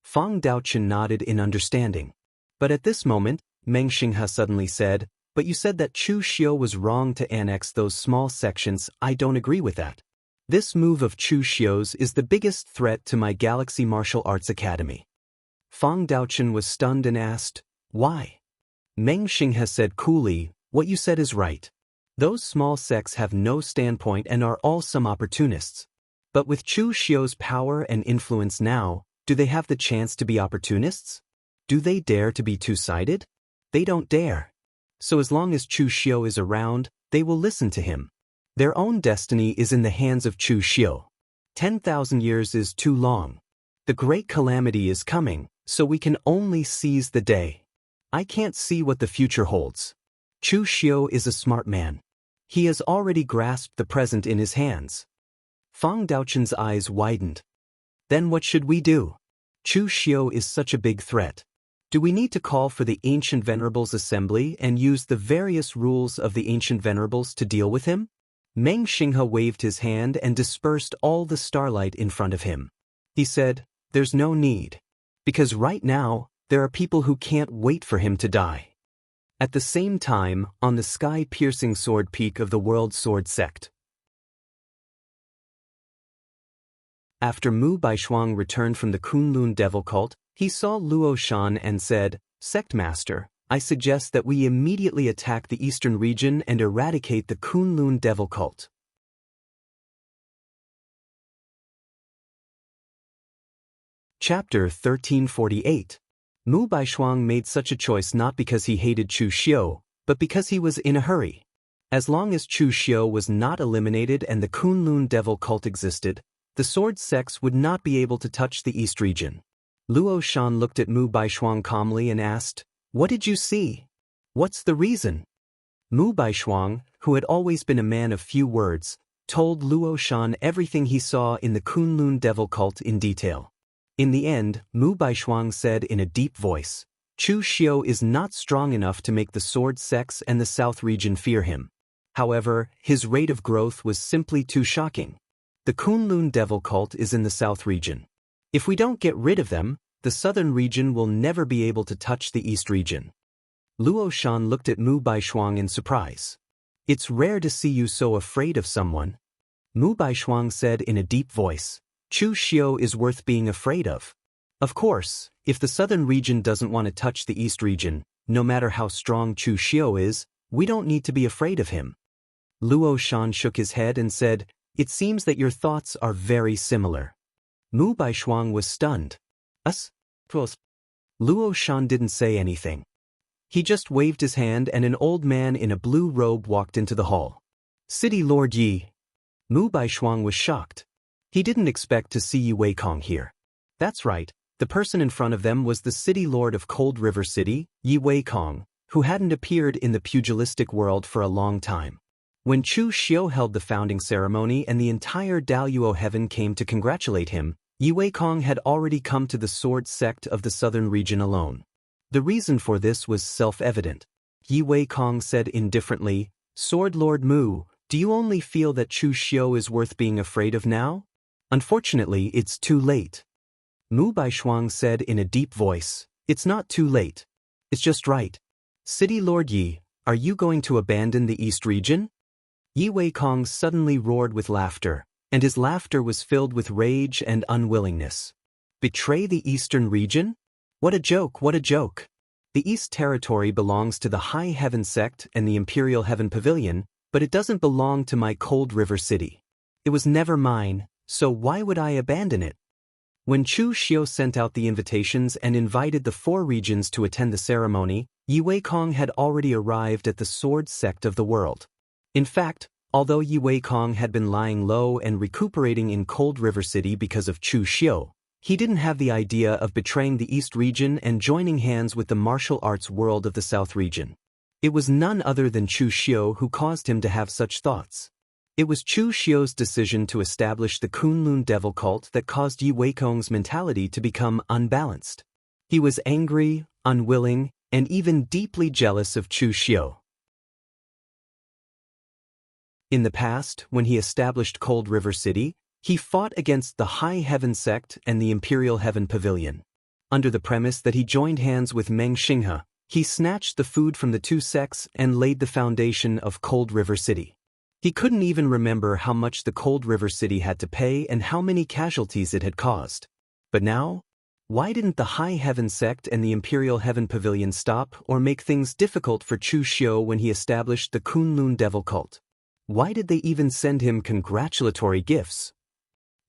Fang Daochen nodded in understanding. But at this moment, Meng Xinghe suddenly said, "But you said that Chu Xiu was wrong to annex those small sections. I don't agree with that. This move of Chu Xiu's is the biggest threat to my Galaxy Martial Arts Academy." Fang Daochen was stunned and asked, "Why?" Meng Xinghe said coolly, "What you said is right. Those small sects have no standpoint and are all some opportunists. But with Chu Xiu's power and influence now, do they have the chance to be opportunists? Do they dare to be two-sided? They don't dare. So as long as Chu Xiu is around, they will listen to him. Their own destiny is in the hands of Chu Xiu. 10,000 years is too long. The great calamity is coming, so we can only seize the day. I can't see what the future holds. Chu Xiu is a smart man. He has already grasped the present in his hands." Fang Daochen's eyes widened. "Then what should we do? Chu Xiu is such a big threat. Do we need to call for the Ancient Venerables Assembly and use the various rules of the Ancient Venerables to deal with him?" Meng Xinghe waved his hand and dispersed all the starlight in front of him. He said, "There's no need. Because right now, there are people who can't wait for him to die." At the same time, on the sky-piercing sword peak of the World Sword Sect. After Mu Baishuang returned from the Kunlun Devil Cult, he saw Luo Shan and said, "Sect Master, I suggest that we immediately attack the eastern region and eradicate the Kunlun Devil Cult." Chapter 1348. Mu Baishuang made such a choice not because he hated Chu Xiu, but because he was in a hurry. As long as Chu Xiu was not eliminated and the Kunlun Devil Cult existed, the sword sects would not be able to touch the East region. Luo Shan looked at Mu Baishuang calmly and asked, "What did you see? What's the reason?" Mu Baishuang, who had always been a man of few words, told Luo Shan everything he saw in the Kunlun Devil Cult in detail. In the end, Mu Baishuang said in a deep voice, "Chu Xiu is not strong enough to make the sword sects and the south region fear him. However, his rate of growth was simply too shocking. The Kunlun Devil Cult is in the south region. If we don't get rid of them, the southern region will never be able to touch the east region." Luo Shan looked at Mu Baishuang in surprise. "It's rare to see you so afraid of someone." Mu Baishuang said in a deep voice, "Chu Xiu is worth being afraid of. Of course, if the southern region doesn't want to touch the east region, no matter how strong Chu Xiu is, we don't need to be afraid of him." Luo Shan shook his head and said, "It seems that your thoughts are very similar." Mu Baishuang was stunned. "Us? Luo Shan didn't say anything. He just waved his hand and an old man in a blue robe walked into the hall. "City Lord Yi." Mu Baishuang was shocked. He didn't expect to see Yi Weikong here. That's right, the person in front of them was the City Lord of Cold River City, Yi Weikong, who hadn't appeared in the pugilistic world for a long time. When Chu Xiu held the founding ceremony and the entire Daoyuo heaven came to congratulate him, Yi Weikong had already come to the sword sect of the southern region alone. The reason for this was self-evident. Yi Weikong said indifferently, "Sword Lord Mu, do you only feel that Chu Xiu is worth being afraid of now? Unfortunately, it's too late." Mu Baishuang said in a deep voice, "It's not too late. It's just right. City Lord Yi, are you going to abandon the East region?" Yi Weikong suddenly roared with laughter, and his laughter was filled with rage and unwillingness. "Betray the Eastern region? What a joke, what a joke. The East territory belongs to the High Heaven sect and the Imperial Heaven Pavilion, but it doesn't belong to my Cold River City. It was never mine, so why would I abandon it?" When Chu Xiu sent out the invitations and invited the 4 regions to attend the ceremony, Yi Weikong had already arrived at the sword sect of the world. In fact, although Yi Weikong had been lying low and recuperating in Cold River City because of Chu Xiu, he didn't have the idea of betraying the East region and joining hands with the martial arts world of the South region. It was none other than Chu Xiu who caused him to have such thoughts. It was Chu Xiu's decision to establish the Kunlun Devil Cult that caused Yi Weikong's mentality to become unbalanced. He was angry, unwilling, and even deeply jealous of Chu Xiu. In the past, when he established Cold River City, he fought against the High Heaven Sect and the Imperial Heaven Pavilion. Under the premise that he joined hands with Meng Xinghe, he snatched the food from the two sects and laid the foundation of Cold River City. He couldn't even remember how much the Cold River City had to pay and how many casualties it had caused. But now, why didn't the High Heaven Sect and the Imperial Heaven Pavilion stop or make things difficult for Chu Xiu when he established the Kunlun Devil Cult? Why did they even send him congratulatory gifts?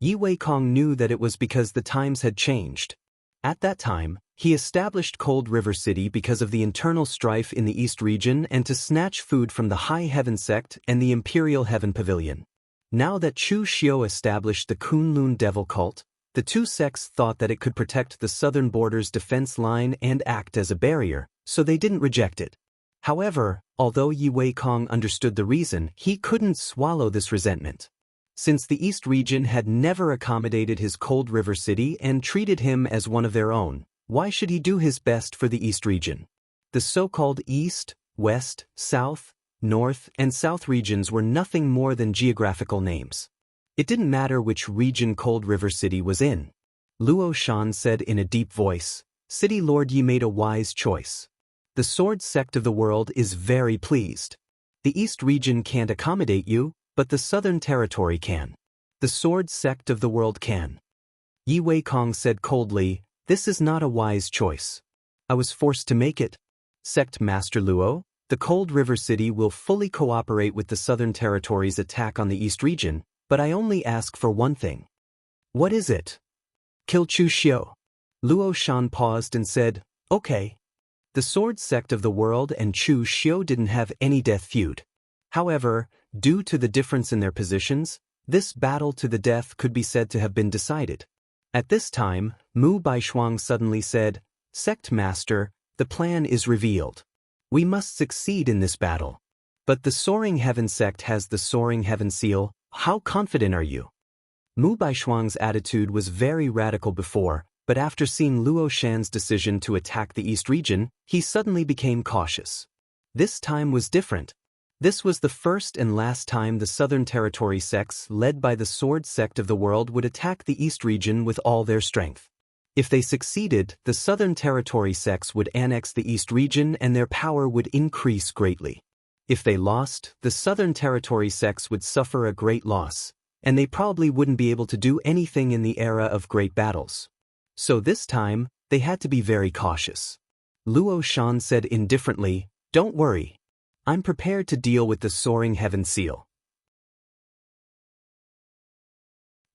Yi Weikong knew that it was because the times had changed. At that time, he established Cold River City because of the internal strife in the East region and to snatch food from the High Heaven Sect and the Imperial Heaven Pavilion. Now that Chu Xiu established the Kunlun Devil Cult, the two sects thought that it could protect the southern border's defense line and act as a barrier, so they didn't reject it. However, although Yi Weikong understood the reason, he couldn't swallow this resentment. Since the East region had never accommodated his Cold River City and treated him as one of their own, why should he do his best for the East region? The so-called East, West, South, North, and South regions were nothing more than geographical names. It didn't matter which region Cold River City was in. Luo Shan said in a deep voice, "City Lord Yi made a wise choice. The Sword Sect of the world is very pleased. The East region can't accommodate you, but the Southern Territory can. The Sword Sect of the world can." Yi Weikong said coldly, "This is not a wise choice. I was forced to make it. Sect Master Luo, the Cold River City will fully cooperate with the Southern Territory's attack on the East region, but I only ask for one thing." "What is it?" "Kill Chu Xiu." Luo Shan paused and said, "Okay." The Sword Sect of the world and Chu Xiu didn't have any death feud. However, due to the difference in their positions, this battle to the death could be said to have been decided. At this time, Mu Baishuang suddenly said, "Sect Master, the plan is revealed. We must succeed in this battle. But the Soaring Heaven Sect has the Soaring Heaven Seal. How confident are you?" Mu Baishuang's attitude was very radical before, but after seeing Luo Shan's decision to attack the East region, he suddenly became cautious. This time was different. This was the first and last time the Southern Territory sects led by the Sword Sect of the world would attack the East region with all their strength. If they succeeded, the Southern Territory sects would annex the East region and their power would increase greatly. If they lost, the Southern Territory sects would suffer a great loss, and they probably wouldn't be able to do anything in the era of great battles. So this time, they had to be very cautious. Luo Shan said indifferently, "Don't worry. I'm prepared to deal with the Soaring Heaven Seal.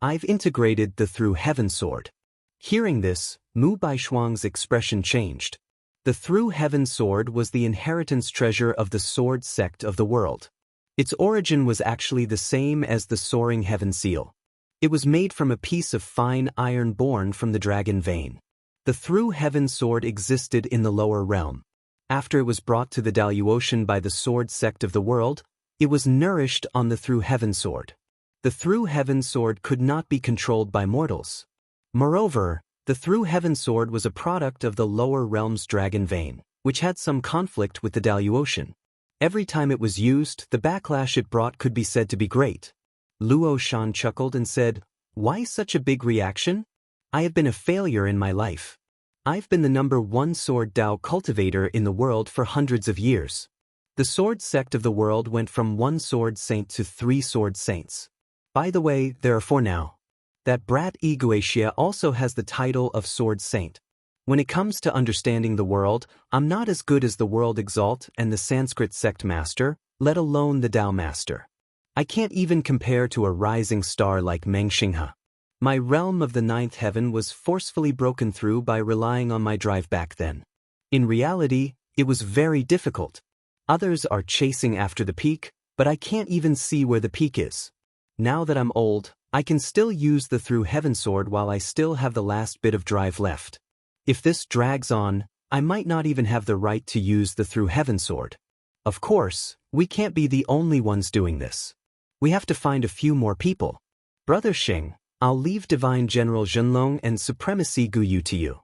I've integrated the Through Heaven Sword." Hearing this, Mu Baishuang's expression changed. The Through Heaven Sword was the inheritance treasure of the Sword Sect of the world. Its origin was actually the same as the Soaring Heaven Seal. It was made from a piece of fine iron born from the dragon vein. The Through Heaven Sword existed in the lower realm. After it was brought to the Daluotian by the Sword Sect of the world, it was nourished on the Through Heaven Sword. The Through Heaven Sword could not be controlled by mortals. Moreover, the Through Heaven Sword was a product of the lower realm's dragon vein, which had some conflict with the Daluotian. Every time it was used, the backlash it brought could be said to be great. Luo Shan chuckled and said, "Why such a big reaction? I have been a failure in my life. I've been the #1 sword Dao cultivator in the world for hundreds of years. The Sword Sect of the world went from 1 sword saint to 3 sword saints. By the way, there are 4 now. That brat Wuxia also has the title of Sword Saint. When it comes to understanding the world, I'm not as good as the World Exalt and the Sanskrit Sect Master, let alone the Dao Master. I can't even compare to a rising star like Meng Xinghe. My realm of the 9th heaven was forcefully broken through by relying on my drive back then. In reality, it was very difficult. Others are chasing after the peak, but I can't even see where the peak is. Now that I'm old, I can still use the Through Heaven Sword while I still have the last bit of drive left. If this drags on, I might not even have the right to use the Through Heaven Sword. Of course, we can't be the only ones doing this. We have to find a few more people. Brother Xing, I'll leave Divine General Zhenlong and Supremacy Guyu to you.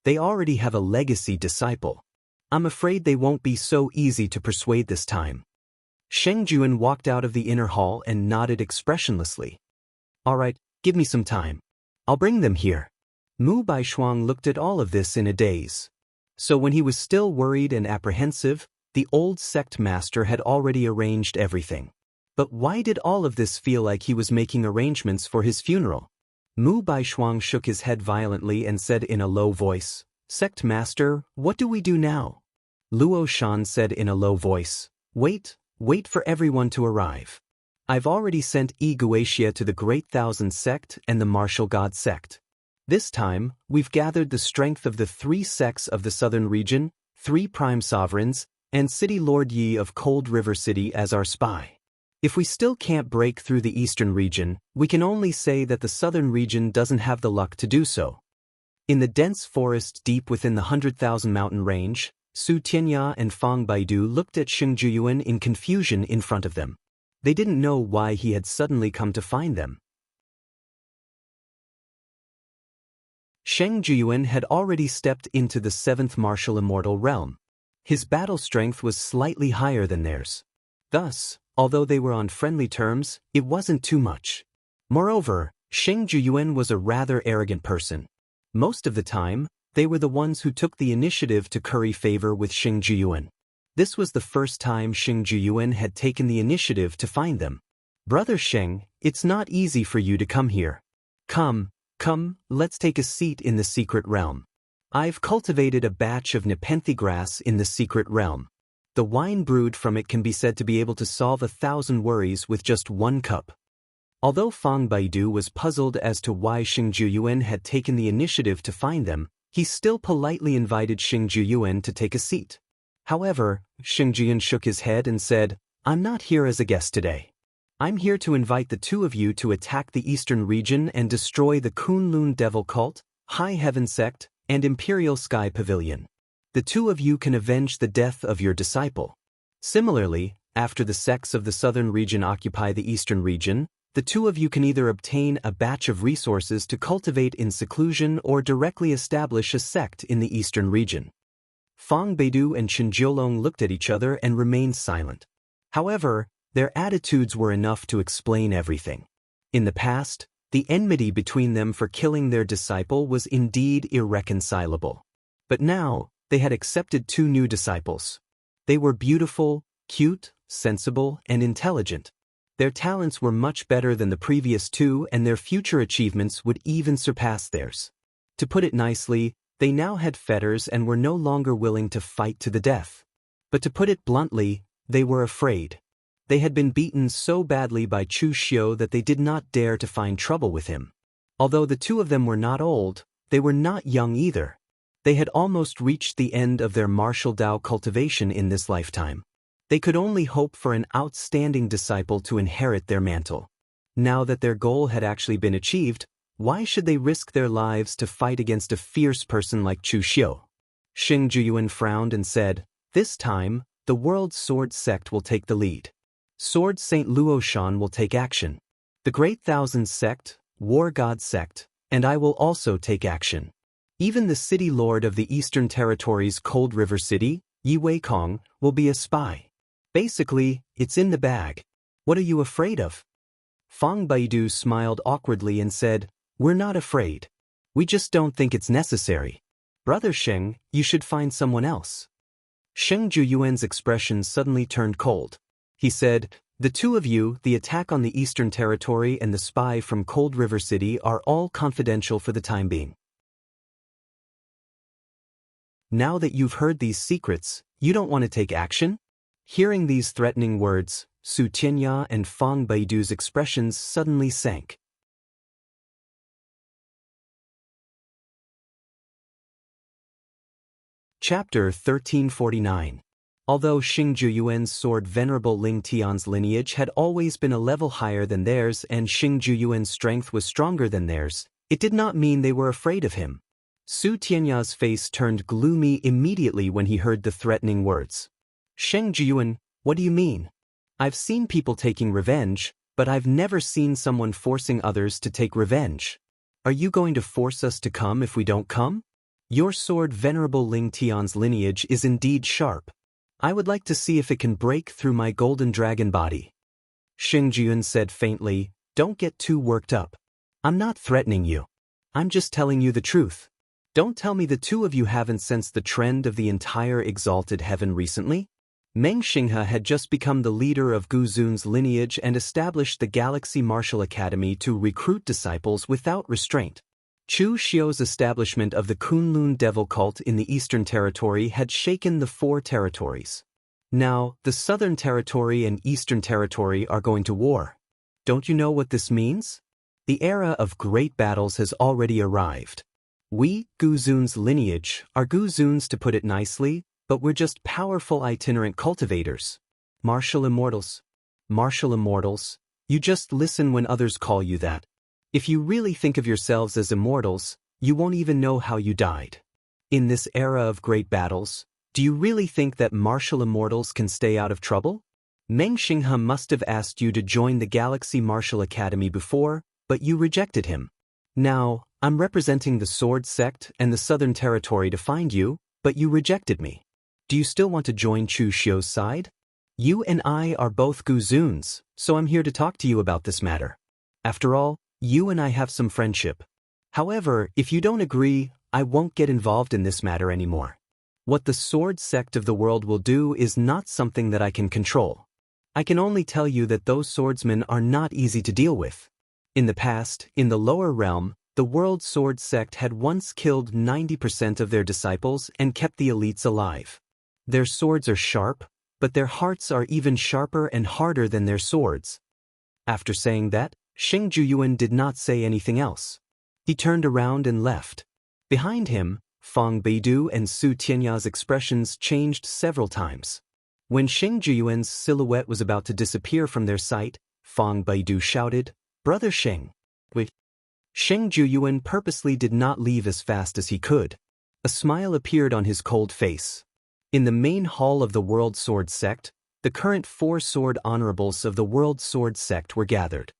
They already have a legacy disciple. I'm afraid they won't be so easy to persuade this time." Sheng Juan walked out of the inner hall and nodded expressionlessly. All right, give me some time. I'll bring them here. Mu Baishuang looked at all of this in a daze. So when he was still worried and apprehensive, the old sect master had already arranged everything. But why did all of this feel like he was making arrangements for his funeral? Mu Baishuang shook his head violently and said in a low voice, Sect master, what do we do now? Luo Shan said in a low voice, Wait for everyone to arrive. I've already sent Wuxia to the Great Thousand Sect and the Martial God Sect. This time, we've gathered the strength of the 3 sects of the southern region, 3 prime sovereigns, and City Lord Yi of Cold River City as our spy. If we still can't break through the eastern region, we can only say that the southern region doesn't have the luck to do so. In the dense forest deep within the 100,000 mountain range, Su Tianya and Fang Baidu looked at Sheng Juyuan in confusion in front of them. They didn't know why he had suddenly come to find them. Sheng Juyuan had already stepped into the 7th martial immortal realm. His battle strength was slightly higher than theirs. Thus, although they were on friendly terms, it wasn't too much. Moreover, Sheng Juyuan was a rather arrogant person. Most of the time, they were the ones who took the initiative to curry favor with Sheng Juyuan. This was the first time Sheng Juyuan had taken the initiative to find them. Brother Sheng, it's not easy for you to come here. Come, let's take a seat in the secret realm. I've cultivated a batch of Nepenthe grass in the secret realm. The wine brewed from it can be said to be able to solve 1,000 worries with just 1 cup. Although Fang Baidu was puzzled as to why Sheng Juyuan had taken the initiative to find them, he still politely invited Sheng Juyuan to take a seat. However, Sheng Juyuan shook his head and said, I'm not here as a guest today. I'm here to invite the 2 of you to attack the eastern region and destroy the Kunlun Devil Cult, High Heaven Sect, and Imperial Sky Pavilion. The 2 of you can avenge the death of your disciple. Similarly, after the sects of the southern region occupy the eastern region, the 2 of you can either obtain a batch of resources to cultivate in seclusion or directly establish a sect in the eastern region. Fang Baidu and Chen Jiolong looked at each other and remained silent. However, their attitudes were enough to explain everything. In the past, the enmity between them for killing their disciple was indeed irreconcilable. But now, they had accepted 2 new disciples. They were beautiful, cute, sensible, and intelligent. Their talents were much better than the previous 2 and their future achievements would even surpass theirs. To put it nicely, they now had fetters and were no longer willing to fight to the death. But to put it bluntly, they were afraid. They had been beaten so badly by Chu Xiu that they did not dare to find trouble with him. Although the 2 of them were not old, they were not young either. They had almost reached the end of their martial Dao cultivation in this lifetime. They could only hope for an outstanding disciple to inherit their mantle. Now that their goal had actually been achieved, why should they risk their lives to fight against a fierce person like Chu Xiu? Sheng Juyuan frowned and said, This time, the World Sword Sect will take the lead. Sword Saint Luoshan will take action. The Great Thousand Sect, War God Sect, and I will also take action. Even the City Lord of the Eastern Territories Cold River City, Yi Weikong, will be a spy. Basically, it's in the bag. What are you afraid of? Fang Baidu smiled awkwardly and said, We're not afraid. We just don't think it's necessary. Brother Sheng, you should find someone else. Sheng Juyuan's expression suddenly turned cold. He said, The 2 of you, the attack on the Eastern Territory and the spy from Cold River City are all confidential for the time being. Now that you've heard these secrets, you don't want to take action? Hearing these threatening words, Su Tianya and Fang Baidu's expressions suddenly sank. Chapter 1349. Although Sheng Juyuan's sword Venerable Ling Tian's lineage had always been a level higher than theirs and Sheng Juyuan's strength was stronger than theirs, it did not mean they were afraid of him. Su Tianya's face turned gloomy immediately when he heard the threatening words. Sheng Juyuan, what do you mean? I've seen people taking revenge, but I've never seen someone forcing others to take revenge. Are you going to force us to come if we don't come? Your sword Venerable Ling Tian's lineage is indeed sharp. I would like to see if it can break through my golden dragon body. Xing Jiyun said faintly, "Don't get too worked up. I'm not threatening you. I'm just telling you the truth. Don't tell me the two of you haven't sensed the trend of the entire exalted heaven recently?" Meng Xinghe had just become the leader of Gu Zun's lineage and established the Galaxy Martial Academy to recruit disciples without restraint. Chu Xiu's establishment of the Kunlun Devil cult in the Eastern Territory had shaken the 4 territories. Now, the Southern Territory and Eastern Territory are going to war. Don't you know what this means? The era of great battles has already arrived. We, Gu Zun's lineage, are Gu Zun's to put it nicely, but we're just powerful itinerant cultivators. Martial immortals. Martial immortals. You just listen when others call you that. If you really think of yourselves as immortals, you won't even know how you died. In this era of great battles, do you really think that martial immortals can stay out of trouble? Meng Xinghe must have asked you to join the Galaxy Martial Academy before, but you rejected him. Now, I'm representing the Sword Sect and the Southern Territory to find you, but you rejected me. Do you still want to join Chu Xiu's side? You and I are both Gu Zun's, so I'm here to talk to you about this matter. After all, you and I have some friendship. However, if you don't agree, I won't get involved in this matter anymore. What the Sword Sect of the world will do is not something that I can control. I can only tell you that those swordsmen are not easy to deal with. In the past, in the lower realm, the World Sword Sect had once killed 90% of their disciples and kept the elites alive. Their swords are sharp, but their hearts are even sharper and harder than their swords. After saying that, Xing Jiyuan did not say anything else. He turned around and left. Behind him, Fang Beidu and Su Tianya's expressions changed several times. When Xing Jiyuan's silhouette was about to disappear from their sight, Fang Beidu shouted, "Brother Xing!" Wait. Xing Jiyuan purposely did not leave as fast as he could. A smile appeared on his cold face. In the main hall of the World Sword Sect, the current 4 sword honorables of the World Sword Sect were gathered.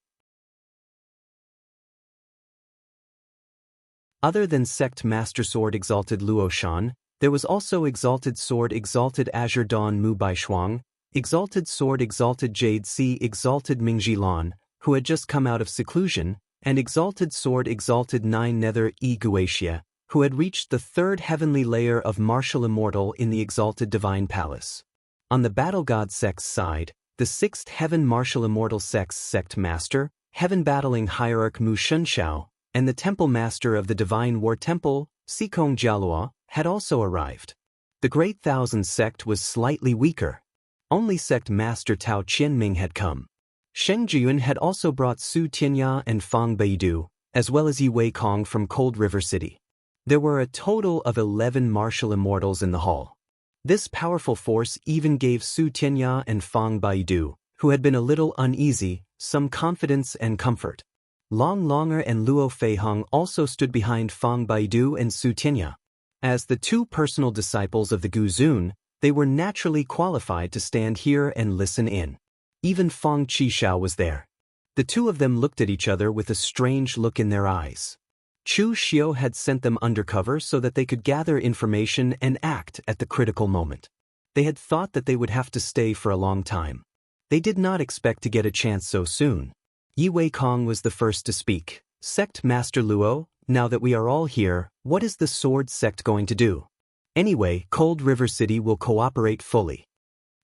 Other than Sect Master Sword Exalted Luo Shan, there was also Exalted Sword Exalted Azure Dawn Mu Baishuang, Exalted Sword Exalted Jade Sea Exalted Mingji Lan, who had just come out of seclusion, and Exalted Sword Exalted Nine Nether E Guatia, who had reached the 3rd heavenly layer of Martial Immortal in the Exalted Divine Palace. On the Battle God Sect's side, the 6th Heaven Martial Immortal Sect's Sect Master, Heaven Battling Hierarch Mu Shunshao, and the Temple Master of the Divine War Temple, Sikong Jialua, had also arrived. The Great Thousand Sect was slightly weaker. Only Sect Master Tao Qianming had come. Sheng Jiyun had also brought Su Tianya and Fang Beidu, as well as Yi Wei Kong from Cold River City. There were a total of 11 martial immortals in the hall. This powerful force even gave Su Tianya and Fang Beidu, who had been a little uneasy, some confidence and comfort. Long Longer and Luo Feiheng also stood behind Fang Beidu and Su Tianya. As the 2 personal disciples of the Gu Zun, they were naturally qualified to stand here and listen in. Even Fang Qishao was there. The 2 of them looked at each other with a strange look in their eyes. Chu Xiu had sent them undercover so that they could gather information and act at the critical moment. They had thought that they would have to stay for a long time. They did not expect to get a chance so soon. Yi Wei Kong was the first to speak. "Sect Master Luo, now that we are all here, what is the Sword Sect going to do? Anyway, Cold River City will cooperate fully."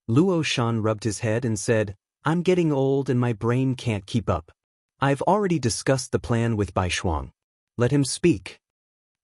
Luo Shan rubbed his head and said, "I'm getting old and my brain can't keep up. I've already discussed the plan with Baishuang. Let him speak."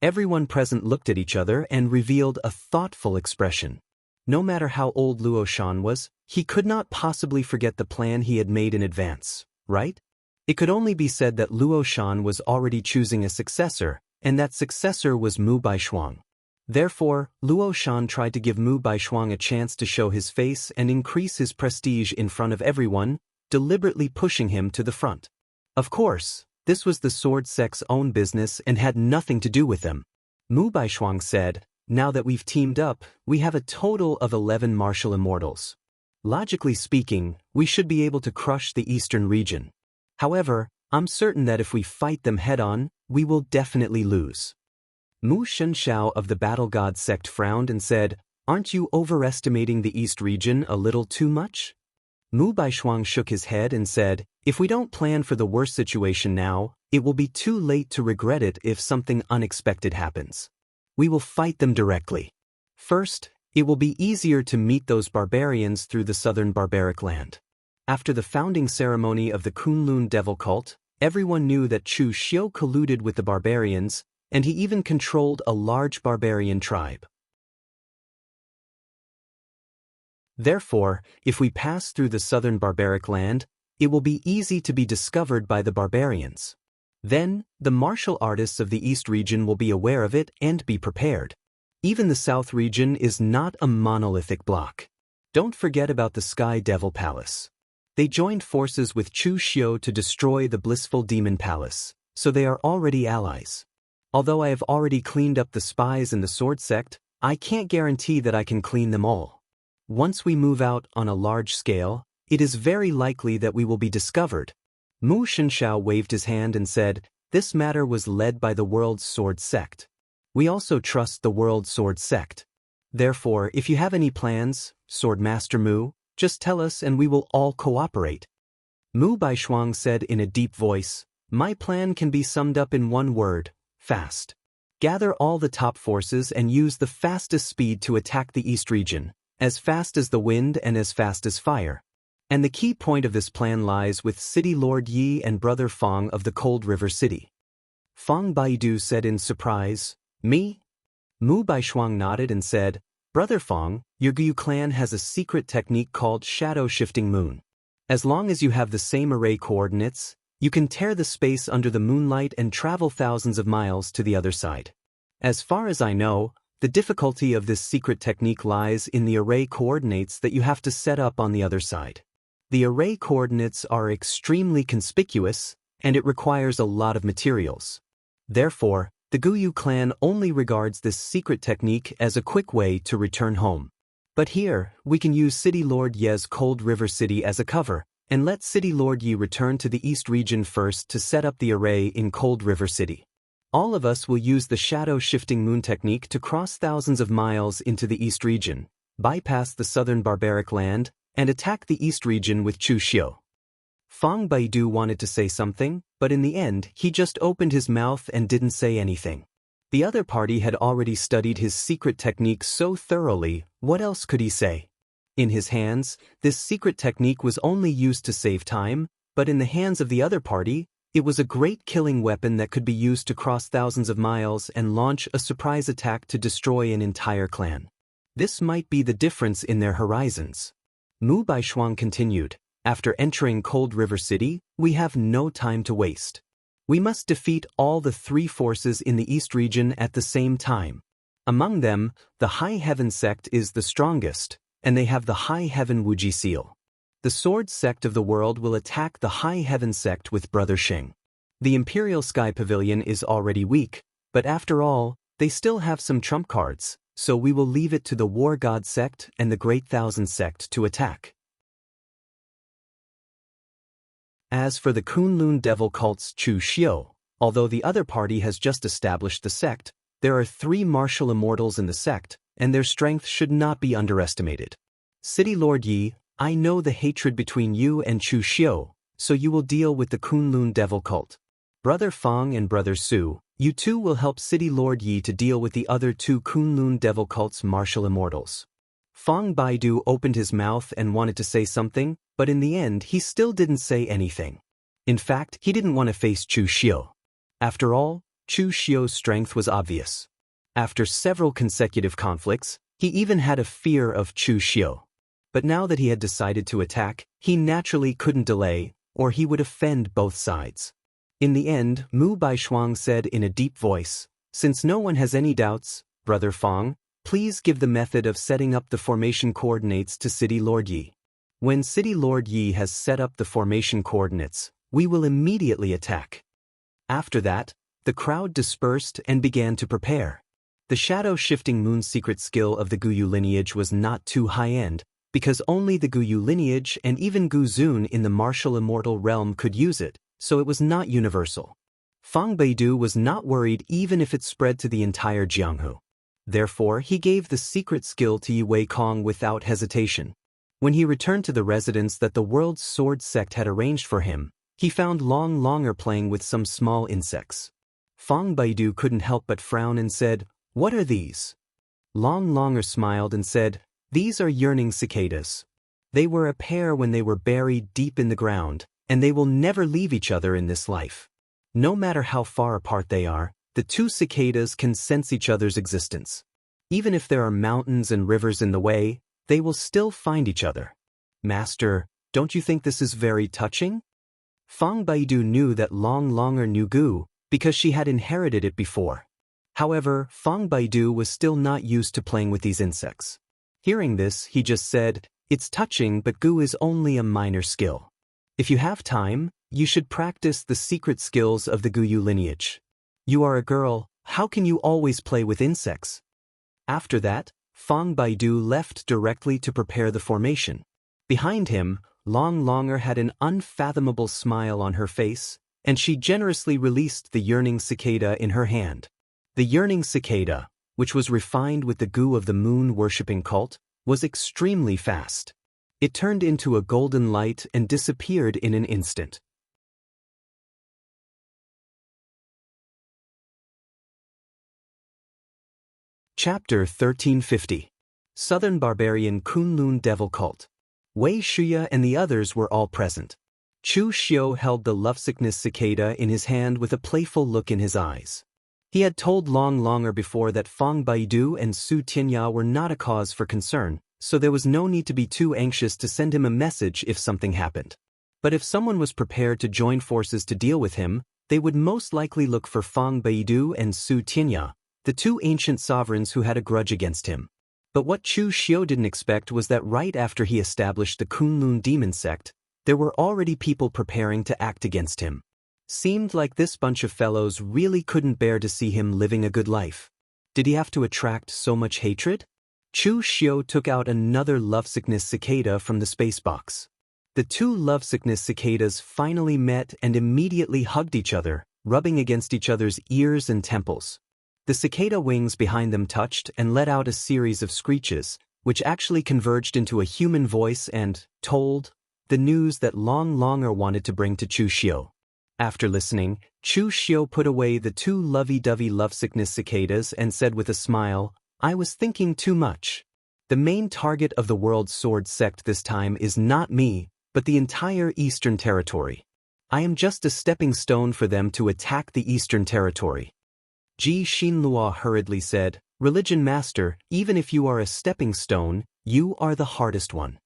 Everyone present looked at each other and revealed a thoughtful expression. No matter how old Luo Shan was, he could not possibly forget the plan he had made in advance, right? It could only be said that Luo Shan was already choosing a successor, and that successor was Mu Baishuang. Therefore, Luo Shan tried to give Mu Baishuang a chance to show his face and increase his prestige in front of everyone, deliberately pushing him to the front. Of course, this was the Sword Sect's own business and had nothing to do with them. Mu Baishuang said, "Now that we've teamed up, we have a total of 11 martial immortals. Logically speaking, we should be able to crush the eastern region. However, I'm certain that if we fight them head-on, we will definitely lose." Mu Shunshao of the Battle God Sect frowned and said, Aren't you overestimating the East region a little too much? Mu Baishuang shook his head and said, if we don't plan for the worst situation now, it will be too late to regret it if something unexpected happens. We will fight them directly. First, it will be easier to meet those barbarians through the southern barbaric land. After the founding ceremony of the Kunlun devil cult, everyone knew that Chu Xiu colluded with the barbarians, and he even controlled a large barbarian tribe. Therefore, if we pass through the southern barbaric land, it will be easy to be discovered by the barbarians. Then, the martial artists of the East region will be aware of it and be prepared. Even the South region is not a monolithic block. Don't forget about the Sky Devil Palace. They joined forces with Chu Xiu to destroy the Blissful Demon Palace, so they are already allies. Although I have already cleaned up the spies in the Sword Sect, I can't guarantee that I can clean them all. Once we move out on a large scale, it is very likely that we will be discovered. Mu Shenshao waved his hand and said, this matter was led by the World Sword Sect. We also trust the World Sword Sect. Therefore, if you have any plans, Swordmaster Mu, just tell us and we will all cooperate. Mu Baishuang said in a deep voice, my plan can be summed up in one word, fast. Gather all the top forces and use the fastest speed to attack the East region, as fast as the wind and as fast as fire. And the key point of this plan lies with City Lord Yi and Brother Fong of the Cold River City. Fong Baidu said in surprise, me? Mu Baishuang nodded and said, Brother Fong, your Guyu clan has a secret technique called Shadow Shifting Moon. As long as you have the same array coordinates, you can tear the space under the moonlight and travel thousands of miles to the other side. As far as I know, the difficulty of this secret technique lies in the array coordinates that you have to set up on the other side. The array coordinates are extremely conspicuous, and it requires a lot of materials. Therefore, the Guyu clan only regards this secret technique as a quick way to return home. But here, we can use City Lord Ye's Cold River City as a cover, and let City Lord Yi return to the East region first to set up the array in Cold River City. All of us will use the Shadow Shifting Moon technique to cross thousands of miles into the East region, bypass the southern barbaric land, and attack the East region with Chu Xiu. Fong Baidu wanted to say something, but in the end, he just opened his mouth and didn't say anything. The other party had already studied his secret technique so thoroughly, what else could he say? In his hands, this secret technique was only used to save time, but in the hands of the other party, it was a great killing weapon that could be used to cross thousands of miles and launch a surprise attack to destroy an entire clan. This might be the difference in their horizons. Mu Baishuang continued, after entering Cold River City, we have no time to waste. We must defeat all the three forces in the East region at the same time. Among them, the High Heaven sect is the strongest, and they have the High Heaven Wuji seal. The Sword sect of the world will attack the High Heaven sect with Brother Xing. The Imperial Sky Pavilion is already weak, but after all, they still have some trump cards, so we will leave it to the War God sect and the Great Thousand sect to attack. As for the Kunlun devil cult's Chu Xiu, although the other party has just established the sect, there are 3 martial immortals in the sect, and their strength should not be underestimated. City Lord Yi, I know the hatred between you and Chu Xiu, so you will deal with the Kunlun devil cult. Brother Fong and Brother Su, you two will help City Lord Yi to deal with the other 2 Kunlun devil cult's martial immortals. Fong Baidu opened his mouth and wanted to say something, but in the end he still didn't say anything. In fact, he didn't want to face Chu Xiu. After all, Chu Xiu's strength was obvious. After several consecutive conflicts, he even had a fear of Chu Xiu. But now that he had decided to attack, he naturally couldn't delay, or he would offend both sides. In the end, Mu Baishuang said in a deep voice, since no one has any doubts, Brother Fong, please give the method of setting up the formation coordinates to City Lord Yi. When City Lord Yi has set up the formation coordinates, we will immediately attack. After that, the crowd dispersed and began to prepare. The shadow-shifting moon secret skill of the Guyu lineage was not too high-end, because only the Guyu lineage and even Gu Zun in the martial immortal realm could use it, so it was not universal. Fong Baidu was not worried even if it spread to the entire Jianghu. Therefore, he gave the secret skill to Yue Kong without hesitation. When he returned to the residence that the World's Sword sect had arranged for him, he found Long Longer playing with some small insects. Fang Baidu couldn't help but frown and said, "What are these?" Long Longer smiled and said, "These are yearning cicadas. They were a pair when they were buried deep in the ground, and they will never leave each other in this life. No matter how far apart they are, the two cicadas can sense each other's existence. Even if there are mountains and rivers in the way, they will still find each other. Master, don't you think this is very touching?" Fang Baidu knew that Long Longer knew Gu, because she had inherited it before. However, Fang Baidu was still not used to playing with these insects. Hearing this, he just said, "It's touching, but Gu is only a minor skill. If you have time, you should practice the secret skills of the Guyu lineage. You are a girl, how can you always play with insects?" After that, Fang Baidu left directly to prepare the formation. Behind him, Long Longer had an unfathomable smile on her face, and she generously released the yearning cicada in her hand. The yearning cicada, which was refined with the goo of the moon-worshipping cult, was extremely fast. It turned into a golden light and disappeared in an instant. Chapter 1350. Southern Barbarian Kunlun Devil Cult. Wei Shuya and the others were all present. Chu Xiu held the lovesickness cicada in his hand with a playful look in his eyes. He had told Long Longer before that Fang Baidu and Su Tianya were not a cause for concern, so there was no need to be too anxious to send him a message if something happened. But if someone was prepared to join forces to deal with him, they would most likely look for Fang Baidu and Su Tianya, the two ancient sovereigns who had a grudge against him. But what Chu Xiu didn't expect was that right after he established the Kunlun demon sect, there were already people preparing to act against him. Seemed like this bunch of fellows really couldn't bear to see him living a good life. Did he have to attract so much hatred? Chu Xiu took out another lovesickness cicada from the space box. The two lovesickness cicadas finally met and immediately hugged each other, rubbing against each other's ears and temples. The cicada wings behind them touched and let out a series of screeches, which actually converged into a human voice and told the news that Long Longer wanted to bring to Chu Xiu. After listening, Chu Xiu put away the two lovey-dovey lovesickness cicadas and said with a smile, "I was thinking too much. The main target of the World's Sword sect this time is not me, but the entire Eastern Territory. I am just a stepping stone for them to attack the Eastern Territory." Ji Xinlua hurriedly said, "Religion Master, even if you are a stepping stone, you are the hardest one."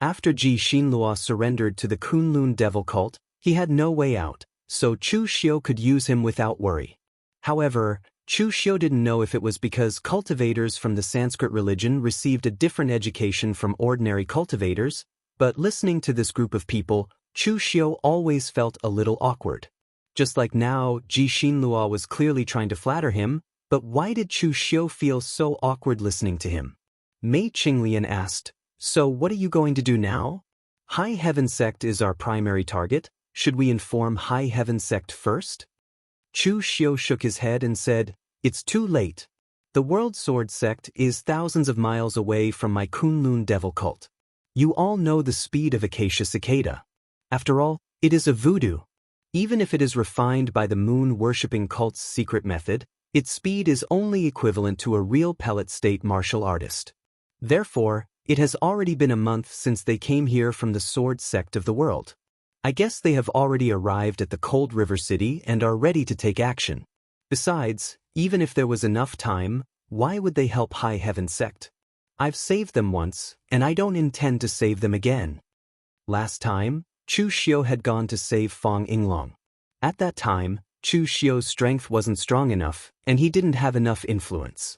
After Ji Xinlua surrendered to the Kunlun Devil Cult, he had no way out, so Chu Xiu could use him without worry. However, Chu Xiu didn't know if it was because cultivators from the Sanskrit religion received a different education from ordinary cultivators, but listening to this group of people, Chu Xiu always felt a little awkward. Just like now, Ji Xinlua was clearly trying to flatter him, but why did Chu Xiu feel so awkward listening to him? Mei Qinglian asked, "So what are you going to do now? High Heaven Sect is our primary target. Should we inform High Heaven Sect first?" Chu Xiu shook his head and said, "It's too late. The World Sword Sect is thousands of miles away from my Kunlun Devil Cult. You all know the speed of Acacia Cicada. After all, it is a voodoo. Even if it is refined by the moon-worshipping cult's secret method, its speed is only equivalent to a real pellet state martial artist. Therefore, it has already been a month since they came here from the Sword Sect of the world. I guess they have already arrived at the Cold River City and are ready to take action. Besides, even if there was enough time, why would they help High Heaven Sect? I've saved them once, and I don't intend to save them again." Last time, Chu Xiu had gone to save Fang Yinglong. At that time, Chu Xiu's strength wasn't strong enough, and he didn't have enough influence.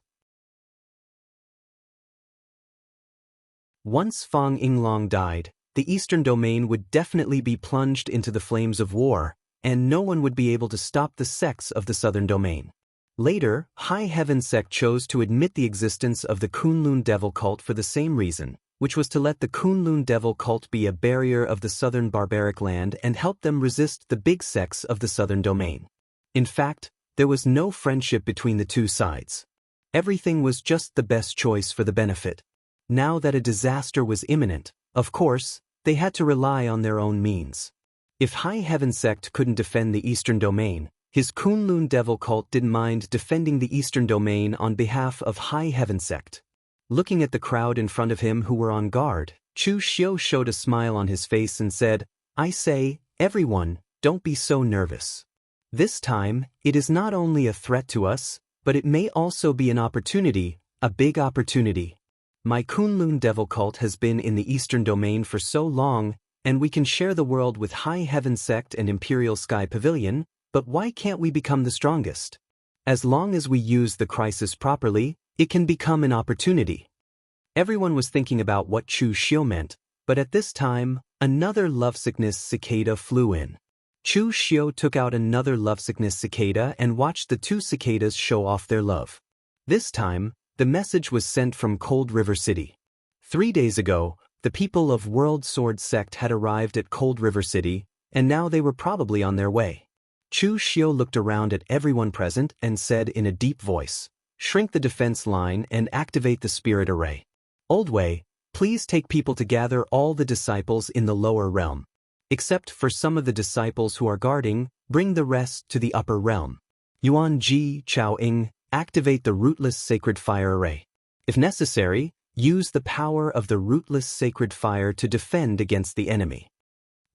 Once Fang Yinglong died, the Eastern Domain would definitely be plunged into the flames of war, and no one would be able to stop the sects of the Southern Domain. Later, High Heaven Sect chose to admit the existence of the Kunlun Devil Cult for the same reason, which was to let the Kunlun Devil Cult be a barrier of the southern barbaric land and help them resist the big sects of the Southern Domain. In fact, there was no friendship between the two sides. Everything was just the best choice for the benefit. Now that a disaster was imminent, of course, they had to rely on their own means. If High Heaven Sect couldn't defend the Eastern Domain, his Kunlun Devil cult didn't mind defending the Eastern Domain on behalf of High Heaven Sect. Looking at the crowd in front of him who were on guard, Chu Xiu showed a smile on his face and said, "I say, everyone, don't be so nervous. This time, it is not only a threat to us, but it may also be an opportunity, a big opportunity. My Kunlun Devil cult has been in the Eastern Domain for so long, and we can share the world with High Heaven Sect and Imperial Sky Pavilion, but why can't we become the strongest? As long as we use the crisis properly, it can become an opportunity." Everyone was thinking about what Chu Xiu meant, but at this time, another lovesickness cicada flew in. Chu Xiu took out another lovesickness cicada and watched the two cicadas show off their love. This time, the message was sent from Cold River City. 3 days ago, the people of World Sword Sect had arrived at Cold River City, and now they were probably on their way. Chu Xiu looked around at everyone present and said in a deep voice, "Shrink the defense line and activate the spirit array. Old Wei, please take people to gather all the disciples in the lower realm. Except for some of the disciples who are guarding, bring the rest to the upper realm. Yuan Ji, Chao Ing, activate the Rootless Sacred Fire Array. If necessary, use the power of the Rootless Sacred Fire to defend against the enemy."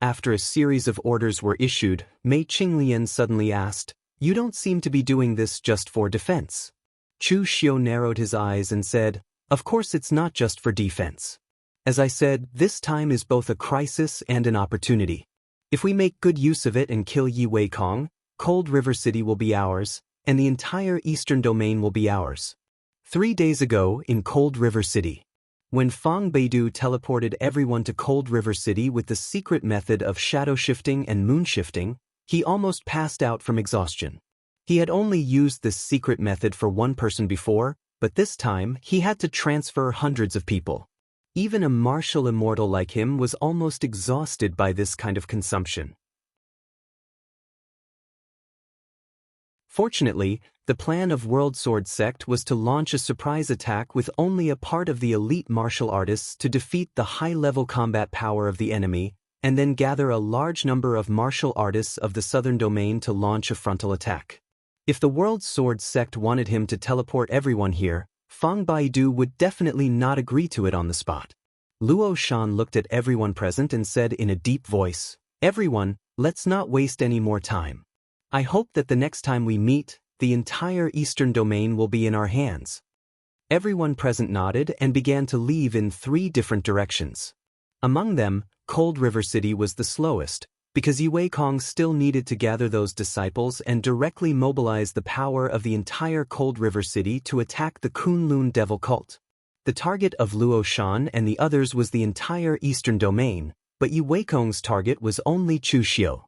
After a series of orders were issued, Mei Qinglian suddenly asked, "You don't seem to be doing this just for defense." Chu Xiu narrowed his eyes and said, "Of course it's not just for defense. As I said, this time is both a crisis and an opportunity. If we make good use of it and kill Yi Weikong, Cold River City will be ours, and the entire Eastern Domain will be ours." 3 days ago in Cold River City, when Fang Beidu teleported everyone to Cold River City with the secret method of shadow shifting and moon shifting, he almost passed out from exhaustion. He had only used this secret method for one person before, but this time he had to transfer hundreds of people. Even a martial immortal like him was almost exhausted by this kind of consumption. Fortunately, the plan of World Sword Sect was to launch a surprise attack with only a part of the elite martial artists to defeat the high-level combat power of the enemy, and then gather a large number of martial artists of the Southern Domain to launch a frontal attack. If the World Sword Sect wanted him to teleport everyone here, Fang Baidu would definitely not agree to it on the spot. Luo Shan looked at everyone present and said in a deep voice, "Everyone, let's not waste any more time. I hope that the next time we meet, the entire Eastern Domain will be in our hands." Everyone present nodded and began to leave in 3 different directions. Among them, Cold River City was the slowest, because Yi Weikong still needed to gather those disciples and directly mobilize the power of the entire Cold River City to attack the Kunlun Devil cult. The target of Luo Shan and the others was the entire Eastern Domain, but Yi Weikong's target was only Chu Xiu.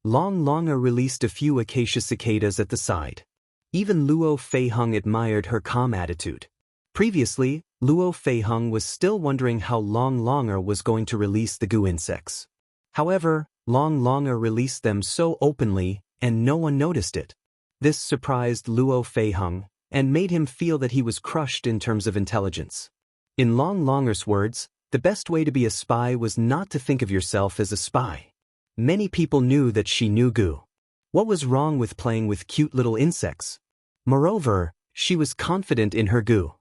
Long Longer released a few acacia cicadas at the side. Even Luo Feiheng admired her calm attitude. Previously, Luo Feiheng was still wondering how Long Longer was going to release the goo insects. However, Long Longer released them so openly, and no one noticed it. This surprised Luo Feiheng, and made him feel that he was crushed in terms of intelligence. In Long Longer's words, the best way to be a spy was not to think of yourself as a spy. Many people knew that she knew goo. What was wrong with playing with cute little insects? Moreover, she was confident in her goo.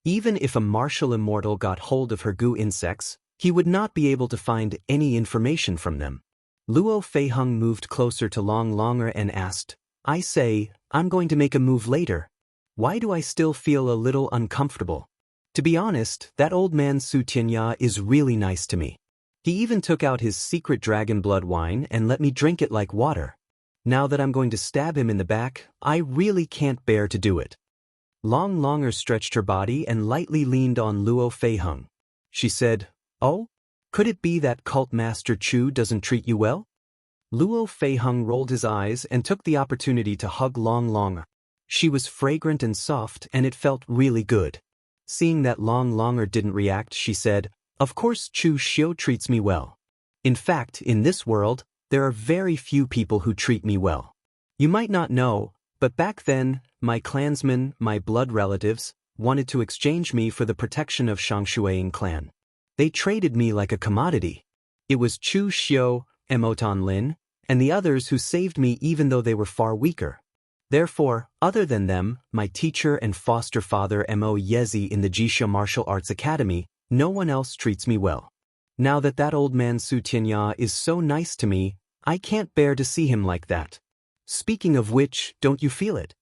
Even if a martial immortal got hold of her goo insects, he would not be able to find any information from them. Luo Feiheng moved closer to Long Longer and asked, "I say, I'm going to make a move later. Why do I still feel a little uncomfortable? To be honest, that old man Su Tianya is really nice to me. He even took out his secret dragon blood wine and let me drink it like water. Now that I'm going to stab him in the back, I really can't bear to do it." Long Longer stretched her body and lightly leaned on Luo Feiheng. She said, "Oh? Could it be that Cult Master Chu doesn't treat you well?" Luo Feiheng rolled his eyes and took the opportunity to hug Long Longer. She was fragrant and soft and it felt really good. Seeing that Long Longer didn't react, she said, "Of course Chu Xiu treats me well. In fact, in this world, there are very few people who treat me well. You might not know, But back then, my clansmen, my blood relatives, wanted to exchange me for the protection of Shangshuang clan. They traded me like a commodity. It was Chu Xiu, Emoton Lin, and the others who saved me even though they were far weaker. Therefore, other than them, my teacher and foster father Mo Yezi in the Jisha Martial Arts Academy, no one else treats me well. Now that old man Su Tianya is so nice to me, I can't bear to see him like that. Speaking of which, don't you feel it?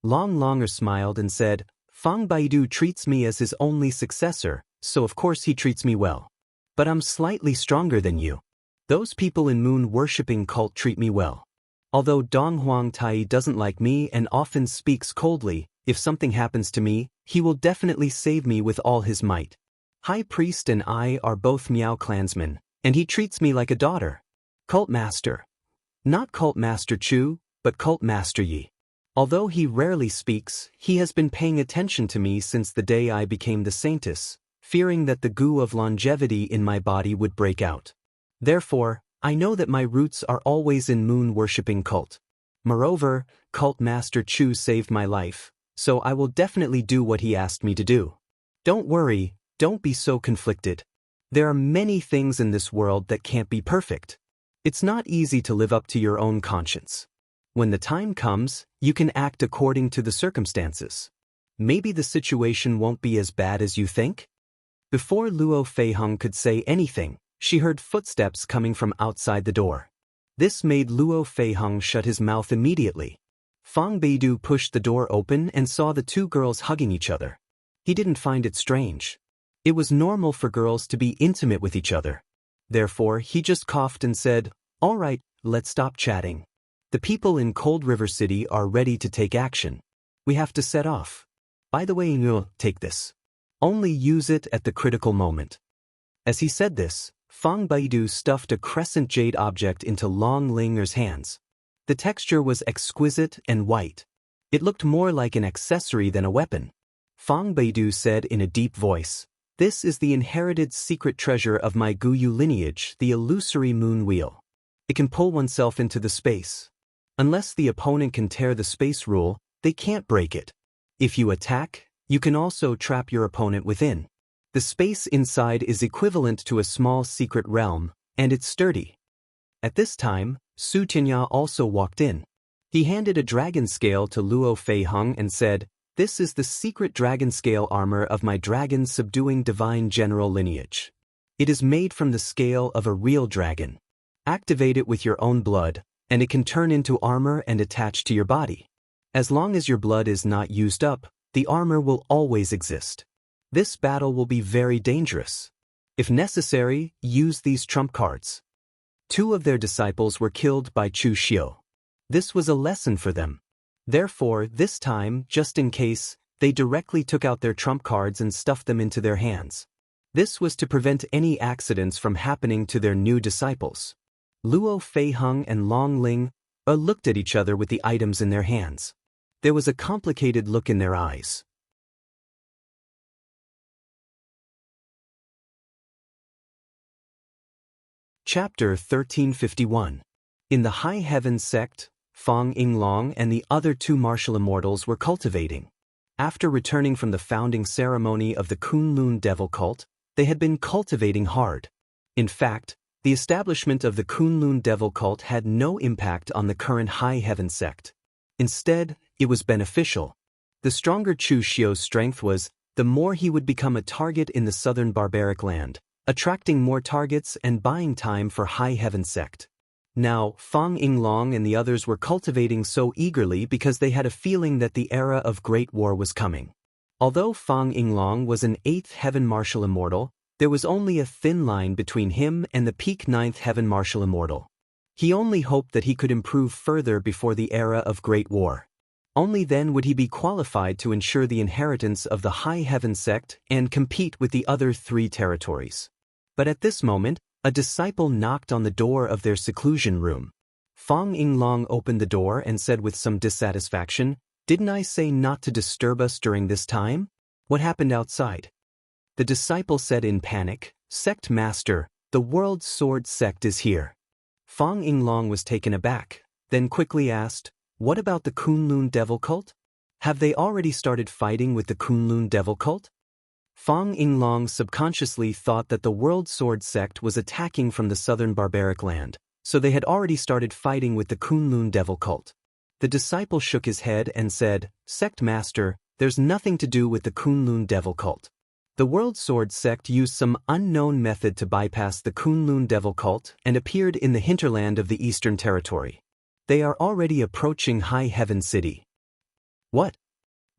Long Longer smiled and said, Fang Baidu treats me as his only successor, so of course he treats me well. But I'm slightly stronger than you. Those people in moon-worshipping cult treat me well. Although Dong Huang Tai doesn't like me and often speaks coldly, if something happens to me, he will definitely save me with all his might. High Priest and I are both Miao clansmen, and he treats me like a daughter. Cult Master. Not Cult Master Chu, but Cult Master Yi. Although he rarely speaks, he has been paying attention to me since the day I became the Saintess, fearing that the goo of longevity in my body would break out. Therefore, I know that my roots are always in moon-worshipping cult. Moreover, Cult Master Chu saved my life, so I will definitely do what he asked me to do. Don't worry, don't be so conflicted. There are many things in this world that can't be perfect. It's not easy to live up to your own conscience. When the time comes, you can act according to the circumstances. Maybe the situation won't be as bad as you think? Before Luo Feiheng could say anything, she heard footsteps coming from outside the door. This made Luo Feiheng shut his mouth immediately. Fang Beidu pushed the door open and saw the two girls hugging each other. He didn't find it strange. It was normal for girls to be intimate with each other. Therefore, he just coughed and said, "All right, let's stop chatting. The people in Cold River City are ready to take action. We have to set off. By the way, take this. Only use it at the critical moment." As he said this, Fang Baidu stuffed a crescent jade object into Long Linger's hands. The texture was exquisite and white. It looked more like an accessory than a weapon. Fang Baidu said in a deep voice, "This is the inherited secret treasure of my Guyu lineage, the illusory moon wheel. It can pull oneself into the space. Unless the opponent can tear the space rule, they can't break it. If you attack, you can also trap your opponent within. The space inside is equivalent to a small secret realm, and it's sturdy." At this time, Su Tianya also walked in. He handed a dragon scale to Luo Feiheng and said, "This is the secret dragon scale armor of my dragon subduing divine general lineage. It is made from the scale of a real dragon. Activate it with your own blood, and it can turn into armor and attach to your body. As long as your blood is not used up, the armor will always exist. This battle will be very dangerous. If necessary, use these trump cards." 2 of their disciples were killed by Chu Xiu. This was a lesson for them. Therefore, this time, just in case, they directly took out their trump cards and stuffed them into their hands. This was to prevent any accidents from happening to their new disciples. Luo Feiheng and Long Ling looked at each other with the items in their hands. There was a complicated look in their eyes. Chapter 1351. In the High Heavens sect, Fang Yinglong and the other 2 martial immortals were cultivating. After returning from the founding ceremony of the Kunlun Devil cult, they had been cultivating hard. In fact, the establishment of the Kunlun Devil cult had no impact on the current High Heavens sect. Instead, it was beneficial. The stronger Chu Xiu's strength was, the more he would become a target in the southern barbaric land, attracting more targets and buying time for High Heaven sect. Now, Fang Yinglong and the others were cultivating so eagerly because they had a feeling that the era of Great War was coming. Although Fang Yinglong was an 8th Heaven Martial Immortal, there was only a thin line between him and the peak 9th Heaven Martial Immortal. He only hoped that he could improve further before the era of Great War. Only then would he be qualified to ensure the inheritance of the High Heaven sect and compete with the other 3 territories. But at this moment, a disciple knocked on the door of their seclusion room. Fang Yinglong opened the door and said with some dissatisfaction, "Didn't I say not to disturb us during this time? What happened outside?" The disciple said in panic, "Sect Master, the World Sword sect is here." Fang Yinglong was taken aback, then quickly asked, "What about the Kunlun devil cult? Have they already started fighting with the Kunlun devil cult?" Fang Yinglong subconsciously thought that the World Sword sect was attacking from the southern barbaric land, so they had already started fighting with the Kunlun devil cult. The disciple shook his head and said, "Sect master, there's nothing to do with the Kunlun devil cult. The World Sword sect used some unknown method to bypass the Kunlun devil cult and appeared in the hinterland of the Eastern Territory. They are already approaching High Heaven City." "What?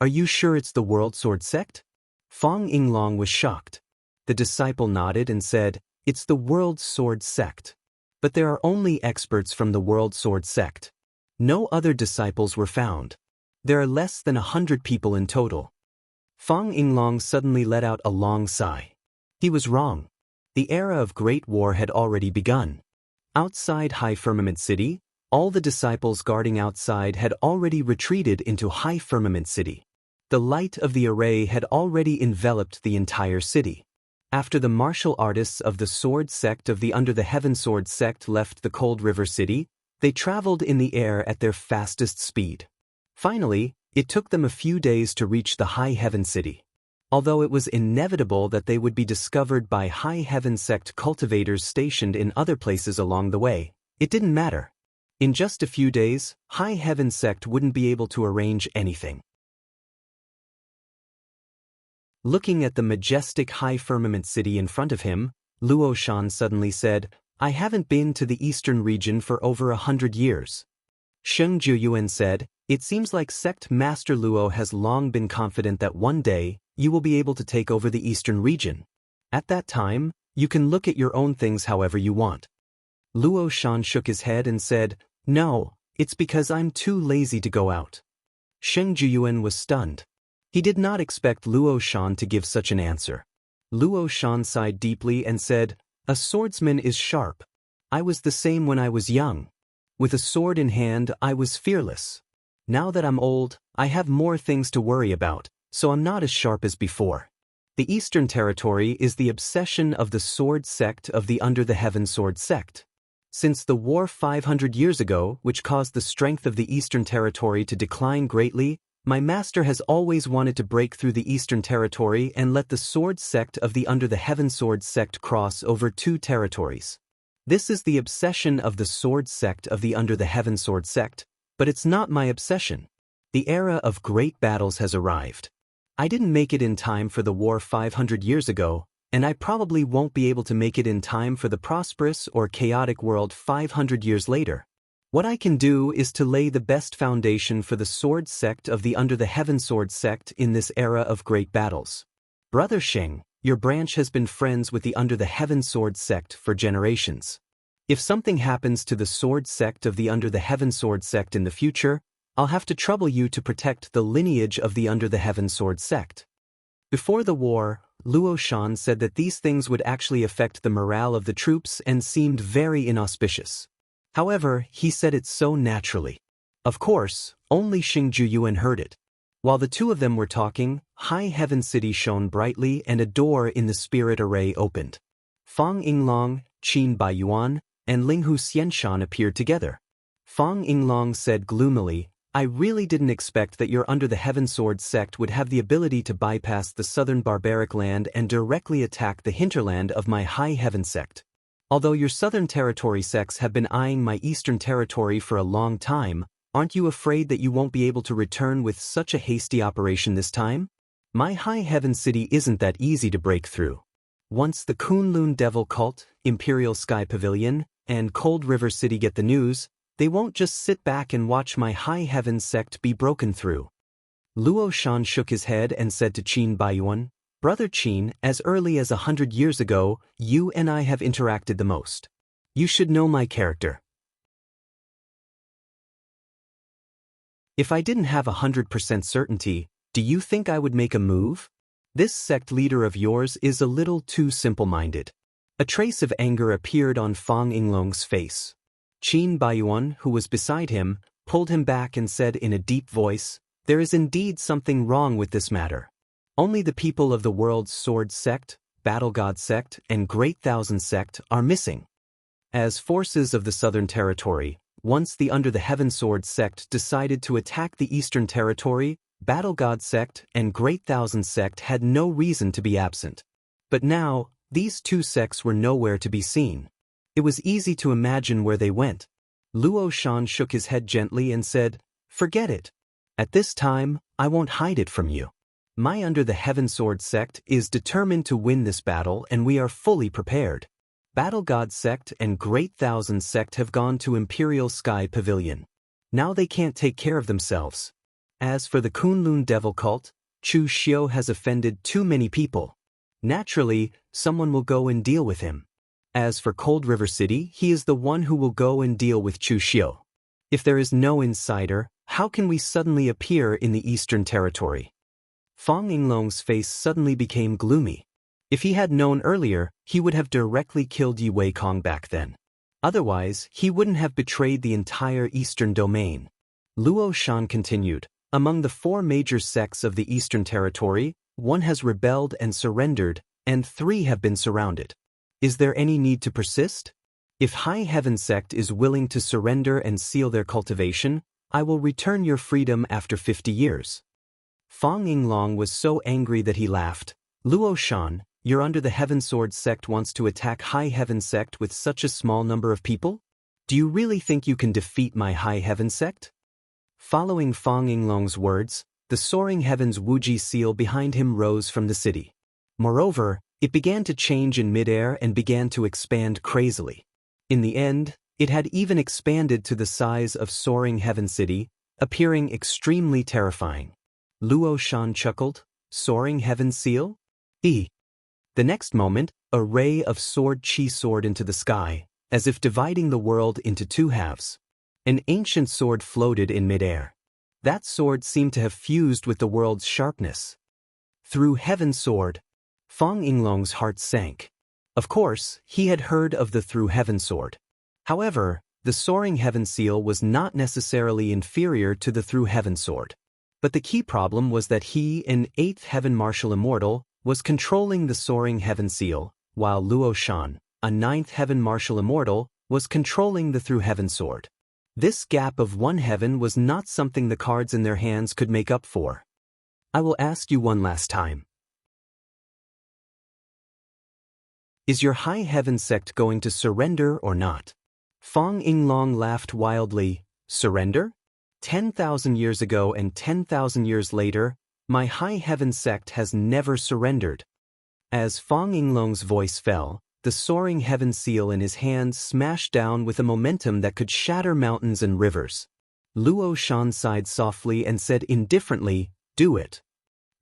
Are you sure it's the World Sword sect?" Fang Yinglong was shocked. The disciple nodded and said, "It's the World Sword sect. But there are only experts from the World Sword sect. No other disciples were found. There are less than 100 people in total." Fang Yinglong suddenly let out a long sigh. He was wrong. The era of Great War had already begun. Outside High Firmament City, all the disciples guarding outside had already retreated into High Firmament City. The light of the array had already enveloped the entire city. After the martial artists of the Sword sect of the Under the Heaven Sword sect left the Cold River City, they traveled in the air at their fastest speed. Finally, it took them a few days to reach the High Heaven City. Although it was inevitable that they would be discovered by High Heaven sect cultivators stationed in other places along the way, it didn't matter. In just a few days, High Heaven sect wouldn't be able to arrange anything. Looking at the majestic High Firmament City in front of him, Luo Shan suddenly said, "I haven't been to the eastern region for over 100 years. Sheng Juyuan said, "It seems like Sect Master Luo has long been confident that one day, you will be able to take over the eastern region. At that time, you can look at your own things however you want." Luo Shan shook his head and said, "No, it's because I'm too lazy to go out." Sheng Juyuan was stunned. He did not expect Luo Shan to give such an answer. Luo Shan sighed deeply and said, "A swordsman is sharp. I was the same when I was young. With a sword in hand, I was fearless. Now that I'm old, I have more things to worry about, so I'm not as sharp as before." The Eastern Territory is the obsession of the Sword sect of the Under the Heaven Sword sect. Since the war 500 years ago, which caused the strength of the Eastern Territory to decline greatly, my master has always wanted to break through the Eastern Territory and let the Sword sect of the Under the Heaven Sword sect cross over 2 territories. This is the obsession of the Sword sect of the Under the Heaven Sword sect, but it's not my obsession. The era of great battles has arrived. I didn't make it in time for the war 500 years ago, and I probably won't be able to make it in time for the prosperous or chaotic world 500 years later. What I can do is to lay the best foundation for the Sword sect of the Under the Heaven Sword sect in this era of great battles. Brother Sheng, your branch has been friends with the Under the Heaven Sword sect for generations. If something happens to the Sword sect of the Under the Heaven Sword sect in the future, I'll have to trouble you to protect the lineage of the Under the Heaven Sword sect." Before the war, Luo Shan said that these things would actually affect the morale of the troops and seemed very inauspicious. However, he said it so naturally. Of course, only Sheng Juyuan heard it. While the two of them were talking, High Heaven City shone brightly and a door in the spirit array opened. Fang Yinglong, Qin Baiyuan, and Linghu Xianshan appeared together. Fang Yinglong said gloomily, "I really didn't expect that your Under the Heaven Sword sect would have the ability to bypass the southern barbaric land and directly attack the hinterland of my High Heaven sect. Although your southern territory sects have been eyeing my eastern territory for a long time, aren't you afraid that you won't be able to return with such a hasty operation this time? My High Heaven City isn't that easy to break through. Once the Kunlun Devil Cult, Imperial Sky Pavilion, and Cold River City get the news, they won't just sit back and watch my High Heaven sect be broken through." Luo Shan shook his head and said to Qin Baiyuan, "Brother Qin, as early as 100 years ago, you and I have interacted the most. You should know my character. If I didn't have 100% certainty, do you think I would make a move? This sect leader of yours is a little too simple-minded." A trace of anger appeared on Fang Yinglong's face. Qin Baiyuan, who was beside him, pulled him back and said in a deep voice, "There is indeed something wrong with this matter. Only the people of the World's Sword sect, Battle God sect, and Great Thousand sect are missing." As forces of the Southern Territory, once the Under the Heaven Sword sect decided to attack the Eastern Territory, Battle God sect and Great Thousand sect had no reason to be absent. But now, these two sects were nowhere to be seen. It was easy to imagine where they went. Luo Shan shook his head gently and said, "Forget it. At this time, I won't hide it from you. My Under the Heaven Sword sect is determined to win this battle and we are fully prepared. Battle God sect and Great Thousand sect have gone to Imperial Sky Pavilion. Now they can't take care of themselves. As for the Kunlun Devil cult, Chu Xiu has offended too many people. Naturally, someone will go and deal with him. As for Cold River City, he is the one who will go and deal with Chu Xiu. If there is no insider, how can we suddenly appear in the Eastern Territory?" Fang Yinglong's face suddenly became gloomy. If he had known earlier, he would have directly killed Yi Weikong back then. Otherwise, he wouldn't have betrayed the entire Eastern domain. Luo Shan continued, "Among the four major sects of the Eastern Territory, one has rebelled and surrendered, and three have been surrounded. Is there any need to persist? If High Heaven sect is willing to surrender and seal their cultivation, I will return your freedom after 50 years. Fang Yinglong was so angry that he laughed. "Luo Shan, your Under the Heaven Sword sect wants to attack High Heaven sect with such a small number of people? Do you really think you can defeat my High Heaven sect?" Following Fang Yinglong's words, the soaring heavens Wuji seal behind him rose from the city. Moreover, it began to change in midair and began to expand crazily. In the end, it had even expanded to the size of Soaring Heaven City, appearing extremely terrifying. Luo Shan chuckled, "Soaring Heaven Seal? The next moment, a ray of sword chi soared into the sky, as if dividing the world into two halves. An ancient sword floated in midair. That sword seemed to have fused with the world's sharpness. Through Heaven Sword. Fang Yinglong's heart sank. Of course, he had heard of the Through Heaven Sword. However, the Soaring Heaven Seal was not necessarily inferior to the Through Heaven Sword. But the key problem was that he, an 8th Heaven Martial Immortal, was controlling the Soaring Heaven Seal, while Luo Shan, a 9th Heaven Martial Immortal, was controlling the Through Heaven Sword. This gap of one heaven was not something the cards in their hands could make up for. "I will ask you one last time. Is your High Heaven sect going to surrender or not?" Fang Yinglong laughed wildly. "Surrender? 10,000 years ago and 10,000 years later, my High Heaven sect has never surrendered." As Fang Yinglong's voice fell, the Soaring Heaven Seal in his hand smashed down with a momentum that could shatter mountains and rivers. Luo Shan sighed softly and said indifferently, "Do it."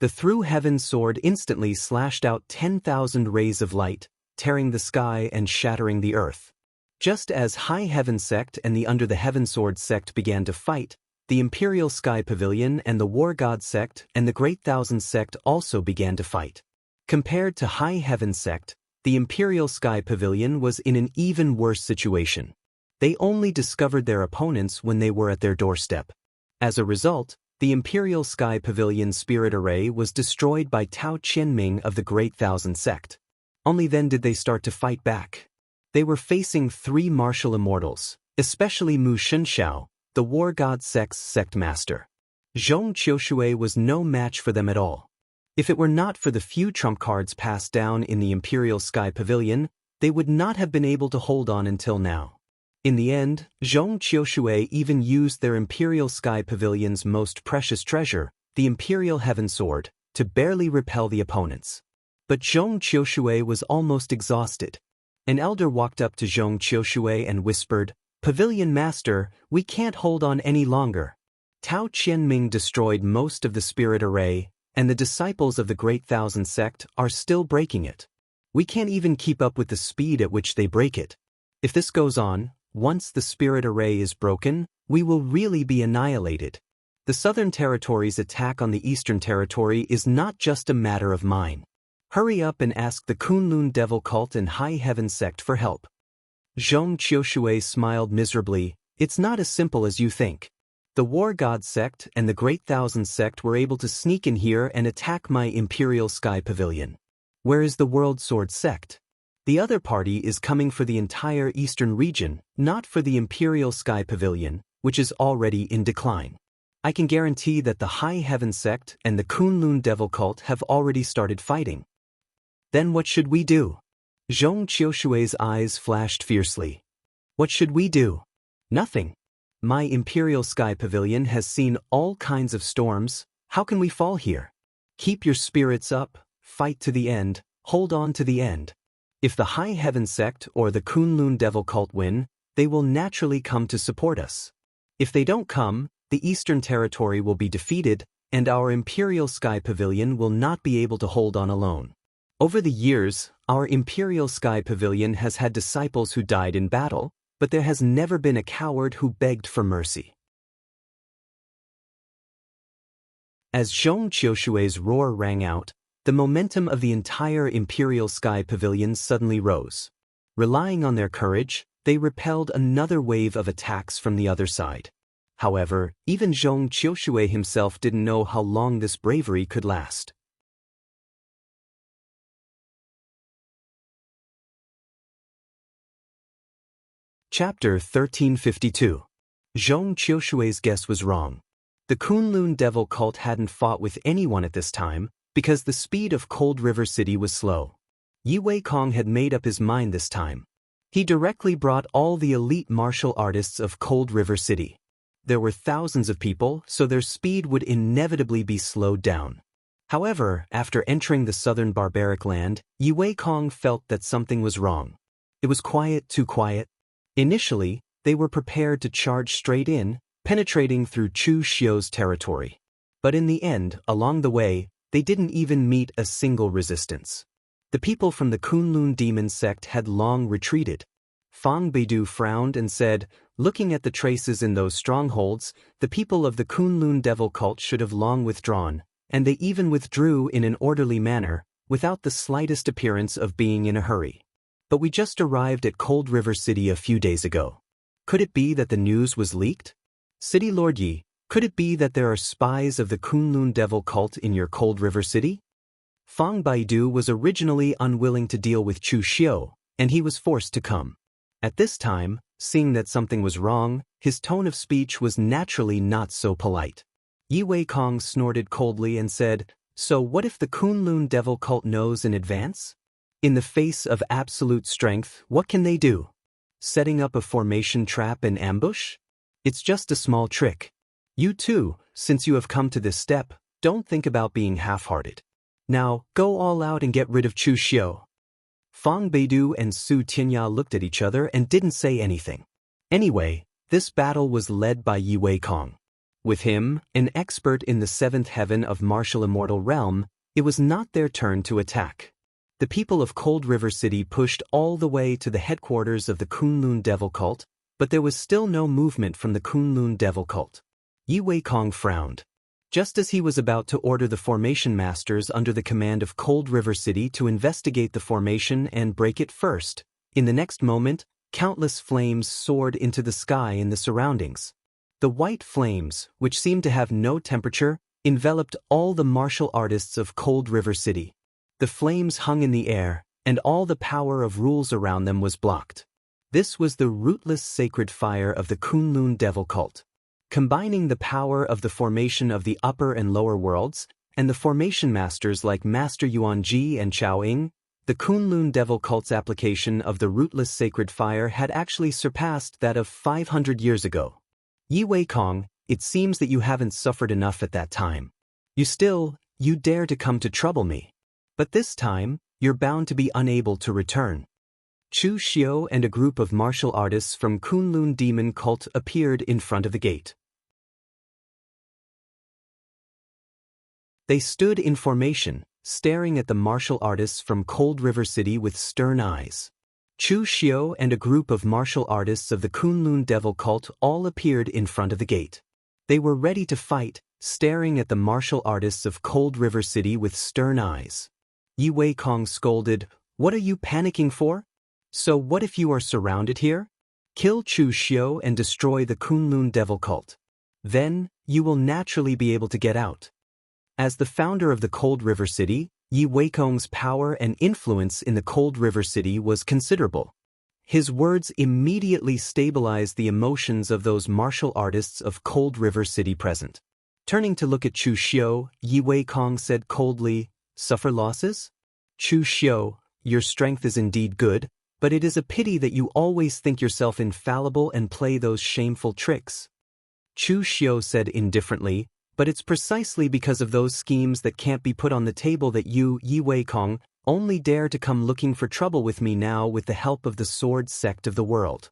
The Through Heaven Sword instantly slashed out 10,000 rays of light, tearing the sky and shattering the earth. Just as High Heaven sect and the Under the Heaven Sword sect began to fight, the Imperial Sky Pavilion and the War God sect and the Great Thousand sect also began to fight. Compared to High Heaven sect, the Imperial Sky Pavilion was in an even worse situation. They only discovered their opponents when they were at their doorstep. As a result, the Imperial Sky Pavilion Spirit Array was destroyed by Tao Qianming of the Great Thousand sect. Only then did they start to fight back. They were facing 3 martial immortals, especially Mu Shunxiao, the War God sect's sect master. Zhong Qiushui was no match for them at all. If it were not for the few trump cards passed down in the Imperial Sky Pavilion, they would not have been able to hold on until now. In the end, Zhong Qiushui even used their Imperial Sky Pavilion's most precious treasure, the Imperial Heaven Sword, to barely repel the opponents. But Zhong Qiushui was almost exhausted. An elder walked up to Zhong Qiushui and whispered, "Pavilion Master, we can't hold on any longer. Tao Qianming destroyed most of the Spirit Array, and the disciples of the Great Thousand sect are still breaking it. We can't even keep up with the speed at which they break it. If this goes on, once the Spirit Array is broken, we will really be annihilated. The Southern Territory's attack on the Eastern Territory is not just a matter of mine. Hurry up and ask the Kunlun Devil Cult and High Heaven sect for help." Zhong Qiushui smiled miserably. "It's not as simple as you think. The War God sect and the Great Thousand sect were able to sneak in here and attack my Imperial Sky Pavilion. Where is the World Sword sect? The other party is coming for the entire eastern region, not for the Imperial Sky Pavilion, which is already in decline. I can guarantee that the High Heaven sect and the Kunlun Devil cult have already started fighting. Then what should we do? Zhong Qiushui's eyes flashed fiercely. What should we do? Nothing. My Imperial Sky Pavilion has seen all kinds of storms. How can we fall here? Keep your spirits up, fight to the end, hold on to the end. If the High Heaven sect or the Kunlun Devil cult win, they will naturally come to support us. If they don't come, the Eastern Territory will be defeated, and our Imperial Sky Pavilion will not be able to hold on alone. Over the years, our Imperial Sky Pavilion has had disciples who died in battle, but there has never been a coward who begged for mercy. As Zhong Qiushui's roar rang out, the momentum of the entire Imperial Sky Pavilion suddenly rose. Relying on their courage, they repelled another wave of attacks from the other side. However, even Zhong Qiushui himself didn't know how long this bravery could last. Chapter 1352. Zhong Qiushui's guess was wrong. The Kunlun Devil cult hadn't fought with anyone at this time, because the speed of Cold River City was slow. Yi Weikong had made up his mind this time. He directly brought all the elite martial artists of Cold River City. There were thousands of people, so their speed would inevitably be slowed down. However, after entering the southern barbaric land, Yi Weikong felt that something was wrong. It was quiet, too quiet. Initially, they were prepared to charge straight in, penetrating through Chu Xiu's territory. But in the end, along the way, they didn't even meet a single resistance. The people from the Kunlun demon sect had long retreated. Fang Beidu frowned and said, looking at the traces in those strongholds, the people of the Kunlun Devil cult should have long withdrawn, and they even withdrew in an orderly manner, without the slightest appearance of being in a hurry. But we just arrived at Cold River City a few days ago. Could it be that the news was leaked? City Lord Yi, could it be that there are spies of the Kunlun Devil cult in your Cold River City? Fang Baidu was originally unwilling to deal with Chu Xiu, and he was forced to come. At this time, seeing that something was wrong, his tone of speech was naturally not so polite. Yi Weikong snorted coldly and said, so what if the Kunlun Devil cult knows in advance? In the face of absolute strength, what can they do? Setting up a formation trap and ambush? It's just a small trick. You too, since you have come to this step, don't think about being half-hearted. Now, go all out and get rid of Chu Xiu. Fang Beidu and Su Tianya looked at each other and didn't say anything. Anyway, this battle was led by Yi Weikong. With him, an expert in the seventh heaven of martial immortal realm, it was not their turn to attack. The people of Cold River City pushed all the way to the headquarters of the Kunlun Devil cult, but there was still no movement from the Kunlun Devil cult. Yi Weikong frowned. Just as he was about to order the formation masters under the command of Cold River City to investigate the formation and break it first, in the next moment, countless flames soared into the sky in the surroundings. The white flames, which seemed to have no temperature, enveloped all the martial artists of Cold River City. The flames hung in the air, and all the power of rules around them was blocked. This was the rootless sacred fire of the Kunlun Devil cult. Combining the power of the formation of the upper and lower worlds, and the formation masters like Master Yuanji and Chao Ying, the Kunlun Devil cult's application of the rootless sacred fire had actually surpassed that of 500 years ago. Yi Weikong, it seems that you haven't suffered enough at that time. You dare to come to trouble me. But this time, you're bound to be unable to return. Chu Xiu and a group of martial artists from Kunlun Demon cult appeared in front of the gate. They stood in formation, staring at the martial artists from Cold River City with stern eyes. Chu Xiu and a group of martial artists of the Kunlun Devil cult all appeared in front of the gate. They were ready to fight, staring at the martial artists of Cold River City with stern eyes. Yi Weikong scolded, "What are you panicking for? So what if you are surrounded here? Kill Chu Xiu and destroy the Kunlun Devil cult. Then, you will naturally be able to get out." As the founder of the Cold River City, Yi Weikong's power and influence in the Cold River City was considerable. His words immediately stabilized the emotions of those martial artists of Cold River City present. Turning to look at Chu Xiu, Yi Weikong said coldly, "Suffer losses? Chu Xiu, your strength is indeed good, but it is a pity that you always think yourself infallible and play those shameful tricks." Chu Xiu said indifferently, "But it's precisely because of those schemes that can't be put on the table that you, Yi Weikong, only dare to come looking for trouble with me now with the help of the sword sect of the world.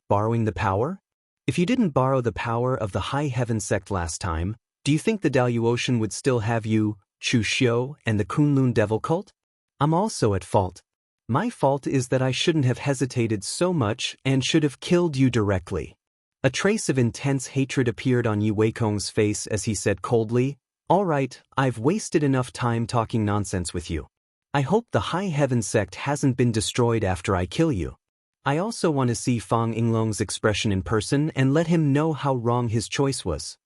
Borrowing the power? If you didn't borrow the power of the High Heaven sect last time, do you think the Daluotian would still have you, Chu Xiu, and the Kunlun devil cult? I'm also at fault. My fault is that I shouldn't have hesitated so much and should have killed you directly." A trace of intense hatred appeared on Yi Weikong's face as he said coldly, "All right, I've wasted enough time talking nonsense with you. I hope the High Heaven sect hasn't been destroyed after I kill you. I also want to see Fang Yinglong's expression in person and let him know how wrong his choice was."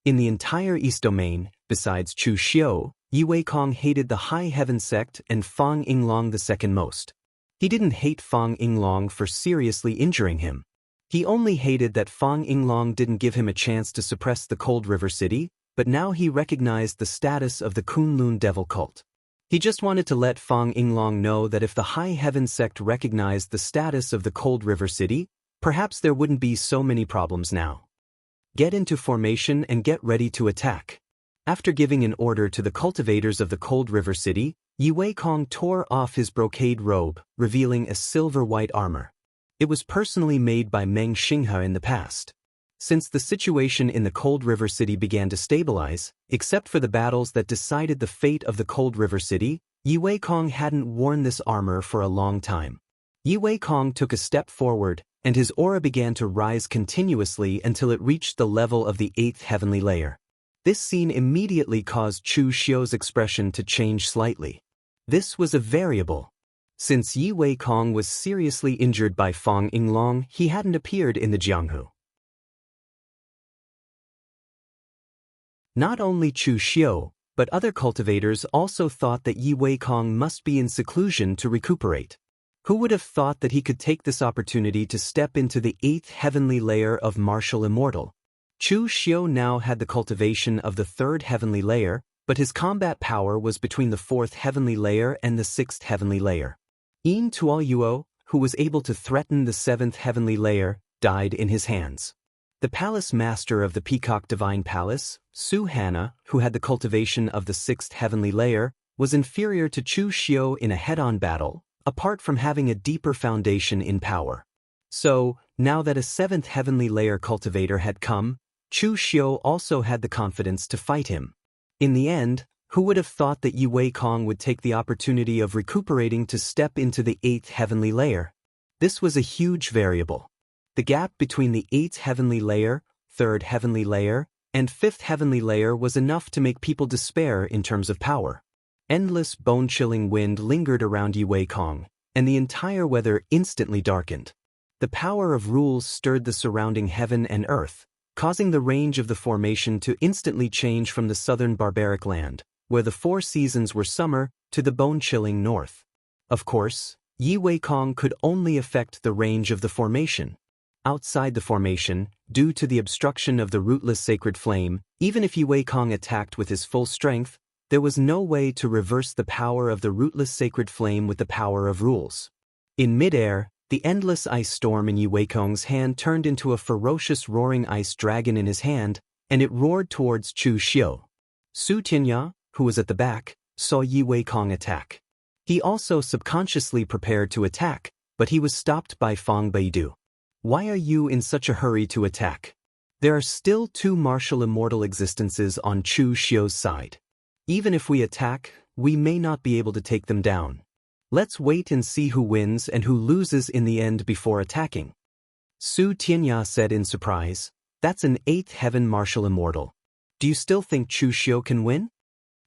In the entire East Domain, besides Chu Xiu, Yi Weikong hated the High Heaven sect and Fang Yinglong the second most. He didn't hate Fang Yinglong for seriously injuring him. He only hated that Fang Yinglong didn't give him a chance to suppress the Cold River City, but now he recognized the status of the Kunlun devil cult. He just wanted to let Fang Yinglong know that if the High Heaven sect recognized the status of the Cold River City, perhaps there wouldn't be so many problems now. Get into formation and get ready to attack. After giving an order to the cultivators of the Cold River City, Yi Weikong tore off his brocade robe, revealing a silver-white armor. It was personally made by Meng Xinghe in the past. Since the situation in the Cold River City began to stabilize, except for the battles that decided the fate of the Cold River City, Yi Weikong hadn't worn this armor for a long time. Yi Weikong took a step forward, and his aura began to rise continuously until it reached the level of the 8th heavenly layer. This scene immediately caused Chu Xiu's expression to change slightly. This was a variable. Since Yi Weikong was seriously injured by Fang Yinglong, he hadn't appeared in the Jianghu. Not only Chu Xiu, but other cultivators also thought that Yi Weikong must be in seclusion to recuperate. Who would have thought that he could take this opportunity to step into the 8th heavenly layer of martial immortal? Chu Xiu now had the cultivation of the 3rd heavenly layer, but his combat power was between the 4th heavenly layer and the 6th heavenly layer. Yin Tuoyuo, who was able to threaten the 7th heavenly layer, died in his hands. The palace master of the Peacock Divine Palace, Su Hana, who had the cultivation of the 6th heavenly layer, was inferior to Chu Xiu in a head-on battle, apart from having a deeper foundation in power. So, now that a 7th heavenly layer cultivator had come, Chu Xiu also had the confidence to fight him. In the end, who would have thought that Yi Weikong would take the opportunity of recuperating to step into the 8th heavenly layer? This was a huge variable. The gap between the 8th heavenly layer, 3rd heavenly layer, and 5th heavenly layer was enough to make people despair in terms of power. Endless bone-chilling wind lingered around Yi Weikong, and the entire weather instantly darkened. The power of rules stirred the surrounding heaven and earth, causing the range of the formation to instantly change from the southern barbaric land, where the 4 seasons were summer, to the bone-chilling north. Of course, Yi Weikong could only affect the range of the formation. Outside the formation, due to the obstruction of the rootless sacred flame, even if Yi Weikong attacked with his full strength, there was no way to reverse the power of the rootless sacred flame with the power of rules. In midair, the endless ice storm in Yi Weikong's hand turned into a ferocious roaring ice dragon in his hand, and it roared towards Chu Xiu. Su Tianya, who was at the back, saw Yi Weikong attack. He also subconsciously prepared to attack, but he was stopped by Fang Baidu. "Why are you in such a hurry to attack? There are still 2 martial immortal existences on Chu Xiu's side. Even if we attack, we may not be able to take them down. Let's wait and see who wins and who loses in the end before attacking." Su Tianya said in surprise, "That's an 8th heaven martial immortal. Do you still think Chu Xiu can win?"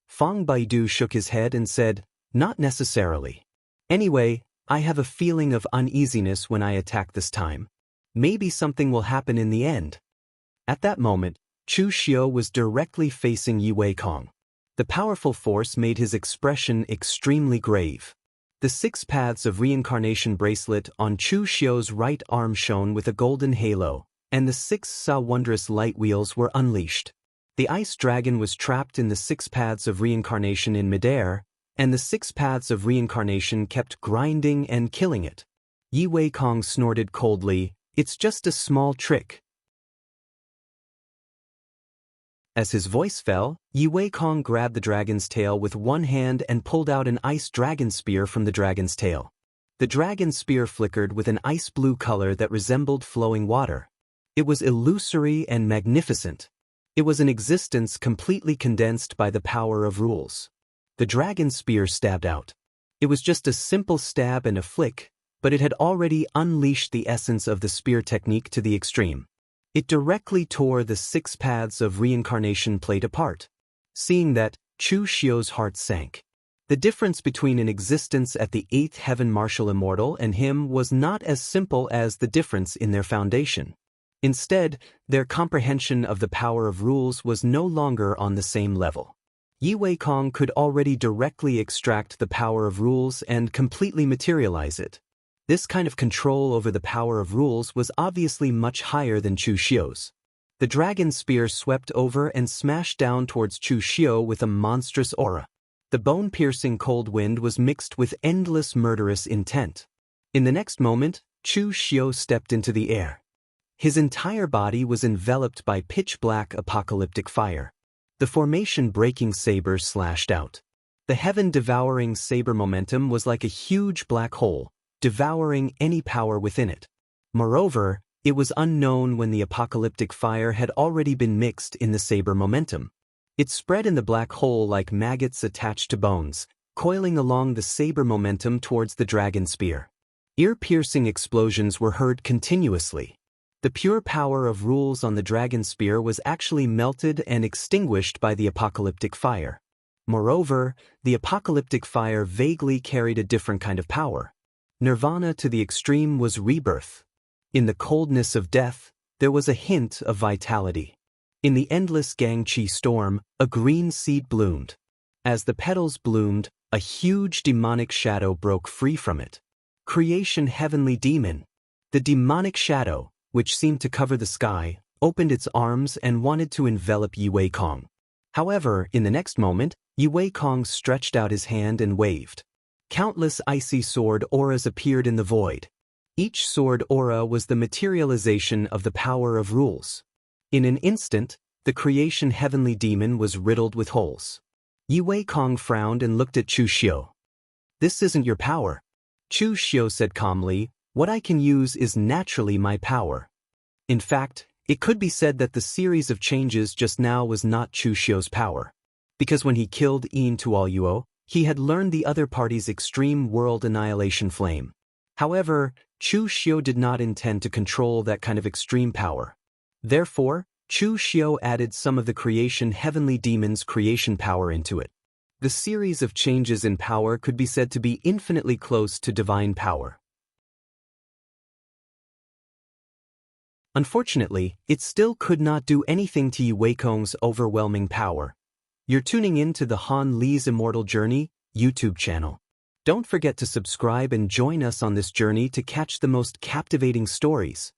Fang Baidu shook his head and said, "Not necessarily. Anyway, I have a feeling of uneasiness when I attack this time. Maybe something will happen in the end." At that moment, Chu Xiu was directly facing Yi Weikong. The powerful force made his expression extremely grave. The 6 paths of reincarnation bracelet on Chu Xiu's right arm shone with a golden halo, and the 6 Sa wondrous light wheels were unleashed. The ice dragon was trapped in the 6 paths of reincarnation in midair, and the 6 paths of reincarnation kept grinding and killing it. Yi Weikong snorted coldly, "It's just a small trick." As his voice fell, Yi Weikong grabbed the dragon's tail with one hand and pulled out an ice dragon spear from the dragon's tail. The dragon spear flickered with an ice blue color that resembled flowing water. It was illusory and magnificent. It was an existence completely condensed by the power of rules. The dragon spear stabbed out. It was just a simple stab and a flick, but it had already unleashed the essence of the spear technique to the extreme. It directly tore the 6 paths of reincarnation plate apart. Seeing that, Chu Xiu's heart sank. The difference between an existence at the 8th heaven martial immortal and him was not as simple as the difference in their foundation. Instead, their comprehension of the power of rules was no longer on the same level. Yi Weikong could already directly extract the power of rules and completely materialize it. This kind of control over the power of rules was obviously much higher than Chu Xiu's. The dragon spear swept over and smashed down towards Chu Xiu with a monstrous aura. The bone-piercing cold wind was mixed with endless murderous intent. In the next moment, Chu Xiu stepped into the air. His entire body was enveloped by pitch-black apocalyptic fire. The formation-breaking saber slashed out. The heaven-devouring saber momentum was like a huge black hole, devouring any power within it. Moreover, it was unknown when the apocalyptic fire had already been mixed in the saber momentum. It spread in the black hole like maggots attached to bones, coiling along the saber momentum towards the dragon spear. Ear-piercing explosions were heard continuously. The pure power of rules on the dragon spear was actually melted and extinguished by the apocalyptic fire. Moreover, the apocalyptic fire vaguely carried a different kind of power. Nirvana to the extreme was rebirth. In the coldness of death, there was a hint of vitality. In the endless Gangqi storm, a green seed bloomed. As the petals bloomed, a huge demonic shadow broke free from it. Creation heavenly demon. The demonic shadow, which seemed to cover the sky, opened its arms and wanted to envelop Yi Weikong. However, in the next moment, Yi Weikong stretched out his hand and waved. Countless icy sword auras appeared in the void. Each sword aura was the materialization of the power of rules. In an instant, the creation heavenly demon was riddled with holes. Yi Weikong frowned and looked at Chu Xiu. "This isn't your power." Chu Xiu said calmly, "What I can use is naturally my power." In fact, it could be said that the series of changes just now was not Chu Xiu's power. Because when he killed Yin Tuolyuo, he had learned the other party's extreme world annihilation flame. However, Chu Xiu did not intend to control that kind of extreme power. Therefore, Chu Xiu added some of the creation heavenly demon's creation power into it. The series of changes in power could be said to be infinitely close to divine power. Unfortunately, it still could not do anything to Yi Weikong's overwhelming power. You're tuning in to the Han Li's Immortal Journey YouTube channel. Don't forget to subscribe and join us on this journey to catch the most captivating stories.